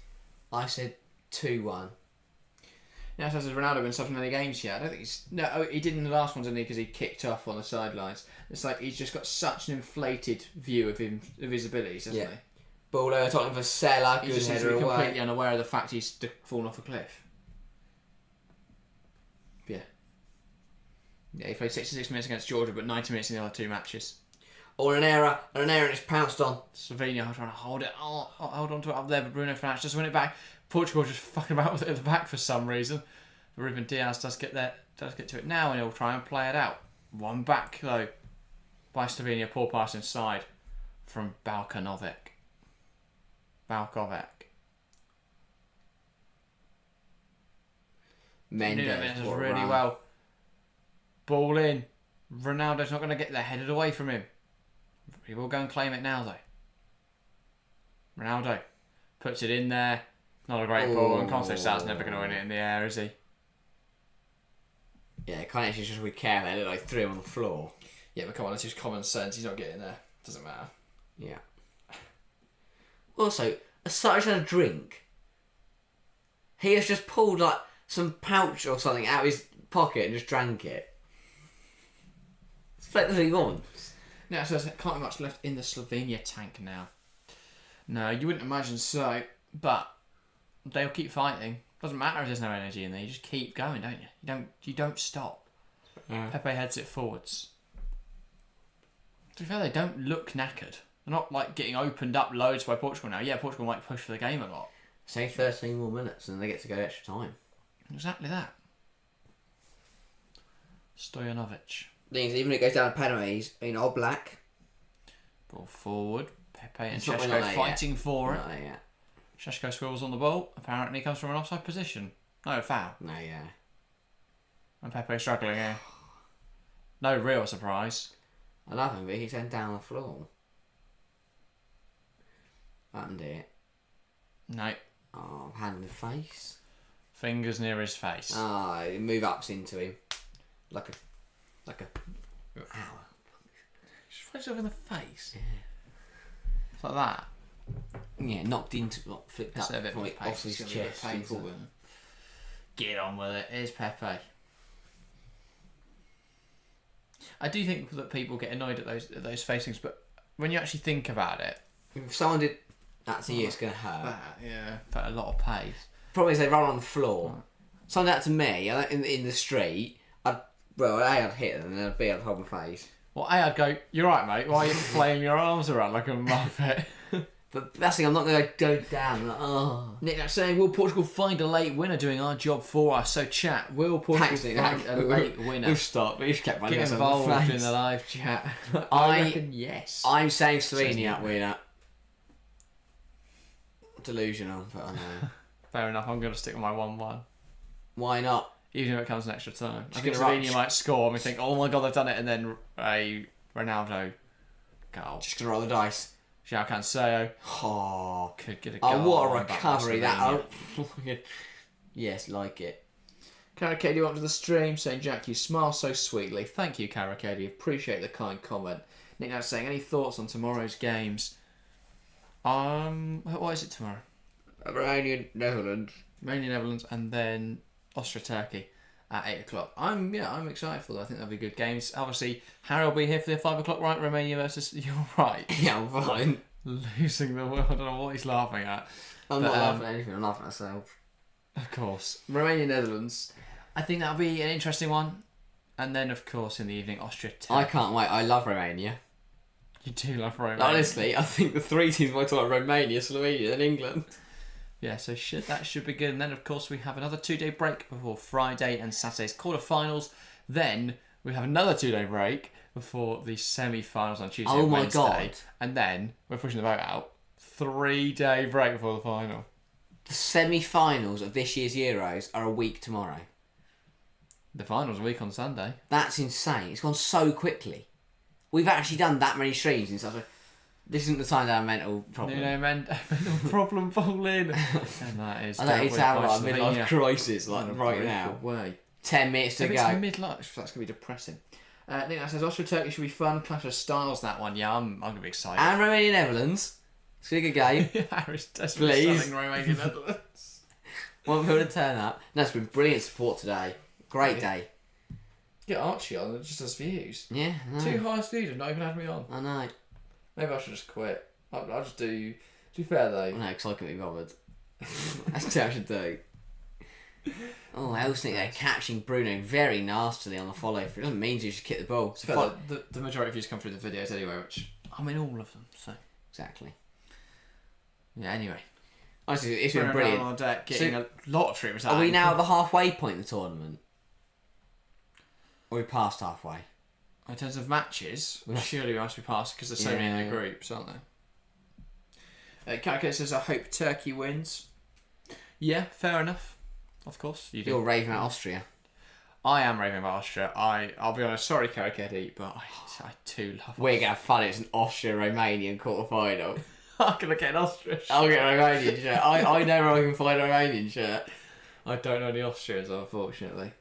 I said 2-1. Yeah, so says Ronaldo wins so many games here. I don't think he's... No, he did in the last one, didn't he? Because he kicked off on the sidelines. It's like he's just got such an inflated view of his abilities, hasn't he? Ball over Tottenham for Salah. He just seems to be completely unaware of the fact he's fallen off a cliff. Yeah. Yeah, he played 66 minutes against Georgia, but 90 minutes in the other 2 matches. Or an error, and it's pounced on. Slovenia trying to hold it. Hold on to it up there, but Bruno Fernandes just win it back. Portugal just fucking about with it at the back for some reason. Ruben Diaz does get to it now, and he'll try and play it out. One back though by Slovenia. Poor pass inside from Balkovic. Mendes does really well. Ball in. Ronaldo's not going to get there. Headed away from him. He will go and claim it now, though. Ronaldo puts it in there. Not a great ball, and Conte Sal's never going to win it in the air, is he? Yeah, Conte's just with care. They look like 3 on the floor. Yeah, but come on, it's just common sense. He's not getting there. Doesn't matter. Yeah. Also, aside from a drink, he has just pulled like some pouch or something out of his pocket and just drank it. It's like what he wants. Yeah, so there can't be much left in the Slovenia tank now. No, you wouldn't imagine so, but they'll keep fighting. Doesn't matter if there's no energy in there. You just keep going, don't you? You don't stop. Pepe heads it forwards. To be fair, they don't look knackered. They're not like getting opened up loads by Portugal now. Yeah, Portugal might push for the game a lot. Say 13 more minutes and they get to go extra time. Exactly that. Stojanovic. Things even if it goes down to penalties, all black. Ball forward. Pepe and Šeško fighting for it. Šeško swivels on the ball. Apparently comes from an offside position. No foul. No, yeah. And Pepe struggling here. No real surprise. I love him, but he's then down the floor. That and it. No. Oh, hand in the face. Fingers near his face. Ah, move ups into him. Like a ow. Just flips over in the face. Yeah. It's like that. Yeah, knocked into, flipped It's up a bit from off his chest. Get on with it. Here's Pepe. I do think that people get annoyed at those facings, but when you actually think about it, if someone did that to you, it's going to hurt. But a lot of pace. Problem is they roll on the floor. Someone did that to me in the street. I'd hit them and then B, I'd hold my face. Well, I'd go, you're right, mate. Why are you flaying your arms around like a muppet? But that's the thing, I'm not going to go down. Like, oh. Nick, that's saying, will Portugal find a late winner doing our job for us? So, chat, will Portugal find a late winner? We've stopped. We just kept running. Get involved in the live chat. I reckon yes. I'm saying Slovenia winner. Delusional, but I know. Fair enough. I'm going to stick with my 1-1. Why not? Even if it comes in extra time. I think gonna Slovenia might score and we think, oh my god, they've done it, and then a Ronaldo goal. Just gonna roll the dice. João Cancelo could get a goal. Oh, what a recovery that! Yes, like it. Karakady up to the stream saying, Jack, you smile so sweetly. Thank you, Karakady. Appreciate the kind comment. Nick now saying, any thoughts on tomorrow's games? What is it tomorrow? Romania, Netherlands. Romania, Netherlands, and then Austria, Turkey at 8 o'clock. I'm excited for that. I think that'll be good games. Obviously, Harry will be here for the 5 o'clock, right? Romania versus. You're right. Yeah, I'm fine. Losing the world. I don't know what he's laughing at. I'm not laughing at anything. I'm laughing at myself. Of course. Romania, Netherlands. I think that'll be an interesting one. And then, of course, in the evening, Austria, Turkey. I can't wait. I love Romania. You do love Romania. Honestly, I think the 3 teams might talk about Romania, Slovenia, and England. Yeah, so that should be good. And then, of course, we have another 2-day break before Friday and Saturday's quarterfinals. Then we have another 2-day break before the semi-finals on Tuesday and Wednesday. God. And then we're pushing the boat out. 3-day break before the final. The semi-finals of this year's Euros are a week tomorrow. The finals a week on Sunday. That's insane. It's gone so quickly. We've actually done that many streams and stuff. This isn't the time to have a mental problem. Mental problem fall in. And that is. I don't need to have a midlife crisis right now. Way. 10 minutes to go. It's midlife. That's going to be depressing. Nick that says Austria Turkey should be fun. Clash of styles, that one. Yeah, I'm going to be excited. And Romania Netherlands. It's a good game. Harry's desperately Please. selling Romania Netherlands. Want people to turn up. No, it's been brilliant support today. Great day. Get Archie on, it just does views. Yeah, I know. 2 highest views have not even had me on. I know. Maybe I should just quit. I'll just do... To be fair though... No, because I couldn't be bothered. That's what I should do. Oh, I also think they're catching Bruno very nastily on the follow through. It doesn't mean you should kick the ball. The majority of views come through the videos anyway, which... I'm in all of them, so... Exactly. Yeah, anyway. Honestly, it's been brilliant. On deck, getting a lot of treatment. Are we now at the halfway point in the tournament? Or are we past halfway? In terms of matches, surely we must be past because there's so many in the groups, aren't there? Calculator says, I hope Turkey wins. Yeah, fair enough. Of course. You're raving about Austria. I am raving about Austria. I'll be honest, sorry, Karakedi, but I too love We're going to have fun. It's an Austria-Romanian quarter-final. I'm going to get an Austrian shirt. I'll get a Romanian shirt. I know where I can find a Romanian shirt. I don't know the Austrians, unfortunately.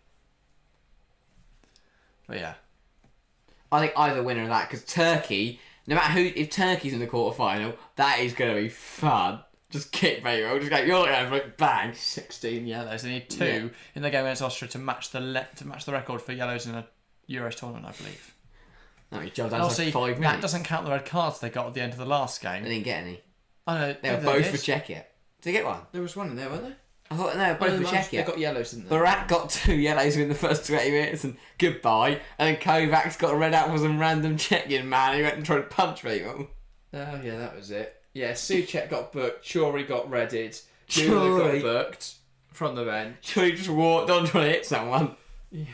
But yeah. I think either winner of that, because Turkey, no matter who, if Turkey's in the quarter-final, that is going to be fun. Just kick, baby. I'll just go, you're like, bang. 16 yellows. They need 2 in the game against Austria to match the record for yellows in a Euros tournament, I believe. No, you jumped down like 5 minutes. That doesn't count the red cards they got at the end of the last game. They didn't get any. Oh no, they were both for Czechia. Did they get one? There was one in there, weren't there? I thought they were both for Czechia. They got yellows, didn't they? Barat got 2 yellows in the first 20 minutes and goodbye. And then Kovacs got a red out for some random Czechian man who went and tried to punch people. Oh yeah, that was it. Yeah, Souček got booked, Chori got redded, Jula got booked from the bench. Chori just walked on trying to hit someone. Yeah,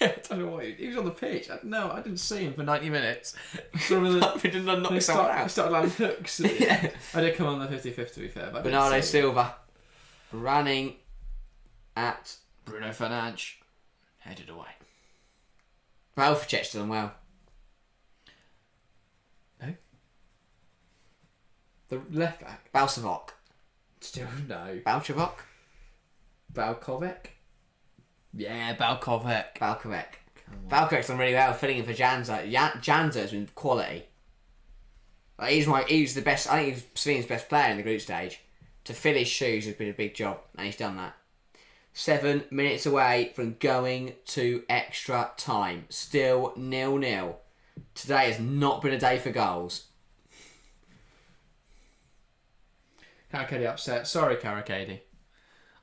I don't know what he was on the pitch. I didn't see him for 90 minutes. He didn't knock someone out. He started landing hooks. Yeah. I did come on the 55th to be fair. But Bernardo Silva running at Bruno Fernandes headed away. Valvicek's done well. No. The left back. Balsavok. Still no. Balchavok. Balkovec. Yeah, Balkovec. Balkovec's done really well, filling in for Janza. Janza's been quality. Like, he's the best. I think he's Slovenia's best player in the group stage. To fill his shoes has been a big job, and he's done that. 7 minutes away from going to extra time. Still 0-0. Today has not been a day for goals. Karakedi upset. Sorry, Karakedi.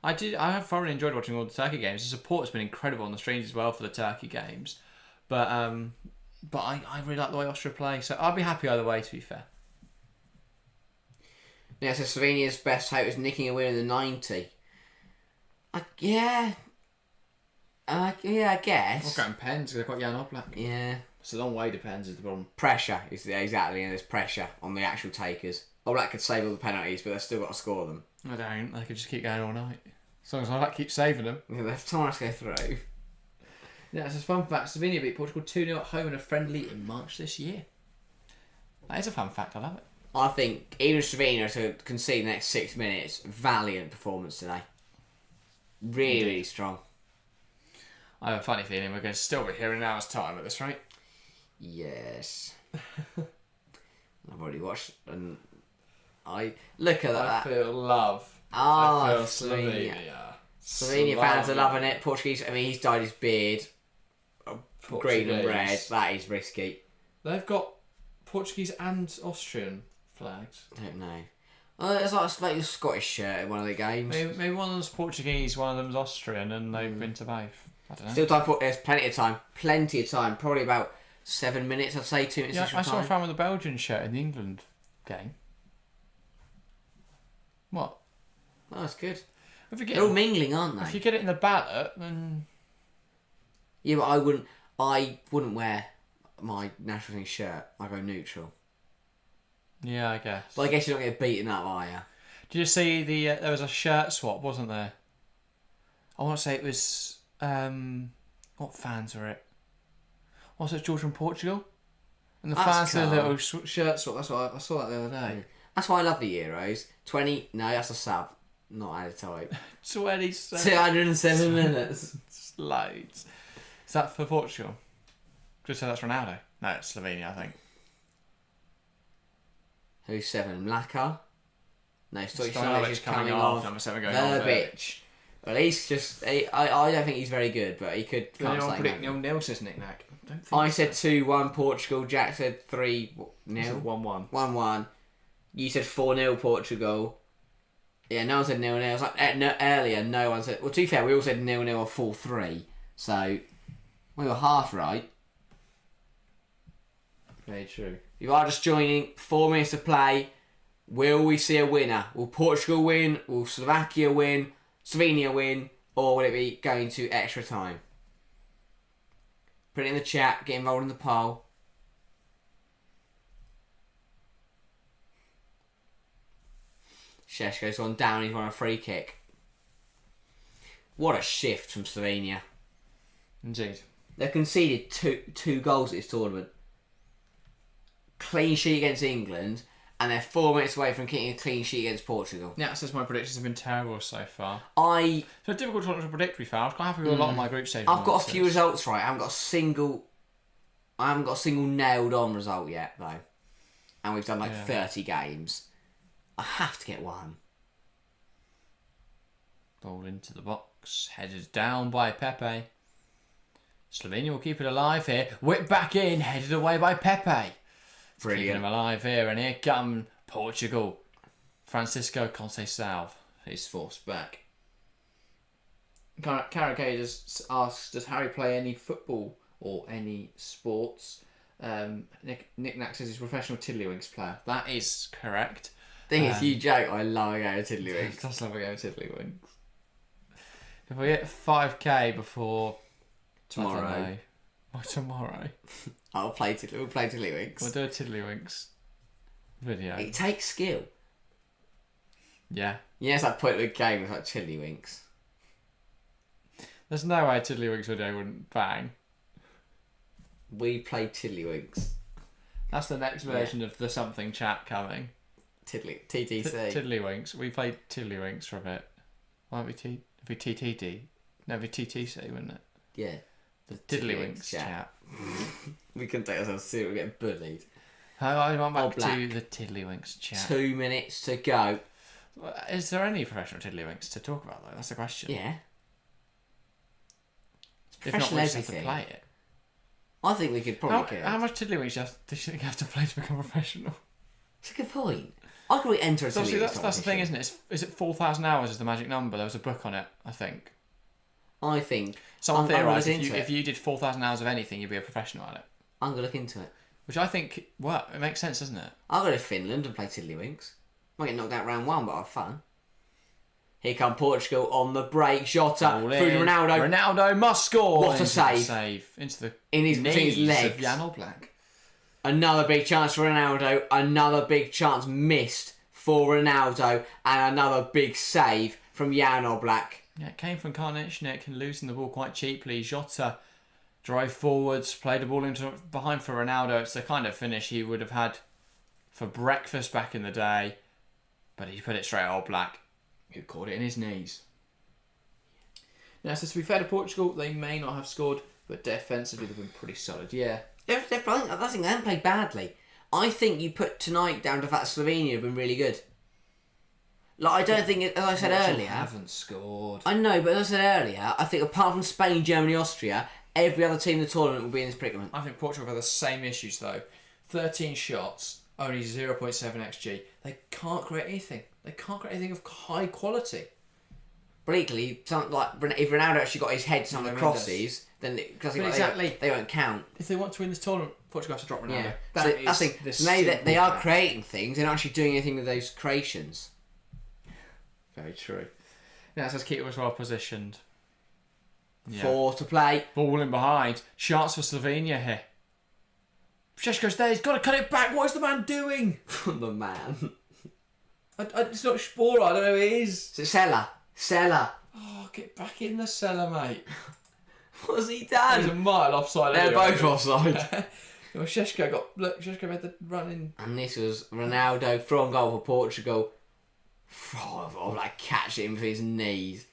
I have thoroughly enjoyed watching all the Turkey games. The support has been incredible on the streams as well for the Turkey games. But I really like the way Austria play, so I'll be happy either way, to be fair. Yeah, so Slovenia's best hope is nicking a win in the 90. I guess. Well, going Pens, they've got Jan Oblak. Yeah. It's a long way to Pens is the problem. Pressure is exactly, and there's pressure on the actual takers. Oblak could save all the penalties, but they've still got to score them. I don't. They could just keep going all night. As long as Oblak keeps saving them. Yeah, they've time to go through. Yeah, it's a fun fact. Slovenia beat Portugal 2-0 at home in a friendly in March this year. That is a fun fact. I love it. I think even Slovenia to concede in the next 6 minutes, valiant performance today. Really strong. I have a funny feeling we're going to still be here in an hour's time at this rate. Yes. I've already watched and I look at that. I feel love. I feel Slovenia. Slovenia fans are loving it. Portuguese, I mean, he's dyed his beard green and red. That is risky. They've got Portuguese and Austrian flags. I don't know. It's like a Scottish shirt in one of the games. Maybe one of them's Portuguese, one of them's Austrian, and they've been to both. I don't know. Still time for there's plenty of time. Plenty of time. Probably about 7 minutes, I'd say. 2 minutes extra I time. saw a fan with a Belgian shirt in the England game. What? Oh, that's good. They're all mingling, aren't they? If you get it in the ballot, then... Yeah, but I wouldn't wear my national team shirt. I go neutral. Yeah, I guess. But I guess you don't get beaten up, are you? Did you see there was a shirt swap, wasn't there? I want to say it was... what fans were it? Was it Georgia and Portugal? And the fans did a little shirt swap. That's what I saw that the other day. That's why I love the Euros. No, that's a sub. Not out of type. 207 minutes. It's loads. Is that for Portugal? Just say that's Ronaldo. No, it's Slovenia, I think. Who's 7? Mlaka? No, Stojic Stojic coming off. Number 7 going Verbic. Well, he's just... I don't think he's very good, but he could... Did anyone predict 0-0, says Nick Nack? I said 2-1 Portugal. Jack said 3-0. 1-1. 1-1. You said 4-0 Portugal. Yeah, no one said 0-0. It was like earlier, no one said... Well, to be fair, we all said 0-0 or 4-3. So, we were half right. Very true. You are just joining. 4 minutes to play. Will we see a winner? Will Portugal win? Will Slovakia win? Slovenia win? Or will it be going to extra time? Put it in the chat. Get involved in the poll. Šeško's gone down. He's won a free kick. What a shift from Slovenia. Indeed. They've conceded two goals at this tournament. Clean sheet against England, and they're 4 minutes away from getting a clean sheet against Portugal. Yeah, says my predictions have been terrible so far. So it's difficult to predict, to be fair. I was quite happy with a lot of my group stage. I've got a few results right. I haven't got a single nailed on result yet, though. And we've done 30 games. I have to get one. Ball into the box, headed down by Pepe. Slovenia will keep it alive here. Whipped back in, headed away by Pepe. Brilliant. Keeping him alive here, and here come Portugal. Francisco Conceição is forced back. Carragher just asks, does Harry play any football or any sports? Nick Nack says he's a professional tiddlywinks player. That is correct. Thing is, you joke, I love a game of tiddlywinks. Just love a game of tiddlywinks. If we get 5k before tomorrow. Why tomorrow? We'll play tiddlywinks. We'll do a tiddlywinks video. It takes skill. Yeah. Yeah, it's like putting a game with like tiddlywinks. There's no way a tiddlywinks video wouldn't bang. We played tiddlywinks. That's the next version of the something chat coming. TTC. Tiddlywinks. We played tiddlywinks for a bit. Why don't we TTD? No, it'd be TTC, wouldn't it? Yeah. The tiddlywinks chat. We couldn't take ourselves seriously. We're getting bullied. I went back to the tiddlywinks chat. 2 minutes to go. Is there any professional tiddlywinks to talk about, though? That's the question. Yeah. It's If not, professional we just have everything. to play it. I think we could probably How much tiddlywinks do you have to play to become professional? It's a good point. I could really enter a tiddlywinks That's the thing, isn't it? Is it 4,000 hours is the magic number? There was a book on it, I think. I think. Someone theorised if you did 4,000 hours of anything, you'd be a professional at it. I'm going to look into it. Which I think, well, it makes sense, doesn't it? I'll go to Finland and play tiddlywinks. Might get knocked out round one, but I'll have fun. Here come Portugal on the break. Jota through to Ronaldo. Ronaldo must score. What a save. Into the his knees legs. of Jan Oblak. Another big chance for Ronaldo. Another big chance missed for Ronaldo. And another big save from Jan Oblak. Yeah, it came from Karnichnik and losing the ball quite cheaply. Jota drove forwards, played the ball into behind for Ronaldo. It's the kind of finish he would have had for breakfast back in the day. But he put it straight at Oblak, who caught it in his knees. Now, so to be fair to Portugal, they may not have scored, but defensively they've been pretty solid. Yeah. I think they haven't played badly. I think you put tonight down to the fact Slovenia have been really good. Like, I don't think, as I said earlier... haven't scored. I know, but as I said earlier, I think apart from Spain, Germany, Austria, every other team in the tournament will be in this predicament. I think Portugal have the same issues, though. 13 shots, only 0.7 XG. They can't create anything. They can't create anything of high quality. But equally, if Ronaldo actually got his head to some of the crosses, then exactly they won't count. If they want to win this tournament, Portugal have to drop Ronaldo. Yeah. They are creating things. They're not actually doing anything with those creations. Very true. Now it says keeper was well positioned. Yeah. 4 to play. Ball in behind. Chance for Slovenia here. Šeško's there. He's got to cut it back. What is the man doing? The man. It's not Spora. I don't know who it is. It's Cellar. Oh, get back in the cellar, mate. What's he done? He's a mile offside. They're both offside. Well, Šeško had the running. And this was Ronaldo from goal for Portugal. Like catching him for his knees.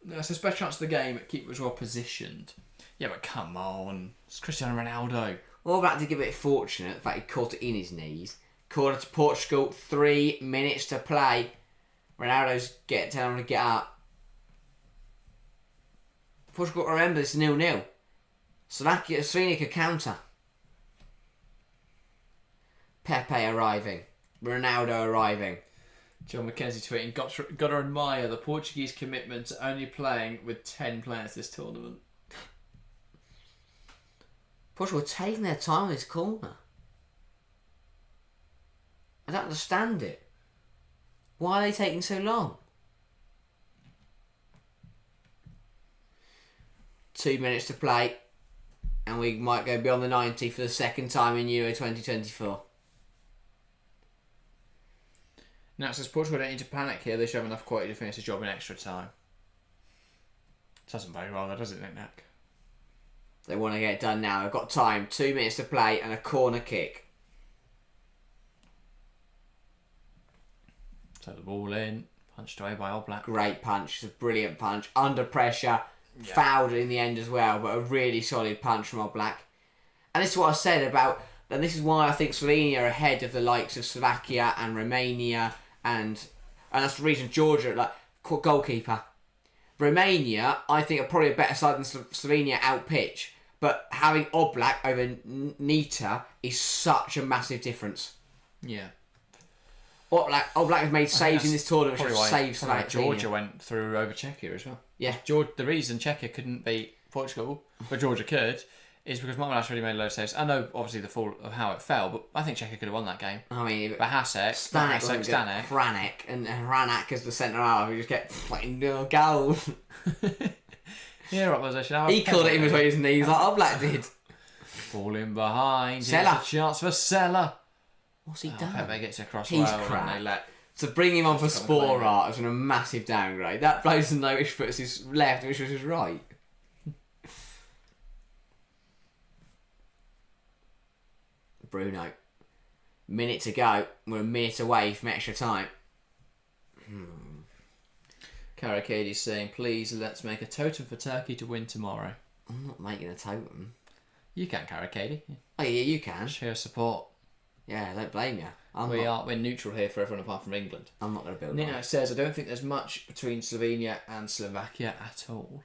That's his best chance of the game. Keeper was well positioned. Yeah, but come on. It's Cristiano Ronaldo. All about to give it fortunate, the fact he caught it in his knees. Corner to Portugal, 3 minutes to play. Ronaldo's telling him to get up. Portugal, remember, it's 0-0. Slovenia could counter. Pepe arriving. Ronaldo arriving. John McKenzie tweeting, got to admire the Portuguese commitment to only playing with 10 players this tournament. Portugal are taking their time in this corner. I don't understand it. Why are they taking so long? 2 minutes to play, and we might go beyond the 90 for the second time in Euro 2024. Now it says Portugal don't need to panic here. They should have enough quality to finish the job in extra time. Doesn't very well, though, does it, Nick? They want to get it done now. They've got time. 2 minutes to play and a corner kick. So the ball in, punched away by Oblak. Great punch. It's a brilliant punch. Under pressure. Yeah. Fouled in the end as well, but a really solid punch from Oblak. And this is what I said about, and this is why I think Slovenia are ahead of the likes of Slovakia and Romania, and that's the reason Georgia, like, goalkeeper. Romania, I think, are probably a better side than Slovenia out pitch, but having Oblak over Nita is such a massive difference. Yeah. Oblak has made saves in this tournament, which has saved Slovenia. Georgia went through over Czechia as well. Yeah. The reason Czechia couldn't beat Portugal, but Georgia could, is because Marmelas really made a load of saves. I know, obviously, the fault of how it fell, but I think Czechia could have won that game. I mean, but Stanek, Hranek, and Hranek as the centre half, who just kept fucking goal. Yeah, right, position. He called it in between his knees like Oblak did. Falling behind. Sella. Here's a chance for Sella. What's he done? Pepe gets across. He's crap. To bring him on for Sporar has been a massive downgrade. That bloke doesn't know which foot's his left and which was his right. Bruno. Minute to go. We're a minute away from extra time. Karakadi's saying, please, let's make a totem for Turkey to win tomorrow. I'm not making a totem. You can, Karakadi. Oh, yeah, you can. Show support. Yeah, I don't blame you. We're neutral here for everyone apart from England. I'm not going to build Nino says, I don't think there's much between Slovenia and Slovakia at all.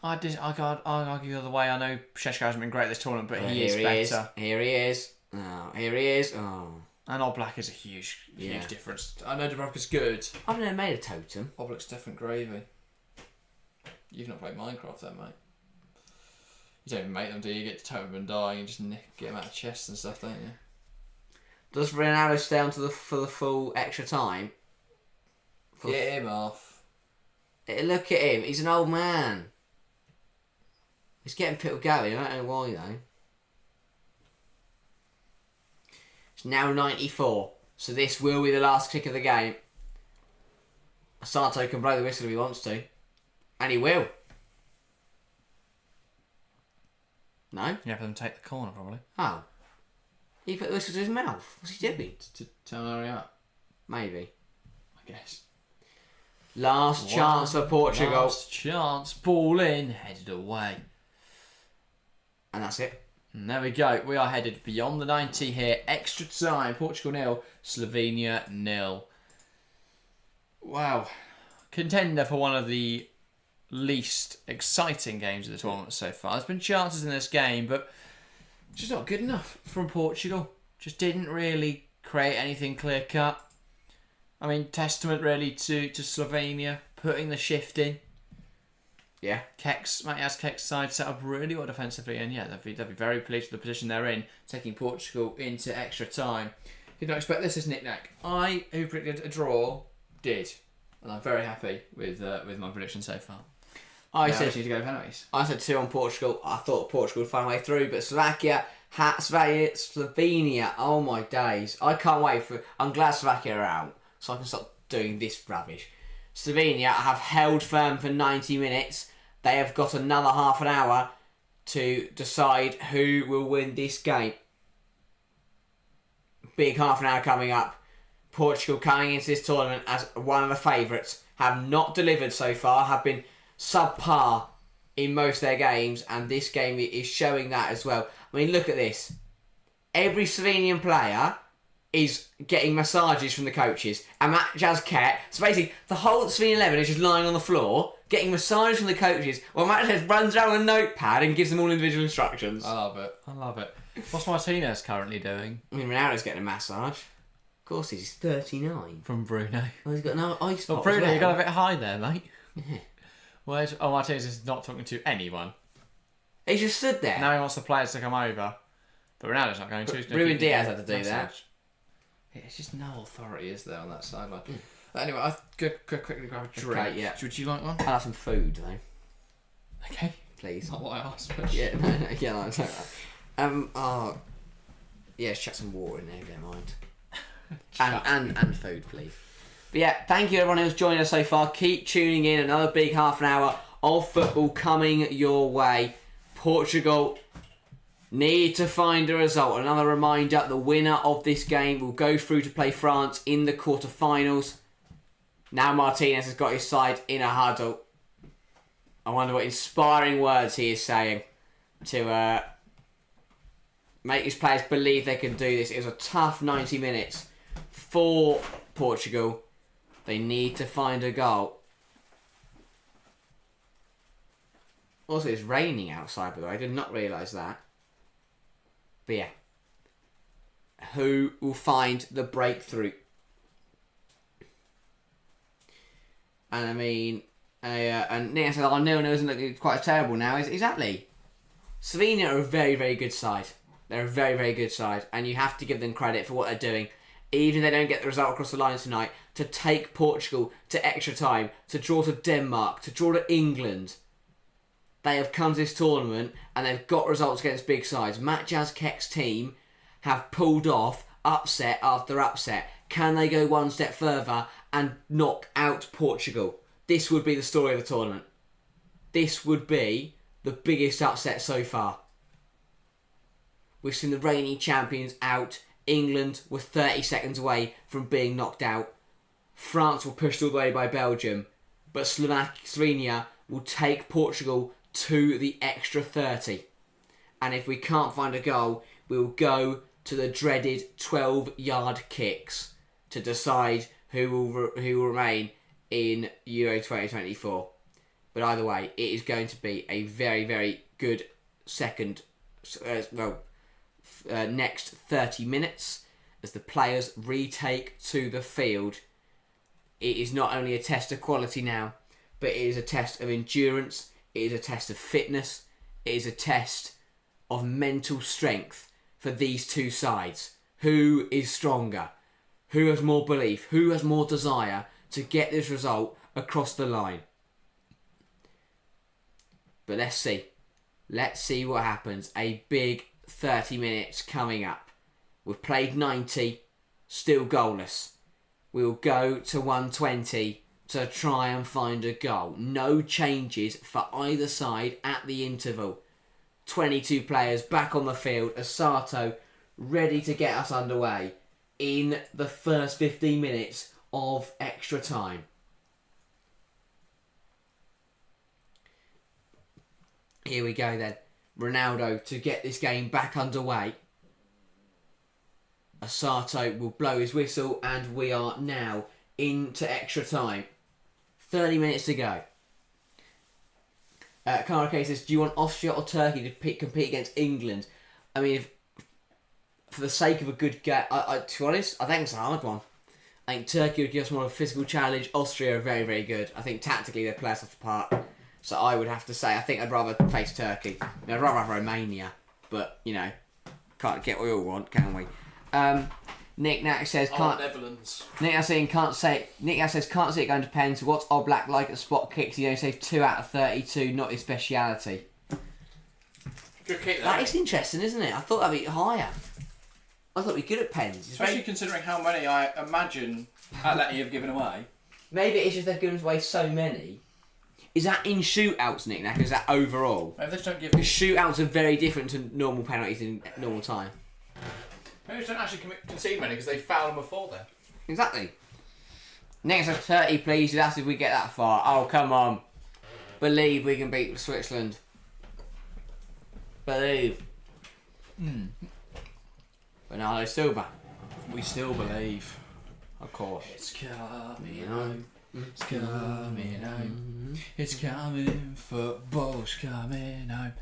I'd argue the other way. I know Šeško hasn't been great this tournament, but he is better. Here he is. Oh, here he is. Oh. And Oblak is a huge difference. I know Dubravka's good. I've never made a totem. Oblak's different gravy. You've not played Minecraft then, mate. You don't even make them, do you? You get to totem and die and just get them out of chests and stuff, don't you? Does Ronaldo stay on for the full extra time? Get him off. Look at him. He's an old man. He's getting people going. I don't know why, though. It's now 94. So this will be the last kick of the game. Sato can blow the whistle if he wants to. And he will. No? You have them take the corner, probably. Oh. He put the whistle to his mouth. What's he doing? To tell him hurry up. Maybe. I guess. Last chance for Portugal. Last chance. Ball in. Headed away. And that's it. And there we go. We are headed beyond the 90 here. Extra time. Portugal 0. Slovenia 0. Wow. Contender for one of the least exciting games of the tournament so far. There's been chances in this game, but just not good enough from Portugal. Just didn't really create anything clear cut. I mean, testament really to Slovenia putting the shift in. Yeah. Matthias Kek's side set up really well defensively, and yeah, they'll be very pleased with the position they're in, taking Portugal into extra time. Did not expect this as knick-knack. I, who predicted a draw, did. And I'm very happy with my prediction so far. I said to go penalties. I said 2 on Portugal. I thought Portugal would find a way through, but Slovenia, oh my days. I can't wait for... I'm glad Slovakia are out, so I can stop doing this rubbish. Slovenia have held firm for 90 minutes. They have got another half an hour to decide who will win this game. Big half an hour coming up. Portugal coming into this tournament as one of the favourites. Have not delivered so far. Have been subpar in most of their games. And this game is showing that as well. I mean, look at this. Every Slovenian player is getting massages from the coaches. And Matt Jazket. So basically, the whole Slovenian 11 is just lying on the floor, getting massage from the coaches, while Martinez runs around with a notepad and gives them all individual instructions. I love it. What's Martinez currently doing? I mean, Ronaldo's getting a massage. Of course, he's 39. From Bruno. Well, he's got another ice pop. Bruno, as well. you got a bit high there, mate. Yeah. Martinez is not talking to anyone. He just stood there. Now he wants the players to come over. But Ronaldo's not going to. Ruben Diaz had to do that. Yeah, it's just no authority, is there, on that sideline? Anyway, I'll quickly grab a drink. Okay, yeah. Would you like one? I'll have some food, though. Okay. Please. Not what I asked, but... Yeah, no, it's like that. Yeah, chuck some water in there, if you don't mind. and food, please. But yeah, thank you everyone who's joined us so far. Keep tuning in. Another big half an hour of football coming your way. Portugal need to find a result. Another reminder, the winner of this game will go through to play France in the quarterfinals. Now Martinez has got his side in a huddle. I wonder what inspiring words he is saying to make his players believe they can do this. It was a tough 90 minutes for Portugal. They need to find a goal. Also, it's raining outside, by the way. I did not realise that. But yeah. Who will find the breakthrough? And I mean... and Nick said, 0-0 isn't looking quite terrible now. Exactly. Slovenia are a very, very good side. They're a very, very good side. And you have to give them credit for what they're doing. Even if they don't get the result across the line tonight, to take Portugal to extra time, to draw to Denmark, to draw to England. They have come to this tournament and they've got results against big sides. Matt Jazkek's team have pulled off upset after upset. Can they go one step further and knock out Portugal? This would be the story of the tournament. This would be the biggest upset so far. We've seen the reigning champions out. England were 30 seconds away from being knocked out. France were pushed all the way by Belgium. But Slovenia will take Portugal to the extra 30. And if we can't find a goal, we'll go to the dreaded 12-yard kicks to decide who will remain in Euro 2024. But either way, it is going to be a very, very good next 30 minutes as the players retake to the field. It is not only a test of quality now, but it is a test of endurance, it is a test of fitness, it is a test of mental strength for these two sides. Who is stronger? Who has more belief? Who has more desire to get this result across the line? But let's see. Let's see what happens. A big 30 minutes coming up. We've played 90, still goalless. We'll go to 120 to try and find a goal. No changes for either side at the interval. 22 players back on the field. Asato ready to get us underway in the first 15 minutes of extra time. Here we go then. Ronaldo to get this game back underway. Asato will blow his whistle and we are now into extra time. 30 minutes to go. Karake says, do you want Austria or Turkey to compete against England? I mean, for the sake of a good game, to be honest, I think it's a hard one. I think Turkey would give us more of a physical challenge. Austria are very, very good. I think tactically they play us off the park. So I would have to say, I think I'd rather face Turkey. I mean, I'd rather have Romania. But, you know, can't get what we all want, can we? Nick Nat says Netherlands. Nick Nat says can't see it going to pens. What's Oblak like at spot kicks? He only saved 2 out of 32, not his speciality. Good kick that is interesting, isn't it? I thought that'd be higher. I thought he'd be good at pens. Especially considering how many I imagine Atleti have given away. Maybe it's just they've given away so many. Is that in shootouts, Nick Nat? Is that overall? Maybe they just don't give. Because shootouts are very different to normal penalties in normal time. Maybe they don't actually concede many because they fouled them before then. Exactly. Next says 30, please. That's if we get that far. Oh, come on. Believe we can beat Switzerland. Believe. Bernardo Silva. We still believe. Of course. It's coming home. It's coming home. It's coming. Football's coming home.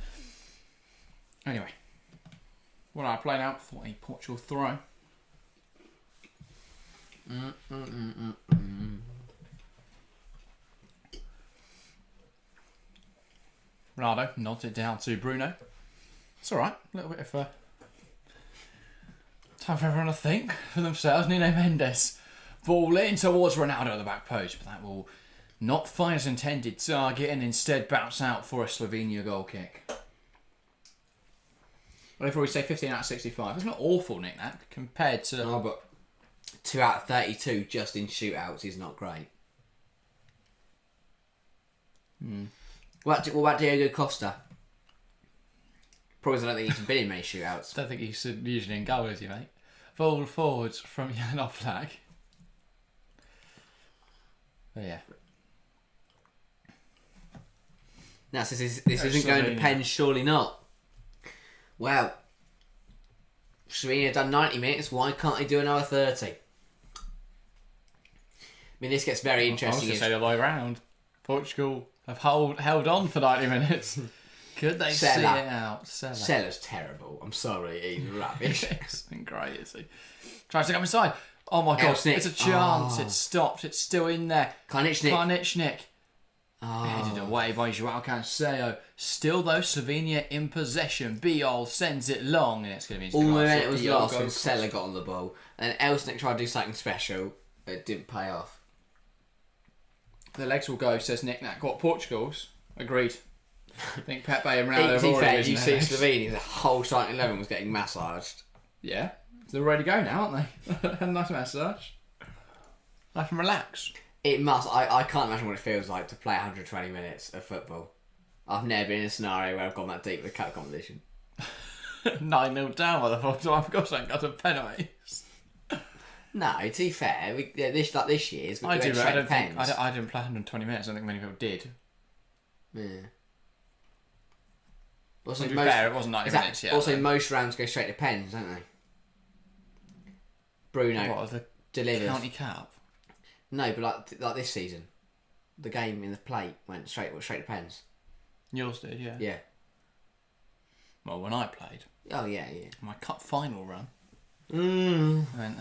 Anyway, what I played out for a Portugal throw. Ronaldo nods it down to Bruno. It's all right. A little bit of time for everyone to think for themselves. Nuno Mendes. Ball in towards Ronaldo at the back post, but that will not find its intended target and instead bounce out for a Slovenia goal kick. Whatever we say, 15 out of 65. It's not awful, Nick, that, compared to... Oh, but 2 out of 32 just in shootouts is not great. What about Diego Costa? Probably don't think he's been in many shootouts. Don't think he's usually in goal, is he, mate? Ball forwards from Jan Oblak. But yeah. No, so this isn't going to pens, surely not. Well, Slovenia done 90 minutes. Why can't they do another 30? I mean, this gets very interesting. I was going to say the other way round. Portugal have held on for 90 minutes. Could they see it out? Seller's terrible. I'm sorry, he's rubbish. It's been great, is he? Tries to come inside. Oh my god, it's a chance. It's stopped. It's still in there. Karnichnik. Headed away by Joao Cancelo. Still though, Slovenia in possession. Biol sends it long and it's going to be... All the momentum was lost when Seller got on the ball. And Elsnik tried to do something special, but it didn't pay off. The legs will go, says Nick Nack. What, Portugal's? Agreed. I think Pepe and Ronaldo have already... You see Slovenia, the whole starting 11 was getting massaged. Yeah. They're ready to go now, aren't they? Had a nice massage. Nice and relax. It must. I can't imagine what it feels like to play 120 minutes of football. I've never been in a scenario where I've gone that deep with a cup competition. 9-0 down by the fourth time. Of course I ain't got some penalties. No, to be fair, this year's... I didn't play 120 minutes. I don't think many people did. Yeah. Also, to be fair, it wasn't 90 minutes yet. Also, most rounds go straight to pens, don't they? Bruno delivers. County Cup? No, but like this season, the game in the plate went straight to pens. Yours did, yeah. Yeah. Well, when I played. Oh yeah. My cup final run. I went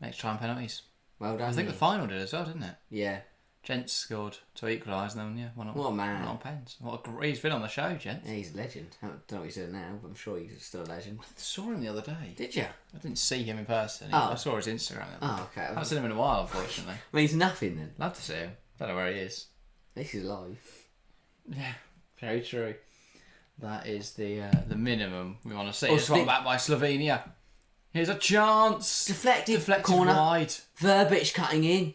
extra time penalties. Well done. I think the final did as well, didn't it? Yeah. Gents scored to equalise, and then one on. What a man! One on pens. He's been on the show, Gents. Yeah, he's a legend. I don't know what he's doing now, but I'm sure he's still a legend. I saw him the other day. Did you? I didn't see him in person. Oh. I saw his Instagram. Okay. I haven't seen him in a while, unfortunately. I mean, he's nothing then. Love to see him. Don't know where he is. At least he's alive. Yeah, very true. That is the minimum we want to see. It's one back by Slovenia. Here's a chance. Deflected corner. Wide. Verbic cutting in.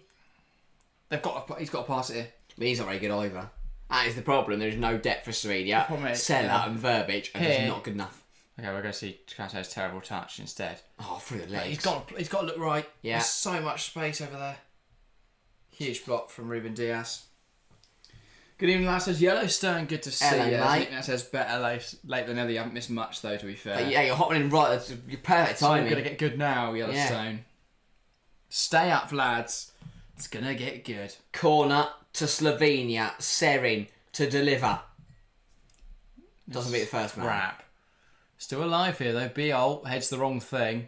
He's got to pass it here. But he's not very good either. That is the problem. There is no depth for Slovenia. Seller and Verbic are just not good enough. Okay, we're going to see Cancelo's terrible touch instead. Oh, through the legs. He's got to look right. Yeah. There's so much space over there. Huge block from Ruben Diaz. Good evening, lads. Says Yellowstone. Good to see you. I think that says better late than ever. You haven't missed much, though, to be fair. But yeah, you're hopping in right. You're perfect timing. It's going to get good now, Yellowstone. Yeah. Stay up, lads. It's going to get good. Corner to Slovenia. Serin to deliver. Doesn't beat the first man. Crap. Still alive here, though. Biol heads the wrong thing.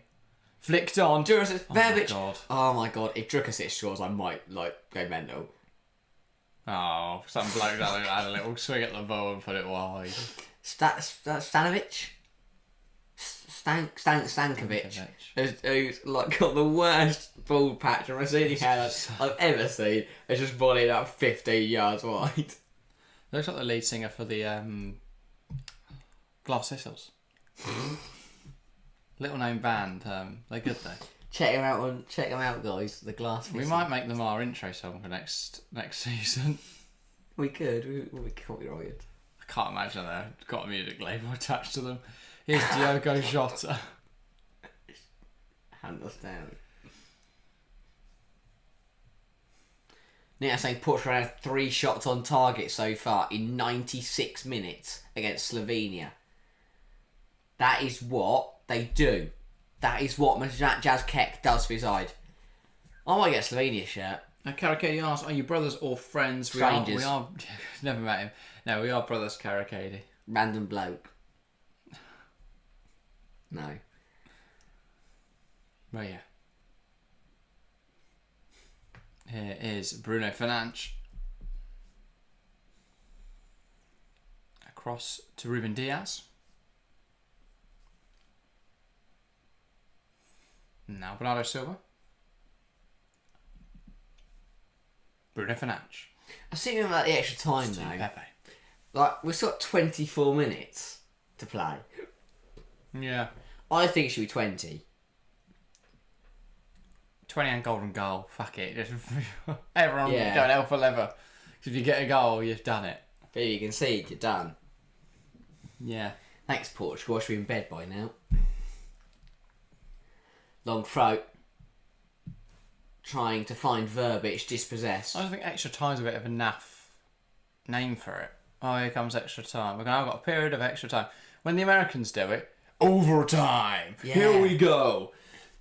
Flicked on. Verbic. My God. Oh, my God. If Drukasic scores, I might go mental. Oh, some bloke had a little swing at the ball and put it wide. Stanovic? Stankovic. Who's got the worst ball patch on Brazilian hair I've ever seen. It's just volleyed up 15 yards wide. Looks like the lead singer for the Glass Thistles. Little known band. They're good though. Check them out, guys. The Glass Thistles. We might make them our intro song for next season. We could. We copyrighted. I can't imagine they've got a music label attached to them. Here's Diogo Jota. Hand us down. Now saying Portugal had 3 shots on target so far in 96 minutes against Slovenia. That is what they do. That is what Jazz Keck does for his side. I might get a Slovenia shirt. Now, Caracady asks, are you brothers or friends? Strangers. We are never met him. No, we are brothers, Caracady. Random bloke. No. Well, yeah. Here is Bruno Fernandes. Across to Ruben Diaz. Now Bernardo Silva. Bruno Fernandes. I was thinking about the extra time though. Pepe. Like, we've got 24 minutes to play. Yeah. I think it should be 20. 20 and golden goal. Fuck it. Everyone Yeah. going hell for leather. If you get a goal, you've done it. But if you concede, you're done. Yeah. Thanks, Portugal. I should be in bed by now. Long throat. Trying to find Verbic dispossessed. I don't think extra time's a bit of a naff name for it. Oh, here comes extra time. I've got a period of extra time. When the Americans do it, overtime. Yeah. Here we go.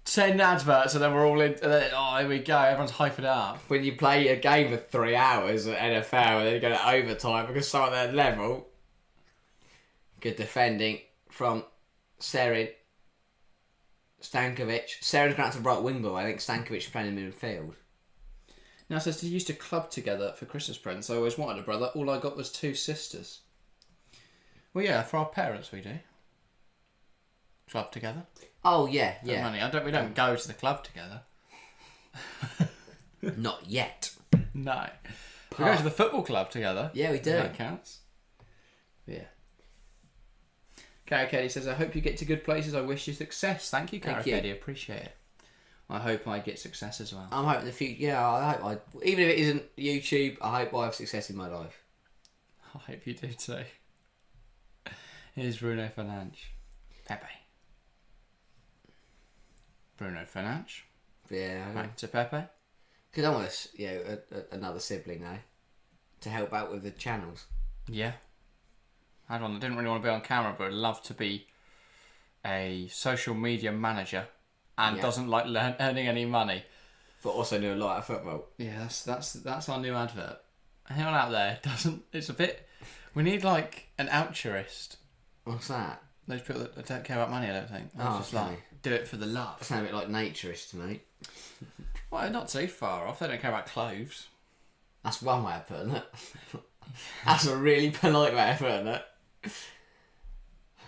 10 adverts and then we're all in. And then, oh, here we go. Everyone's hyping it up. When you play a game for 3 hours at NFL and then you go to overtime because some of their level. Good defending from Serin. Stankovic. Serin's going to right wing, but I think Stankovic is playing in midfield. Now it says they used to club together for Christmas presents. I always wanted a brother. All I got was 2 sisters. Well, yeah, for our parents we do. Club together. Oh, yeah, For yeah. money. We don't go to the club together. Not yet. No. We go to the football club together. Yeah, we do. That counts. Yeah. Caracady says, I hope you get to good places. I wish you success. Thank you, Thank Caracady. you. Appreciate it. I hope I get success as well. I'm hoping the future. Yeah, I hope even if it isn't YouTube, I hope I have success in my life. I hope you do too. Here's Bruno Fernandes. Pepe. Bruno Fernandes. Yeah, Back to Pepe. because I want another sibling now to help out with the channels. Yeah. I didn't really want to be on camera, but I'd love to be a social media manager and doesn't like earning any money. But also do a lot of football. Yeah, that's our new advert. Anyone out there doesn't? It's a bit. We need like an altruist. What's that? Those people that don't care about money. I don't think. Oh, Just okay. like do it for the love. Sound a bit like naturist to me. Well, not too far off. They don't care about clothes. That's one way of putting it. That's a really polite way of putting it.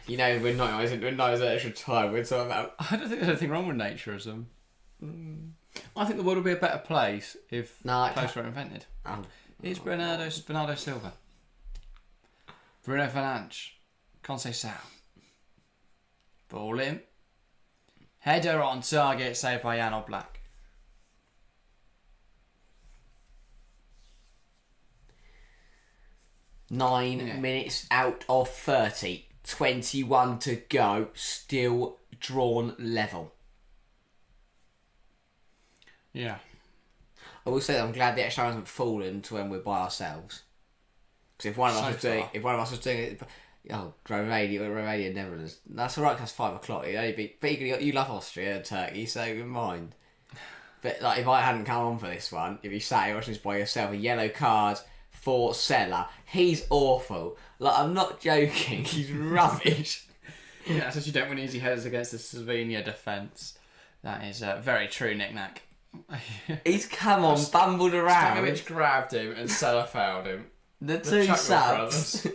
You know, we're not extra time. We're talking about. I don't think there's anything wrong with naturism. I think the world would be a better place if clothes were invented. Here's Bernardo Silva. Bruno Fernandes. Conceição. Ball in. Header on target, saved by Jan Oblak. Nine minutes out of 30. 21 to go. Still drawn level. Yeah. I will say that I'm glad the extra time hasn't fallen to when we're by ourselves. Because if one of us was doing it, Romania, Netherlands, that's alright because 5 o'clock. But you love Austria and Turkey, so in mind. But like, if I hadn't come on for this one, if you sat watching this by yourself, a yellow card for Seller, he's awful. Like, I'm not joking. He's rubbish. Yeah, so you don't win easy headers against the Slovenia defence. That is very true, Nick-Nack. He's come on, bumbled around. Stankovic grabbed him and Seller fouled him. The two subs.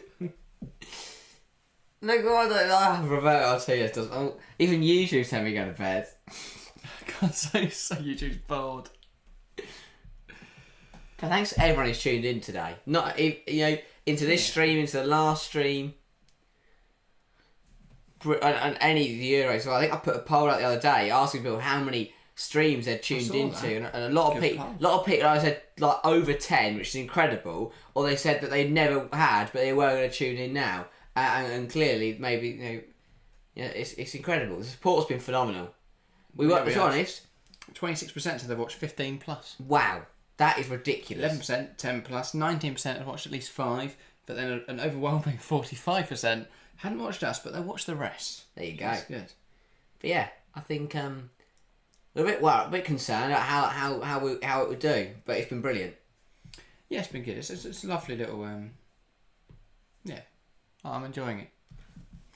No, God, Roberto Martinez does. Even YouTube tell me to go to bed. I can't say so. YouTube's bored. But thanks to everyone who's tuned in today. Not into this stream, into the last stream, and any of the Euros. So I think I put a poll out the other day asking people how many streams they're tuned into, and a lot of people I said like over 10, which is incredible, or they said that they never had but they were going to tune in now, and clearly maybe it's incredible. The support's been phenomenal. To be honest, 26% said they've watched 15 plus. Wow, that is ridiculous. 11% 10 plus, 19% have watched at least 5, but then an overwhelming 45% hadn't watched us, but they watched the rest. There you go. That's good. But yeah, I think a bit concerned about how it would do, but it's been brilliant. Yeah, it's been good. It's a lovely little. Yeah, I'm enjoying it.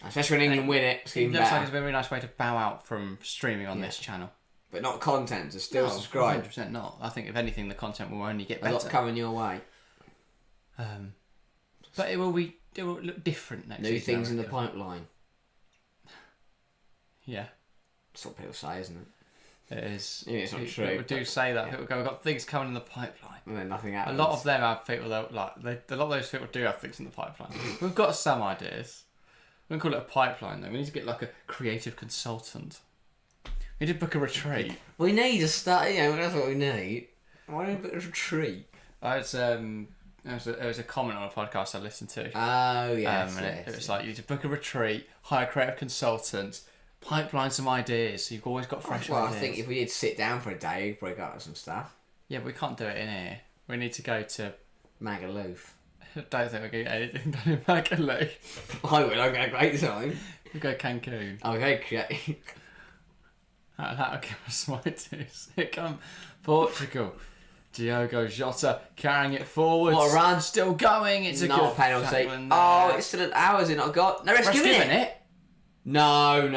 Especially when England win it. It looks like it's a very nice way to bow out from streaming on this channel. But not content, so still subscribe. 100% not. I think if anything, the content will only get A better. lot coming your way. But it will look different next year. New things in the pipeline. Yeah. That's what people say, isn't it? It is. Yeah, it's not true. People do say that. People go, we've got things coming in the pipeline. And then nothing happens. A lot of them have people that, a lot of those people do have things in the pipeline. We've got some ideas. We don't call it a pipeline though. We need to get like a creative consultant. We need to book a retreat. We need to start. Yeah, that's what we need. Why don't we book a retreat? There was a comment on a podcast I listened to. Oh yes, it was like you need to book a retreat, hire a creative consultant, pipeline some ideas. So you've always got fresh ideas. I think if we did sit down for a day, we'd probably got some stuff. Yeah, but we can't do it in here. We need to go to Magaluf. I don't think we're going to get anything done in Magaluf. I will. I'm going to have a great time. We'll go Cancun. Okay. That'll give us some ideas. Here come Portugal. Diogo Jota carrying it forward. What a run. Still going. It's a not good a penalty. tackle. Oh, it's still an hours in. I got. No, it's giving it. No.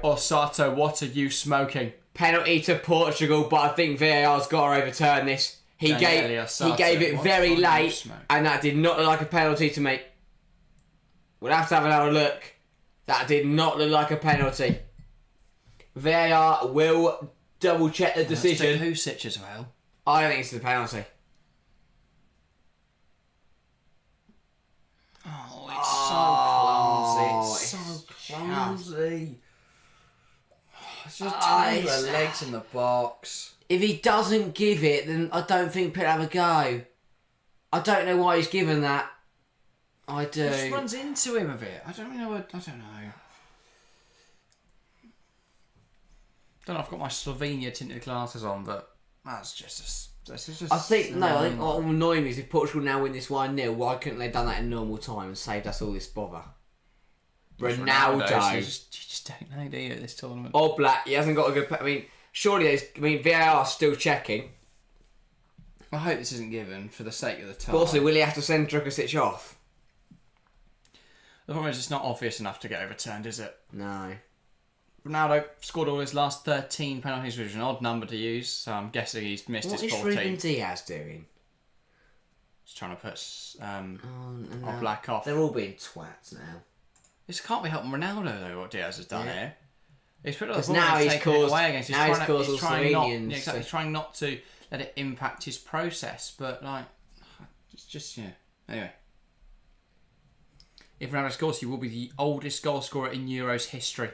Osato, what are you smoking? Penalty to Portugal, but I think VAR's got to overturn this. He gave it very late, and that did not look like a penalty to me. We'll have to have another look. That did not look like a penalty. VAR will double check the decision. Husic as well. I don't think it's a penalty. Oh, it's so clumsy. It's just two the legs in the box. If he doesn't give it, then I don't think Pitt have a go. I don't know why he's given that. I do. He just runs into him a bit. I don't know. Don't know if I've got my Slovenia tinted glasses on, but that's just I think what will annoy me is if Portugal now win this 1-0, why couldn't they have done that in normal time and saved us all this bother? Ronaldo. You just don't know, do you, at this tournament? Oblak, he hasn't got a good... surely VAR still checking. I hope this isn't given for the sake of the time. But also, will he have to send Drukovic off? The problem is it's not obvious enough to get overturned, is it? No. Ronaldo scored all his last 13 penalties, which is an odd number to use, so I'm guessing he's missed his 14. What is Ruben Diaz doing? He's trying to put Oblak off. They're all being twats now. This can't be helping Ronaldo, though, what Diaz has done here. He's put it now he's caused away against. Now he's caused all Slovenians. He's trying not to let it impact his process, but like, it's just Anyway, if Ronaldo scores, he will be the oldest goal scorer in Euros history.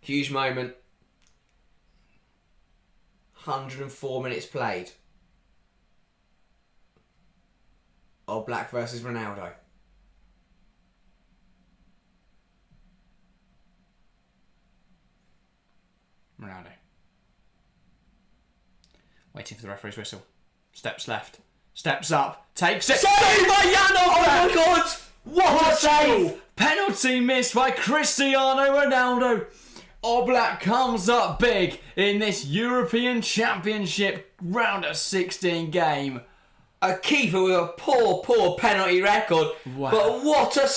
Huge moment. 104 minutes played. Oblak versus Ronaldo. Ronaldo. Waiting for the referee's whistle. Steps left. Steps up. Takes it. Save by Jan Oblak! Oh my god! What a save! Penalty missed by Cristiano Ronaldo. Oblak comes up big in this European Championship round of 16 game. A keeper with a poor penalty record. Wow. But what a...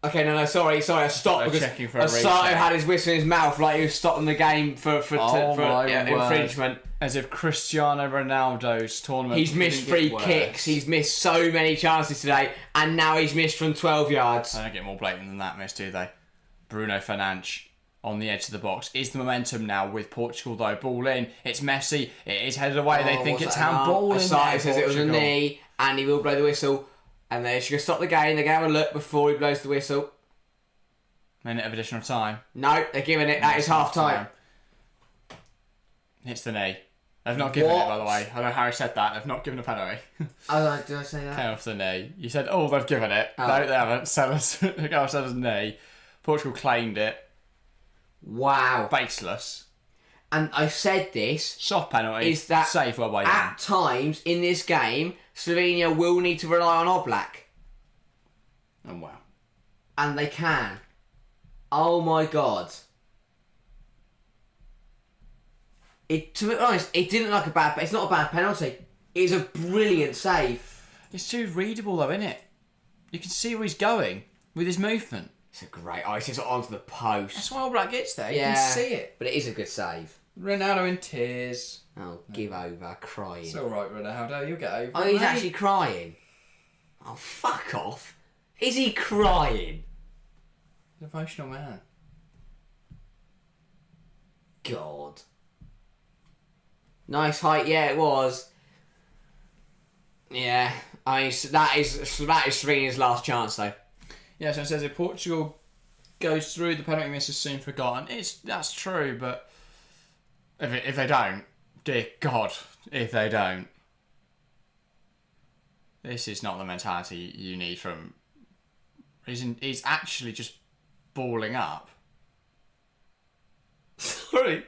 Okay, no, sorry, I stopped because Osato had his whistle in his mouth like he was stopping the game for infringement. As if Cristiano Ronaldo's tournament. He's missed free kicks, he's missed so many chances today, and now he's missed from 12 yards. They don't get more blatant than that, miss, do they? Bruno Fernandes on the edge of the box. Is the momentum now with Portugal, though? Ball in, it's messy, it is headed away, they think it's handball in there. Osato says it was a knee, and he will blow the whistle. And they're just going to stop the game. They're going to have a look before he blows the whistle. Minute of additional time. No, they're giving it. That is half time. Hits the knee. They've not given it, by the way. I don't know how I said that. They've not given a penalty. Oh, did I say that? Came off the knee. You said, they've given it. Oh. No, they haven't. Sellers knee. Portugal claimed it. Wow. Baseless. And I said this. Soft penalty. Is that safe well by at times in this game, Slovenia will need to rely on Oblak. Oh, wow. And they can. Oh, my God. To be honest, it didn't look like a bad. It's not a bad penalty. It's a brilliant save. It's too readable though, isn't it? You can see where he's going with his movement. It's a great. Oh, it's just onto the post. That's why All Black gets there. Yeah, You can see it. but it is a good save. Ronaldo in tears. Oh, give over, crying. It's all right, Ronaldo. You'll get over. Oh, it, he's mate. actually crying. Oh, fuck off. Is he crying? He's an emotional man. God. Nice height, yeah, it was. Yeah, I mean, that is Slovenia's last chance, though. Yeah, so it says if Portugal goes through, the penalty miss is soon forgotten. That's true, but if they don't, dear God, if they don't, this is not the mentality you need from. He's actually just balling up. Sorry.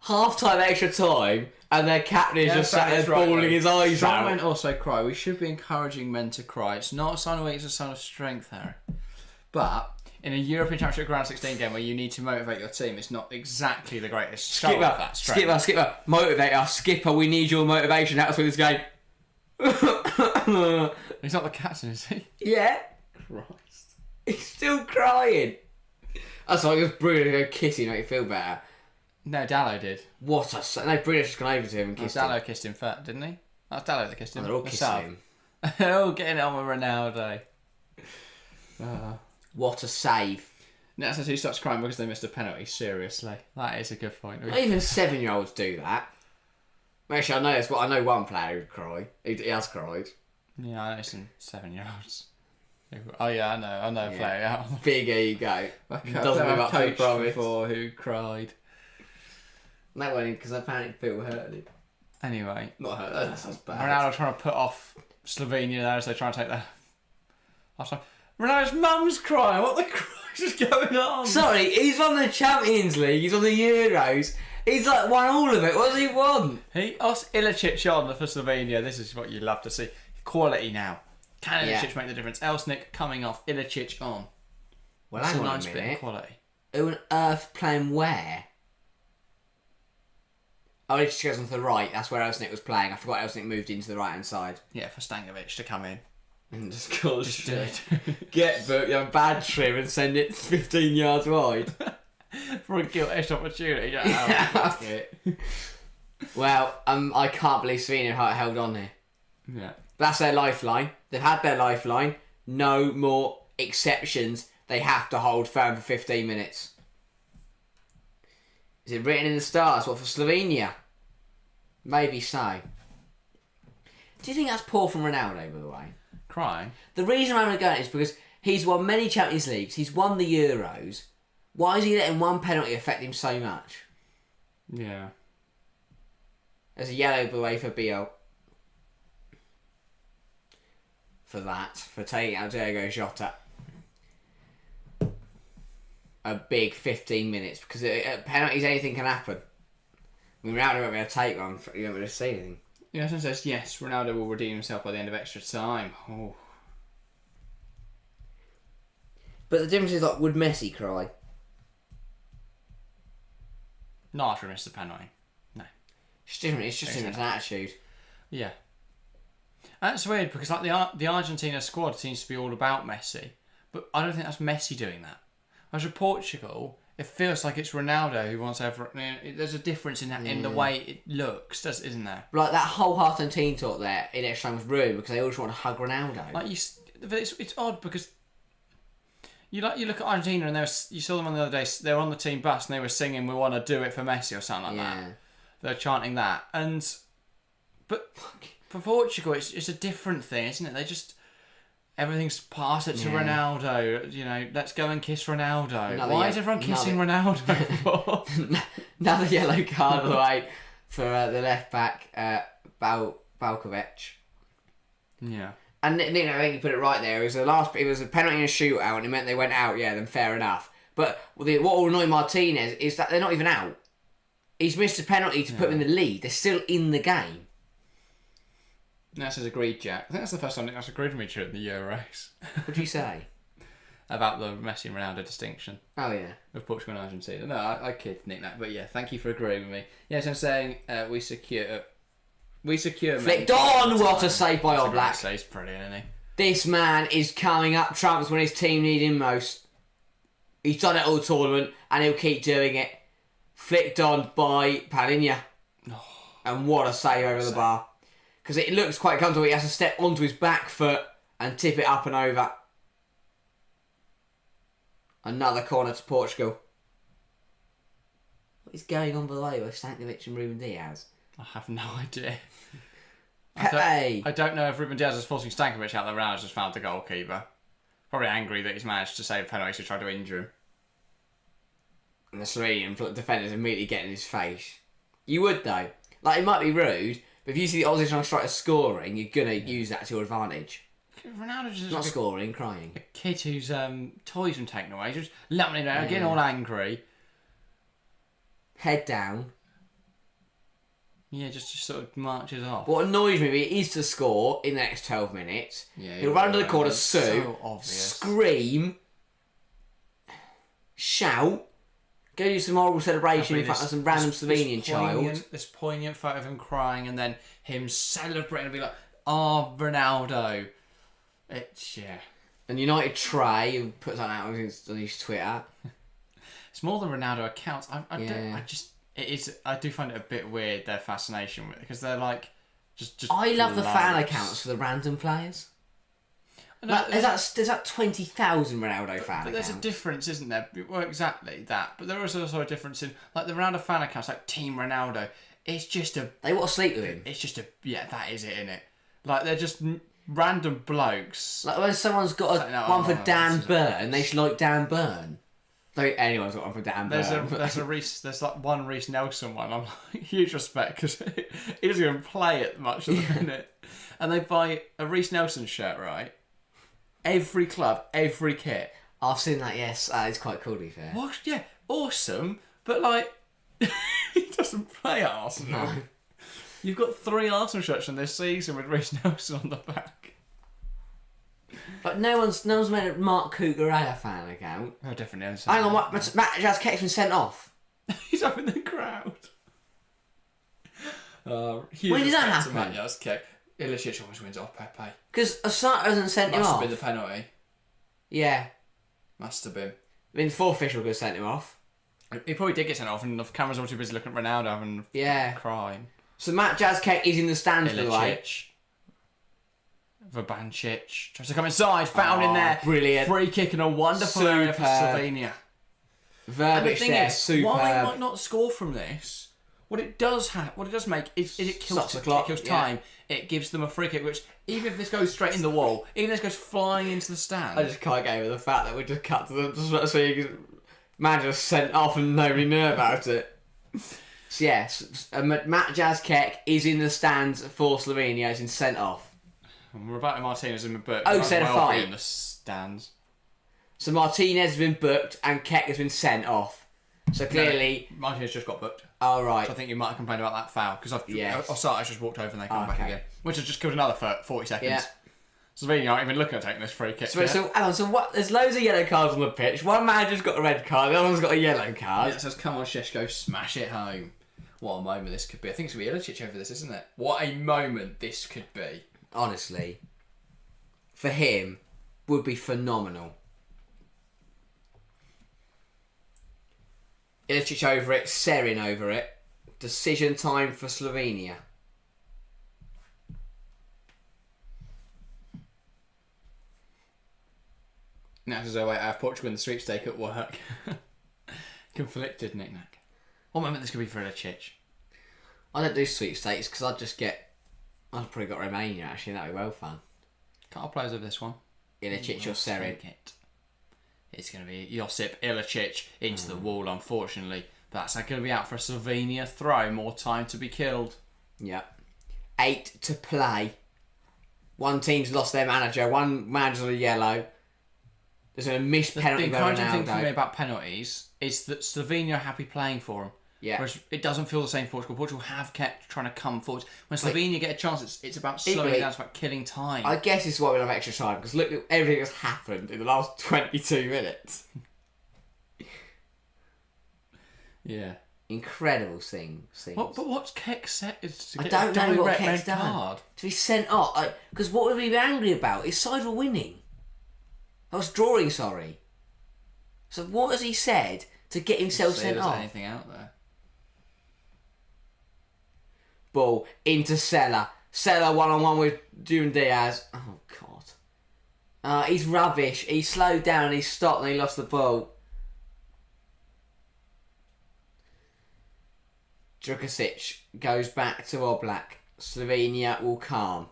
Half-time extra time, and their captain is just sat there bawling his eyes Some out. men also cry. We should be encouraging men to cry. It's not a sign of weakness, it's a sign of strength, Harry. But in a European Championship Round 16 game where you need to motivate your team, it's not exactly the greatest. Skipper. Motivate us. Skipper, we need your motivation. Help us with this game. He's not the captain, is he? Yeah. Christ. He's still crying. That's like if Bruno go kiss him, make you feel better. No, Dallo did. What a... No, Bruno's just gone over to him and kissed him. Dallo kissed him first, didn't he? That's Dallo that kissed him. Oh, they're all kissing him. They're all getting on with Ronaldo. What a save. Now says who starts crying because they missed a penalty. Seriously. That is a good point. Not even 7-year-olds do that. Actually, I know that's what I know one player who'd cry. He has cried. Yeah, I know some 7-year-olds. Oh yeah, I know a player. Yeah. Big ego. Doesn't live up to the promise. Before who cried. That one because apparently people hurt him. Anyway, Not hurt. That sounds bad. Ronaldo trying to put off Slovenia there as they try and take their. Ronaldo's mum's crying. What the Christ is going on? Sorry, he's on the Champions League. He's on the Euros. He's like won all of it. What does he want? He asked Ilicic on for Slovenia. This is what you love to see. Quality now. Can Ilicic make the difference? Elsnik coming off. Ilicic on. Well, that's hang a on nice a bit minute. of quality. Who on earth playing where? Oh, it just goes on to the right. That's where Elsnik was playing. I forgot Elsnik moved into the right-hand side. Yeah, for Stankovic to come in. And just cause Just get booked, you have bad trim and send it 15 yards wide. for a gilt-edged opportunity. Yeah, fuck it. Well, I can't believe Slovenia held on here. Yeah. That's their lifeline. They've had their lifeline. No more exceptions. They have to hold firm for 15 minutes. Is it written in the stars? What, for Slovenia? Maybe so. Do you think that's poor from Ronaldo, by the way? Crying? The reason I'm going to go is because he's won many Champions Leagues. He's won the Euros. Why is he letting one penalty affect him so much? Yeah. There's a yellow, by the way, for Biel. For that. For taking out Diego Jota. A big 15 minutes. Because at penalties, anything can happen. I mean, Ronaldo won't be able to take one. You won't be able to see anything. Yeah, someone says, yes, Ronaldo will redeem himself by the end of extra time. Oh. But the difference is, like, would Messi cry? Not after he missed the penalty. No. It's different. It's just different attitude. Yeah. That's weird because like the Argentina squad seems to be all about Messi, but I don't think that's Messi doing that. Whereas with Portugal, it feels like it's Ronaldo who wants everyone. There's a difference in that in the way it looks, isn't there? Like that whole half-time team talk there in extra time was ruined because they all just want to hug Ronaldo. Like it's odd because you look at Argentina and you saw them on the other day. They were on the team bus and they were singing "We want to do it for Messi" or something like that. They're chanting that, but for Portugal, it's a different thing, isn't it? They just everything's pass it to Ronaldo. You know, let's go and kiss Ronaldo. Why is everyone kissing Ronaldo for? Another yellow card, by the way, for the left back, Balkovic. Yeah. And I think you put it right there. It was a penalty and a shootout, and it meant they went out. Yeah, then fair enough. But what will annoy Martinez is that they're not even out. He's missed a penalty to put them in the lead. They're still in the game. That says agreed, Jack. I think that's the first time that's agreed with me during the Euros. What do you say? about the Messi and Ronaldo distinction Oh yeah. of Portugal and Argentina. No, I kid, Nick, that. But yeah, thank you for agreeing with me. Yes, I'm saying we secure. Flicked on! What a save by Oblak. He's brilliant, isn't he? This man is coming up trumps when his team need him most. He's done it all tournament and he'll keep doing it. Flicked on by Padinha. Oh, And what a save over the bar. Because it looks quite comfortable. He has to step onto his back foot and tip it up and over. Another corner to Portugal. What is going on, by the way, with Stankovic and Ruben Diaz? I have no idea. Hey! I don't know if Ruben Diaz is forcing Stankovic out. The Ronaldo's just found the goalkeeper. Probably angry that he's managed to save penalties to try to injure him. And the Slovenian defenders immediately get in his face. You would, though. Like, it might be rude, but if you see the opposition striker scoring, you're going to use that to your advantage. Ronaldo's just Not scoring, crying. a kid whose toys been taken away, just lumping it out, getting all angry. Head down. Yeah, just sort of marches off. What annoys me is to score in the next 12 minutes. Yeah, He'll run to the corner, it's sue, so obvious. scream, shout, go do some horrible celebration in front of some random Slovenian child. This poignant photo of him crying and then him celebrating and be like, "Oh, Ronaldo." It's, yeah. And United Trey, who puts that out on his Twitter. It's more than Ronaldo accounts. I do find it a bit weird, their fascination with it, because they're like, just I love the fan loads. accounts for the random players. No, There's that 20,000 Ronaldo fan But there's a account. difference, isn't there? Well, exactly that. But there is also a difference in, like, the Ronaldo fan accounts, like Team Ronaldo. It's just a... They want to sleep with him. It's just a... Yeah, that is it, innit? Like, they're just random blokes. Like when someone's got one for Dan Burn, they should like Dan Burn. Like anyone's got one for Dan Burn. There's like one Reece Nelson one. I'm like, huge respect because he doesn't even play it much at the minute. And they buy a Reece Nelson shirt, right? Every club, every kit. I've seen that, yes. It's quite cool, to be fair. What? Yeah, awesome. But like, he doesn't play at Arsenal. No. You've got 3 Arsenal shirts from this season with Reece Nelson on the back. But no one's made a Mark Cucurella fan account. Oh, definitely. Hang on, Matt Jazz been sent off. He's up in the crowd. When did that happen? Matt Jazz, Ilicic always wins off Pepe. Because Osaka hasn't sent him Must have off. been the penalty. Yeah. Must have been. I mean, the fourth official could have sent him off. He probably did get sent off, and the cameras were too busy looking at Ronaldo and crying. So Matt Jazz is in the stands, by the way. Ilicic. Vabancic tries to come inside, found in there. Brilliant. Free kick and a wonderful area for Slovenia. And the Verbic thing there, is, superb. while they might not score from this, what it does make is it kills Stops the clock, it kills time. It gives them a free kick, which even if this goes straight in the wall, even if this goes flying into the stand, I just can't get over the fact that we just cut to them so you can man just sent off and nobody knew about it. So yes, Matt Jazz is in the stands for Slovenia. He's been sent off. Roberto Martinez has been booked. Oh, Might said a well be fight. in the stands. So Martinez has been booked and Keck has been sent off. So clearly, No, Martinez just got booked. all right. So I think you might have complained about that foul because Yes. Osaka's just walked over and they come back Okay. again, which has just killed another 40 seconds. Yeah. Slovenia aren't even looking at taking this free kick. So, yet. hang on, so what? There's loads of yellow cards on the pitch. One man just got a red card. The other one's got a yellow card. Yeah, it says, "Come on, Sheshko, smash it home." What a moment this could be. I think it's going to be Ilicic over this, isn't it? What a moment this could be. Honestly, for him, would be phenomenal. Ilicic over it, Serin over it. Decision time for Slovenia. Now, as I have Portugal in the sweepstake at work. Conflicted knick-knack. What moment this could be for Ilicic? I don't do sweepstakes because I've probably got Romania actually, that'd be well fun. Can't players over this one. Ilicic or Serin. It's going to be Josip Ilicic into the wall, unfortunately. But that's going to be out for a Slovenia throw. More time to be killed. Yep. 8 to play. One team's lost their manager. One manager's on a yellow. There's a missed penalty The by encouraging thing for me Ronaldo. about penalties is that Slovenia are happy playing for them. Yeah. Whereas it doesn't feel the same for Portugal. Portugal have kept trying to come forward. When Slovenia get a chance, it's about slowing down, it's about killing time. I guess it's why we have extra time, because look at everything that's happened in the last 22 minutes. Yeah. Incredible things. But what's Keck set? I don't know what Keck's done. To be sent off. Because what would we be angry about? His side were winning. I was drawing, sorry. So what has he said to get himself sent off? Anything out there? Ball into Sella. Sella one-on-one with June Diaz. Oh, God. He's rubbish. He slowed down, he stopped, and he lost the ball. Drukasic goes back to Oblak. Slovenia will calm.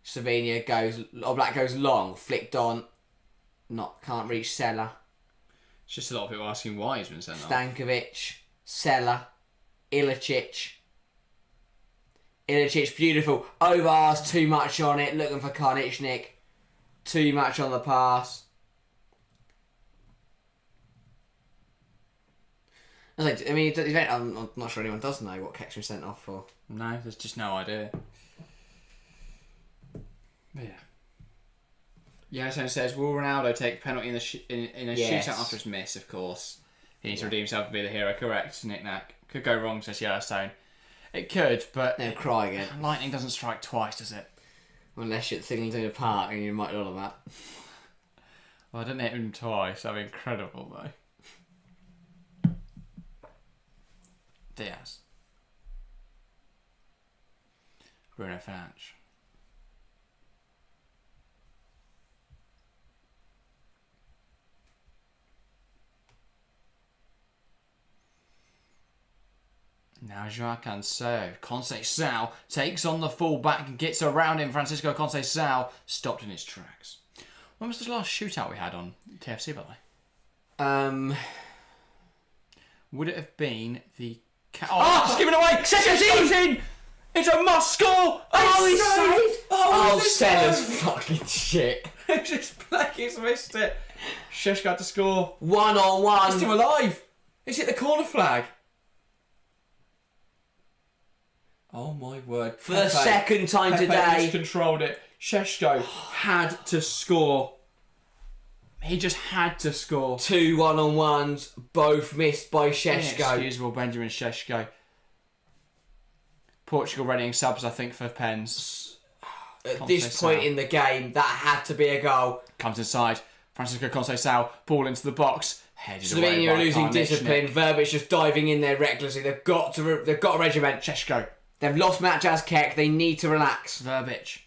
Oblak goes long, flicked on. Can't reach Sella. It's just a lot of people asking why he's been sent off. Stankovic, Sella, Ilicic. Ilicic, beautiful. Ovars, too much on it. Looking for Karnichnik. Too much on the pass. I'm not sure anyone does know what Keck's been sent off for. No, there's just no idea. But yeah. Yason says, will Ronaldo take penalty in a shootout after his miss? Of course. He needs to redeem himself and be the hero. Correct, Nick Nack. Could go wrong, says Yellowstone. It could, but... They'll cry again. Lightning doesn't strike twice, does it? Unless you're at Singleton Park and you might all of that. Well, I didn't hit him twice. That'd be incredible, though. Diaz. Bruno Fernandes. Now Joao Conceição takes on the full-back and gets around him. Francisco Conceição stopped in his tracks. When was the last shootout we had on TFC, by the way? Would it have been the... it's given away! Goes in! It's a must score! He's saved! Sella's fucking shit. He's missed it. Sheshko had to score. 1-on-1. He's still alive. He's hit the corner flag. Oh my word. For the second time today. He's controlled it. Sheshko had to score. He just had to score. 2 1-on-1s, both missed by Sheshko. Inexcusable, Benjamin Sheshko. Portugal readying subs, I think, for pens. At this point in the game, that had to be a goal. Comes inside. Francisco Conceição, ball into the box. Headed away. Slovenia are losing discipline. Verbic just diving in there recklessly. They've got to regiment. Sheshko. They've lost match as Keck. They need to relax. Verbic.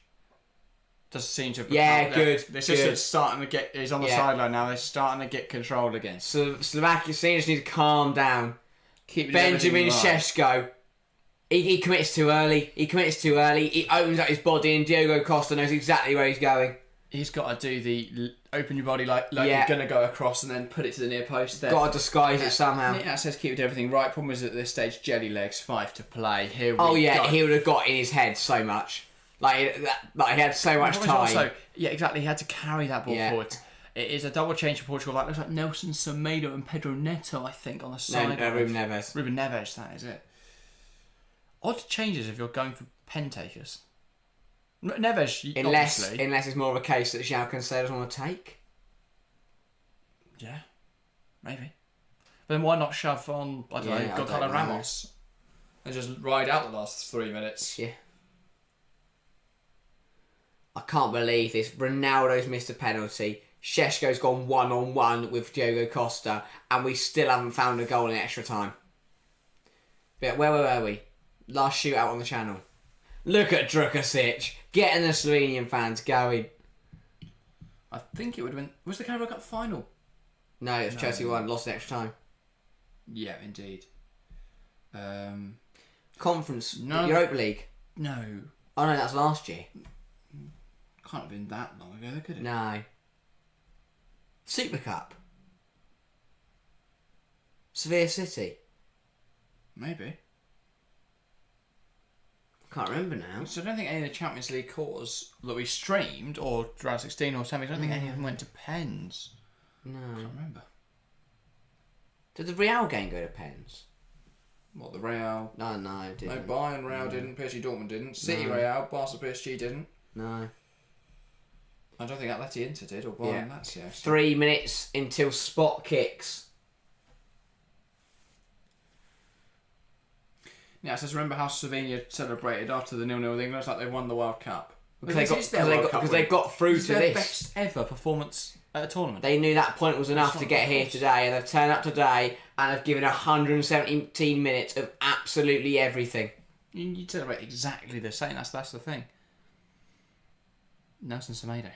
Doesn't seem to have... good. They're starting to get... He's on the sideline now. They're starting to get controlled again. So Slovakia just need to calm down. Keep Benjamin Sheshko. He commits too early. He opens up his body and Diogo Costa knows exactly where he's going. He's got to do the open your body like you're going to go across and then put it to the near post there. Got to disguise it somehow. That says keep everything right. Problem is at this stage, jelly legs, 5 to play. Here we go. He would have got in his head so much. Like he had so much time. Also, exactly. He had to carry that ball forward. It is a double change for Portugal. Looks like Nelson Semedo and Pedro Neto, I think, on the side. No, Ruben Neves. Ruben Neves, that is it. Odd changes if you're going for pen takers. Neves, unless it's more of a case that Joao Cancelo doesn't want to take. Yeah, maybe. But then why not shove on, I don't know, Gonzalo Ramos and just ride out the last 3 minutes? Yeah. I can't believe this. Ronaldo's missed a penalty. Sheshko's gone 1-on-1 with Diogo Costa, and we still haven't found a goal in extra time. But where were we? Last shootout on the channel. Look at Drukasic getting the Slovenian fans going. I think it would have been... Was the Carabao Cup final? No, it's Chelsea won, lost in extra time. Yeah, indeed. Conference, Europa League. No. Oh no, that's last year. Can't have been that long ago, could it? No. Super Cup. Sevilla City. Maybe. Can't remember now. So I don't think any of the Champions League quarters that we streamed, or round 16 or something, I don't think any of them went to pens. No. I can't remember. Did the Real game go to pens? What, the Real? No, it No, didn't. Bayern Real didn't. PSG Dortmund didn't. City Real, Barca PSG didn't. No. I don't think Atleti Inter did, or Bayern Lazio. 3 minutes until spot kicks. Yeah, it says, remember how Slovenia celebrated after the 0-0 with England? It's like they won the World Cup. Because they got through It's to their this. best ever performance at a tournament. They knew that point was enough to get here today, and they've turned up today and have given 117 minutes of absolutely everything. You celebrate exactly the same. That's the thing. Nelson Semedo.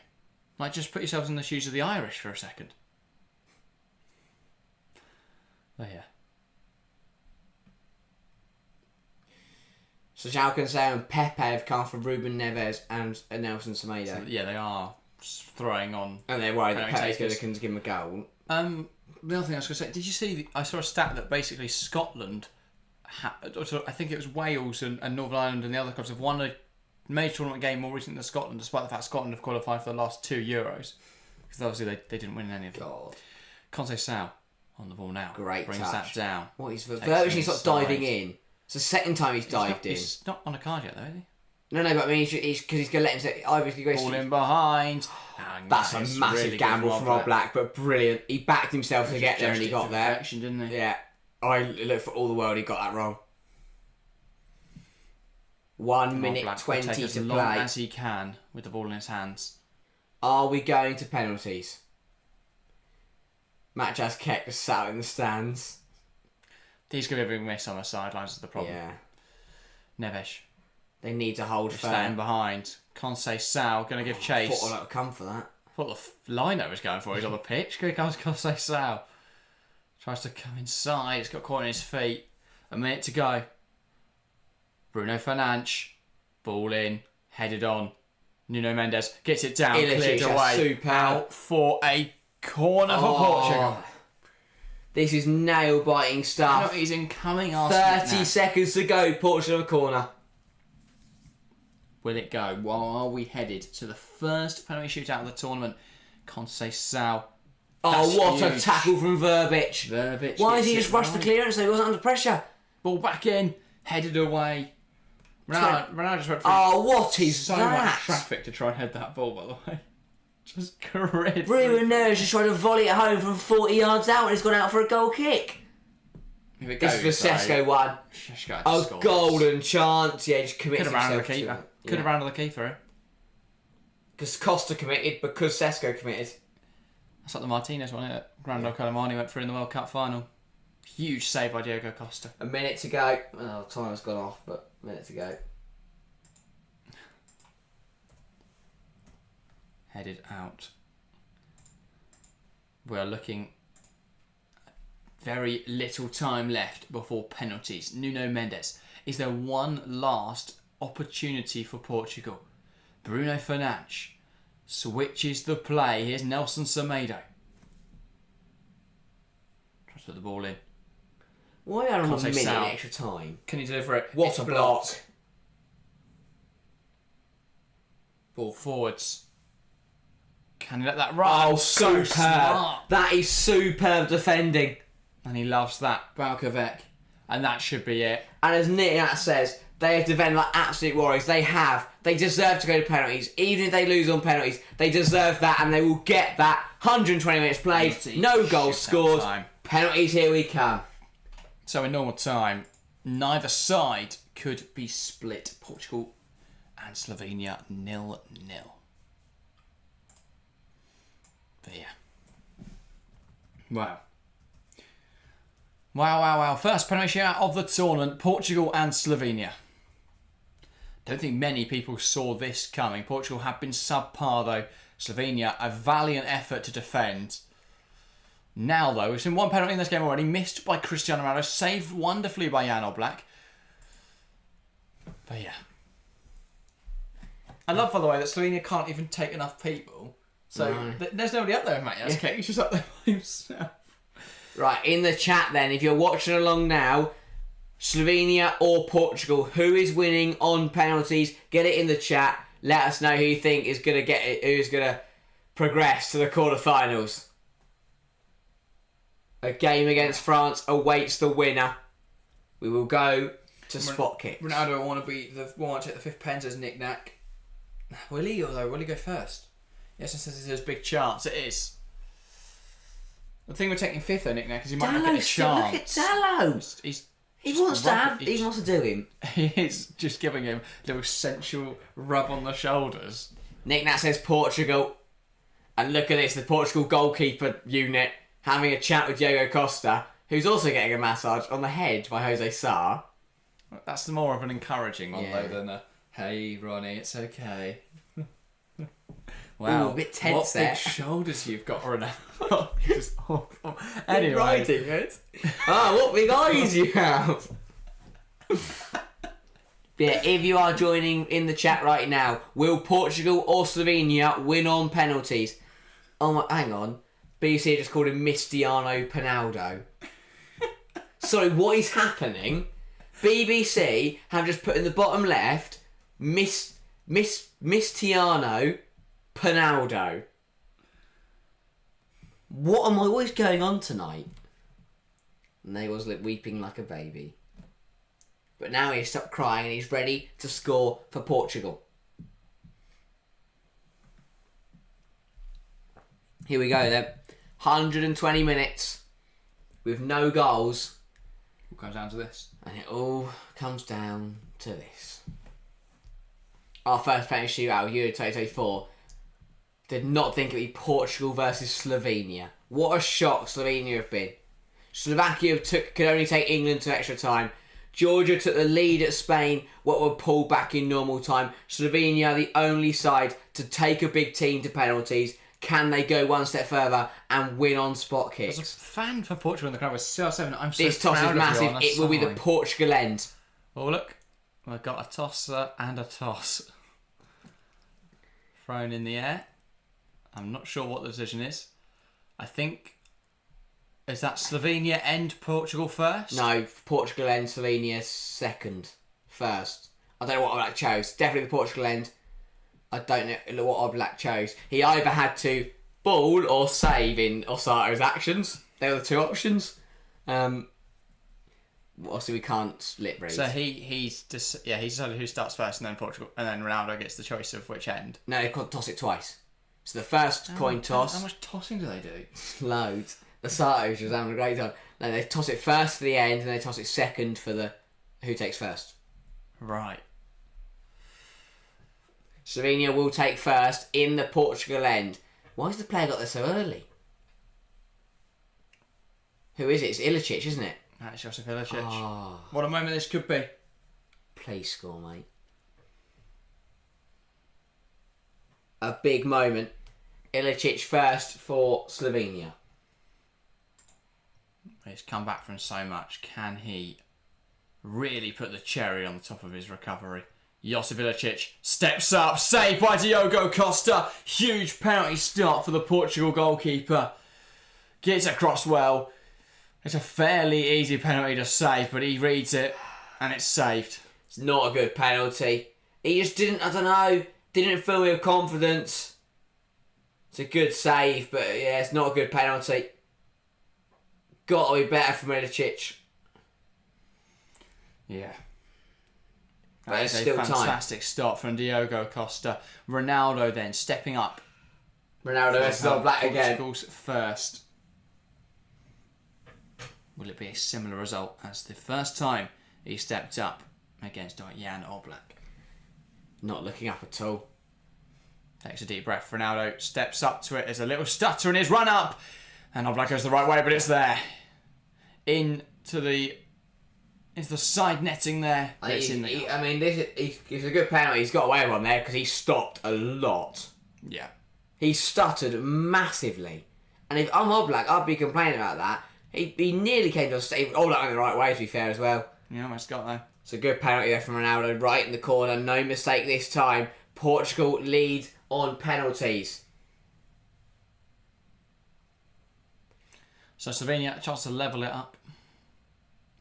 Like, just put yourselves in the shoes of the Irish for a second. Oh, yeah. So João Cancelo and Pepe have come from Ruben Neves and Nelson Semedo. So, yeah, they are throwing on. And they're worried that penalty Pepe's going takers. to give him a goal. The other thing I was going to say, did you see? I saw a stat that basically Scotland, I think it was Wales and Northern Ireland and the other clubs have won a major tournament game more recently than Scotland, despite the fact Scotland have qualified for the last 2 Euros. Because obviously they didn't win any of them. God. Conceição on the ball now. Great Brings touch. that down. What he's Takes virtually it sort of diving inside. in. It's the second time he's dived in. He's not on a card yet, though, is he? No, but I mean, he's because he's going to let him say, obviously, go Ball in behind. That's a massive gamble from Rob Black, but brilliant. He backed himself to get there and he got there. Perfection, didn't he? Yeah. I look for all the world, he got that wrong. 1 minute Black will 20 take as to long play. as he can with the ball in his hands. Are we going to penalties? Match as Keck is sat in the stands. He's going to be a big miss on the sidelines is the problem. Yeah. Neves. They need to hold Standing firm. behind. Conceição going to give chase. Thought I'd come for that. What the liner was going for. He's on the pitch. Here comes Conceição. Tries to come inside. He's got caught on his feet. A minute to go. Bruno Fernandes. Ball in. Headed on. Nuno Mendes gets it down. Ilicic, Cleared away. superb. Out for a corner for Portugal. This is nail-biting stuff. He's incoming Arsenal 30 now. seconds to go. Portugal corner. Will it go? Well, are we headed to the first penalty shootout of the tournament? Conceição. Oh, That's what a huge. tackle from Verbic. Verbic Why gets did he it just rush the right. clearance so he wasn't under pressure? Ball back in, headed away. Ronaldo just went through Oh, what is so that? much traffic to try and head that ball, by the way. Just grid. Ruben Neves just tried to volley it home from 40 yards out and he's gone out for a goal kick. If it This goes, is for Sesko one. Sesko A scores. golden chance. Yeah, just commits Could have rounded himself the to keeper. it. Could have rounded the keeper. Because Costa committed, because Sesko committed. That's like the Martinez one, isn't it? Grando Colomani went through in the World Cup final. Huge save by Diego Costa. A minute to go. Well, time has gone off, but a minute to go. Headed out. We're looking at very little time left before penalties. Nuno Mendes. Is there one last opportunity for Portugal? Bruno Fernandes switches the play. Here's Nelson Semedo. Tries to put the ball in. Why are on a Conceição. minute extra time? Can he deliver it? What It's a blocked. block. Ball forwards. Can he let that run? Oh, So superb. smart. That is superb defending. And he loves that. Balkovec. And that should be it. And as Nihat says, they have defended like absolute warriors. They have. They deserve to go to penalties. Even if they lose on penalties, they deserve that and they will get that. 120 minutes played, Penalty no goals shootout scored. time. Penalties, here we come. So in normal time, neither side could be split. Portugal and Slovenia 0-0. But yeah. Wow. Wow. First penalty shootout of the tournament, Portugal and Slovenia. Don't think many people saw this coming. Portugal have been subpar though. Slovenia, a valiant effort to defend. Now though, we've seen one penalty in this game already, missed by Cristiano Ronaldo, saved wonderfully by Jan Oblak. But yeah. I love, by the way, that Slovenia can't even take enough people. So there's nobody up there, mate. That's okay. He's just up there by himself. Right, in the chat then, if you're watching along now, Slovenia or Portugal, who is winning on penalties? Get it in the chat. Let us know who you think is going to get it, who's going to progress to the quarterfinals. A game against France awaits the winner. We will go to spot kicks. Ronaldo will want to take the fifth pens as knick-knack. Will he, although? Will he go first? Yes, it says there's a big chance. It is. The thing with taking fifth though, knick-knack, is he might not get a chance. Look at Dallo. He wants to do him. He is just giving him a little sensual rub on the shoulders. Knick-knack says Portugal. And look at this, the Portugal goalkeeper unit having a chat with Diogo Costa, who's also getting a massage on the head by Jose Sarr. That's more of an encouraging one Yeah. though than a, hey Ronnie, it's okay. Wow, ooh, a bit tense what there. Big shoulders you've got, Ronaldo. It's awful. Anyway. Writing it. What big eyes you have. Yeah, if you are joining in the chat right now, will Portugal or Slovenia win on penalties? Oh my, hang on. BBC just called him Mistiano Ronaldo. Sorry, what is happening? BBC have just put in the bottom left, Mistiano Ronaldo. What is going on tonight? And they was weeping like a baby. But now he's stopped crying and he's ready to score for Portugal. Here we go then. 120 minutes with no goals. It comes down to this. And it all comes down to this. Our first penalty shootout of Euro 2024. Did not think it'd be Portugal versus Slovenia. What a shock Slovenia have been. Slovakia could only take England to extra time. Georgia took the lead at Spain, what would pull back in normal time. Slovenia, the only side to take a big team to penalties. Can they go one step further and win on spot kicks? There's a fan for Portugal in the crowd with CR7. I'm so this toss proud is of you massive. on It will be the side. Portugal end. Oh, look. We've got a tosser and a toss. Thrown in the air. I'm not sure what the decision is. I think... Is that Slovenia end Portugal first? No, Portugal end, Slovenia second. First. I don't know what Oblak chose. Definitely the Portugal end. I don't know what Oblak chose. He either had to ball or save in Osato's actions. They were the two options. Obviously we can't lip read. So he's decided who starts first, and then Portugal, and then Ronaldo gets the choice of which end. No, they could toss it twice. So the first coin toss. How much tossing do they do? Loads. Osato's was having a great time. No, they toss it first for the end, and they toss it second for the who takes first. Right. Slovenia will take first in the Portugal end. Why has the player got there so early? Who is it? It's Ilicic, isn't it? That's Josip Ilicic. Oh, What a moment this could be. please score, mate. A big moment. Ilicic first for Slovenia. He's come back from so much. Can he really put the cherry on the top of his recovery? Josip Ilicic steps up, saved by Diogo Costa. Huge penalty start for the Portugal goalkeeper. Gets across well. It's a fairly easy penalty to save, but he reads it and it's saved. It's not a good penalty. He just didn't fill me with confidence. It's a good save, but yeah, it's not a good penalty. Got to be better from Ilicic. Yeah. But That it's is a still time. fantastic start from Diogo Costa. Ronaldo then stepping up. Ronaldo versus Oblak again. Portugal's first. Will it be a similar result as the first time he stepped up against Jan Oblak? Not looking up at all. Takes a deep breath. Ronaldo steps up to it. There's a little stutter in his run up. And Oblak goes the right way, but it's there. Into the side netting there. It's in the... It's a good penalty. He's got away with one there because he stopped a lot. Yeah. He stuttered massively. And if I'm Oblak, I'd be complaining about that. He nearly came to a save. Oblak went the right way, to be fair, as well. Yeah, almost got there. It's a good penalty there from Ronaldo, right in the corner. No mistake this time. Portugal lead on penalties. So Slovenia, a chance to level it up.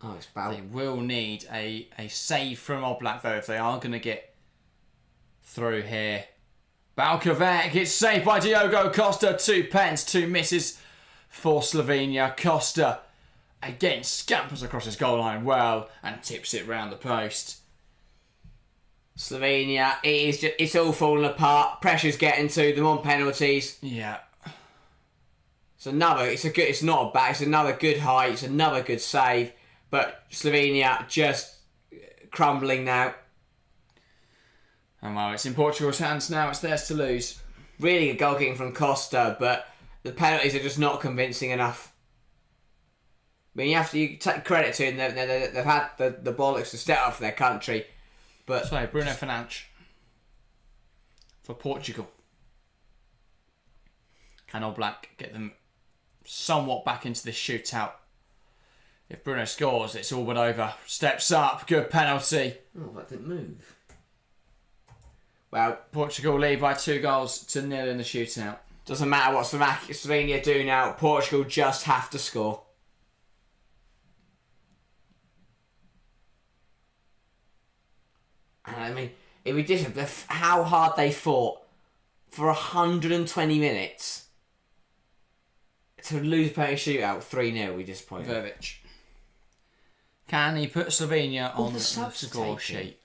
Oh, it's bad. They will need a save from Oblak, though, if they are going to get through here. Balkovac, it's saved by Diogo Costa. 2 pens, 2 misses for Slovenia. Costa again scampers across his goal line well and tips it round the post. Slovenia, it's all falling apart. Pressure's getting to them on penalties. Yeah. It's another good height. It's another good save, but Slovenia just crumbling now. And well, it's in Portugal's hands now. It's theirs to lose. Really good goal kicking from Costa, but the penalties are just not convincing enough. I mean, you take credit to them. They've had the bollocks to step up for their country. But So, Bruno Fernandes for Portugal. Can All Black get them somewhat back into this shootout? If Bruno scores, it's all but over. Steps up, good penalty. oh, that didn't move. Well, Portugal lead by 2-0 in the shootout. doesn't matter what Slovenia do now. Portugal just have to score. And I mean, if we did how hard they fought for 120 minutes to lose a penalty shootout 3-0, we disappointed. Verbic. Can he put Slovenia on the the subs are score taken. sheet?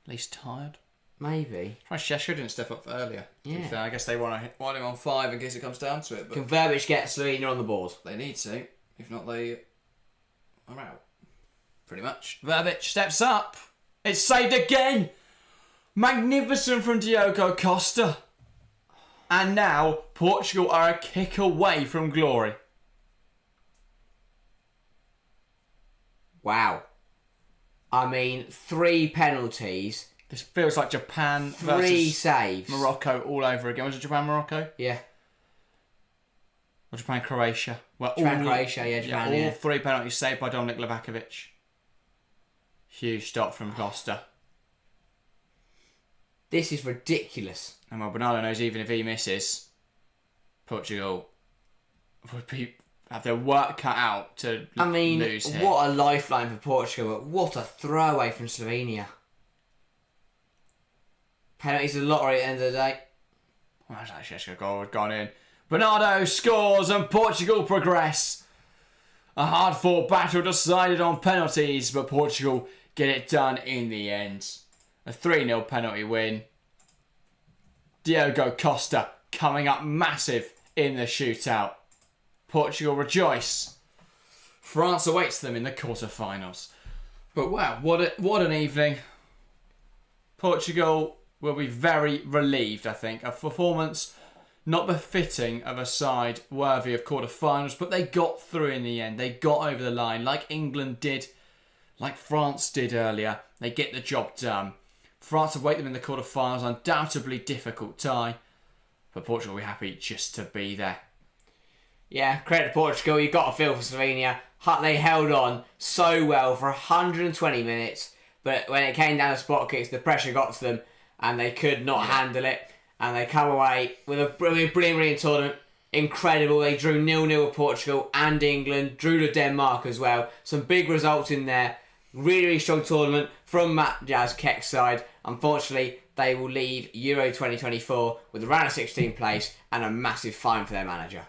At least tired. Maybe. Sheshko didn't step up earlier. To be Yeah. fair. I guess they want him on 5 in case it comes down to it. But Can Verbic get Slovenia on the board? they need to. If not, they are out. Pretty much. Verbic steps up. It's saved again. Magnificent from Diogo Costa. And now Portugal are a kick away from glory. Wow. I mean, 3 penalties, This feels like Japan 3 versus saves. Morocco all over again. Was it Japan-Morocco? Yeah. Or Japan-Croatia? Well, Japan-Croatia, yeah, Japan, all yeah. 3 penalties saved by Dominik Livakovic. Huge stop from Costa. This is ridiculous. And well, Bernardo knows even if he misses, Portugal would have their work cut out to I mean, lose here. what a lifeline for Portugal, but what a throwaway from Slovenia. Penalties are the lottery at the end of the day. Well, that's actually Sheshko goal had gone in. Bernardo scores and Portugal progress. A hard-fought battle decided on penalties, but Portugal get it done in the end. A 3-0 penalty win. Diogo Costa coming up massive in the shootout. Portugal rejoice. France awaits them in the quarterfinals. But wow, what an evening. Portugal will be very relieved, I think. A performance not befitting of a side worthy of quarterfinals, but they got through in the end. They got over the line like England did, like France did earlier. They get the job done. France await them in the quarterfinals, undoubtedly difficult tie, but Portugal will be happy just to be there. Yeah, credit to Portugal. You've got to feel for Slovenia. They held on so well for 120 minutes, but when it came down to spot kicks, the pressure got to them and they could not handle it. And they come away with a brilliant tournament. Incredible. They drew 0-0 with Portugal and England. Drew to Denmark as well. Some big results in there. Really strong tournament from Matja's Kek's side. Unfortunately, they will leave Euro 2024 with a round of 16 place and a massive fine for their manager.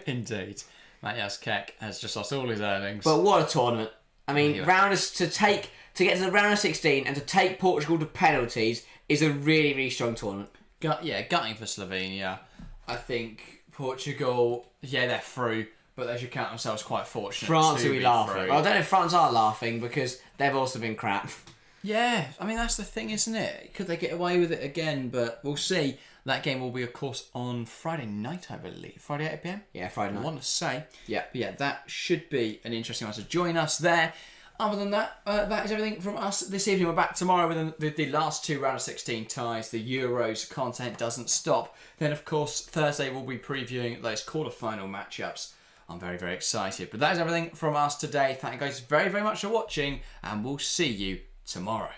Indeed. Matjas Kek has just lost all his earnings. But what a tournament. I mean, Yeah. to get to the round of 16 and to take Portugal to penalties is a really strong tournament. Gutting for Slovenia. I think Portugal, they're through, but they should count themselves quite fortunate. France to will be be laughing. through. Well, I don't know if France are laughing because they've also been crap. Yeah, I mean, that's the thing, isn't it? Could they get away with it again? But we'll see. That game will be, of course, on Friday night, I believe. Friday 8 p.m? Yeah, Friday I night. want to say. Yeah. But yeah, that should be an interesting one. So join us there. Other than that, that is everything from us this evening. We're back tomorrow with the last 2 round of 16 ties. The Euros content doesn't stop. Then, of course, Thursday we'll be previewing those quarterfinal matchups. I'm very excited. But that is everything from us today. Thank you guys very much for watching, and we'll see you tomorrow.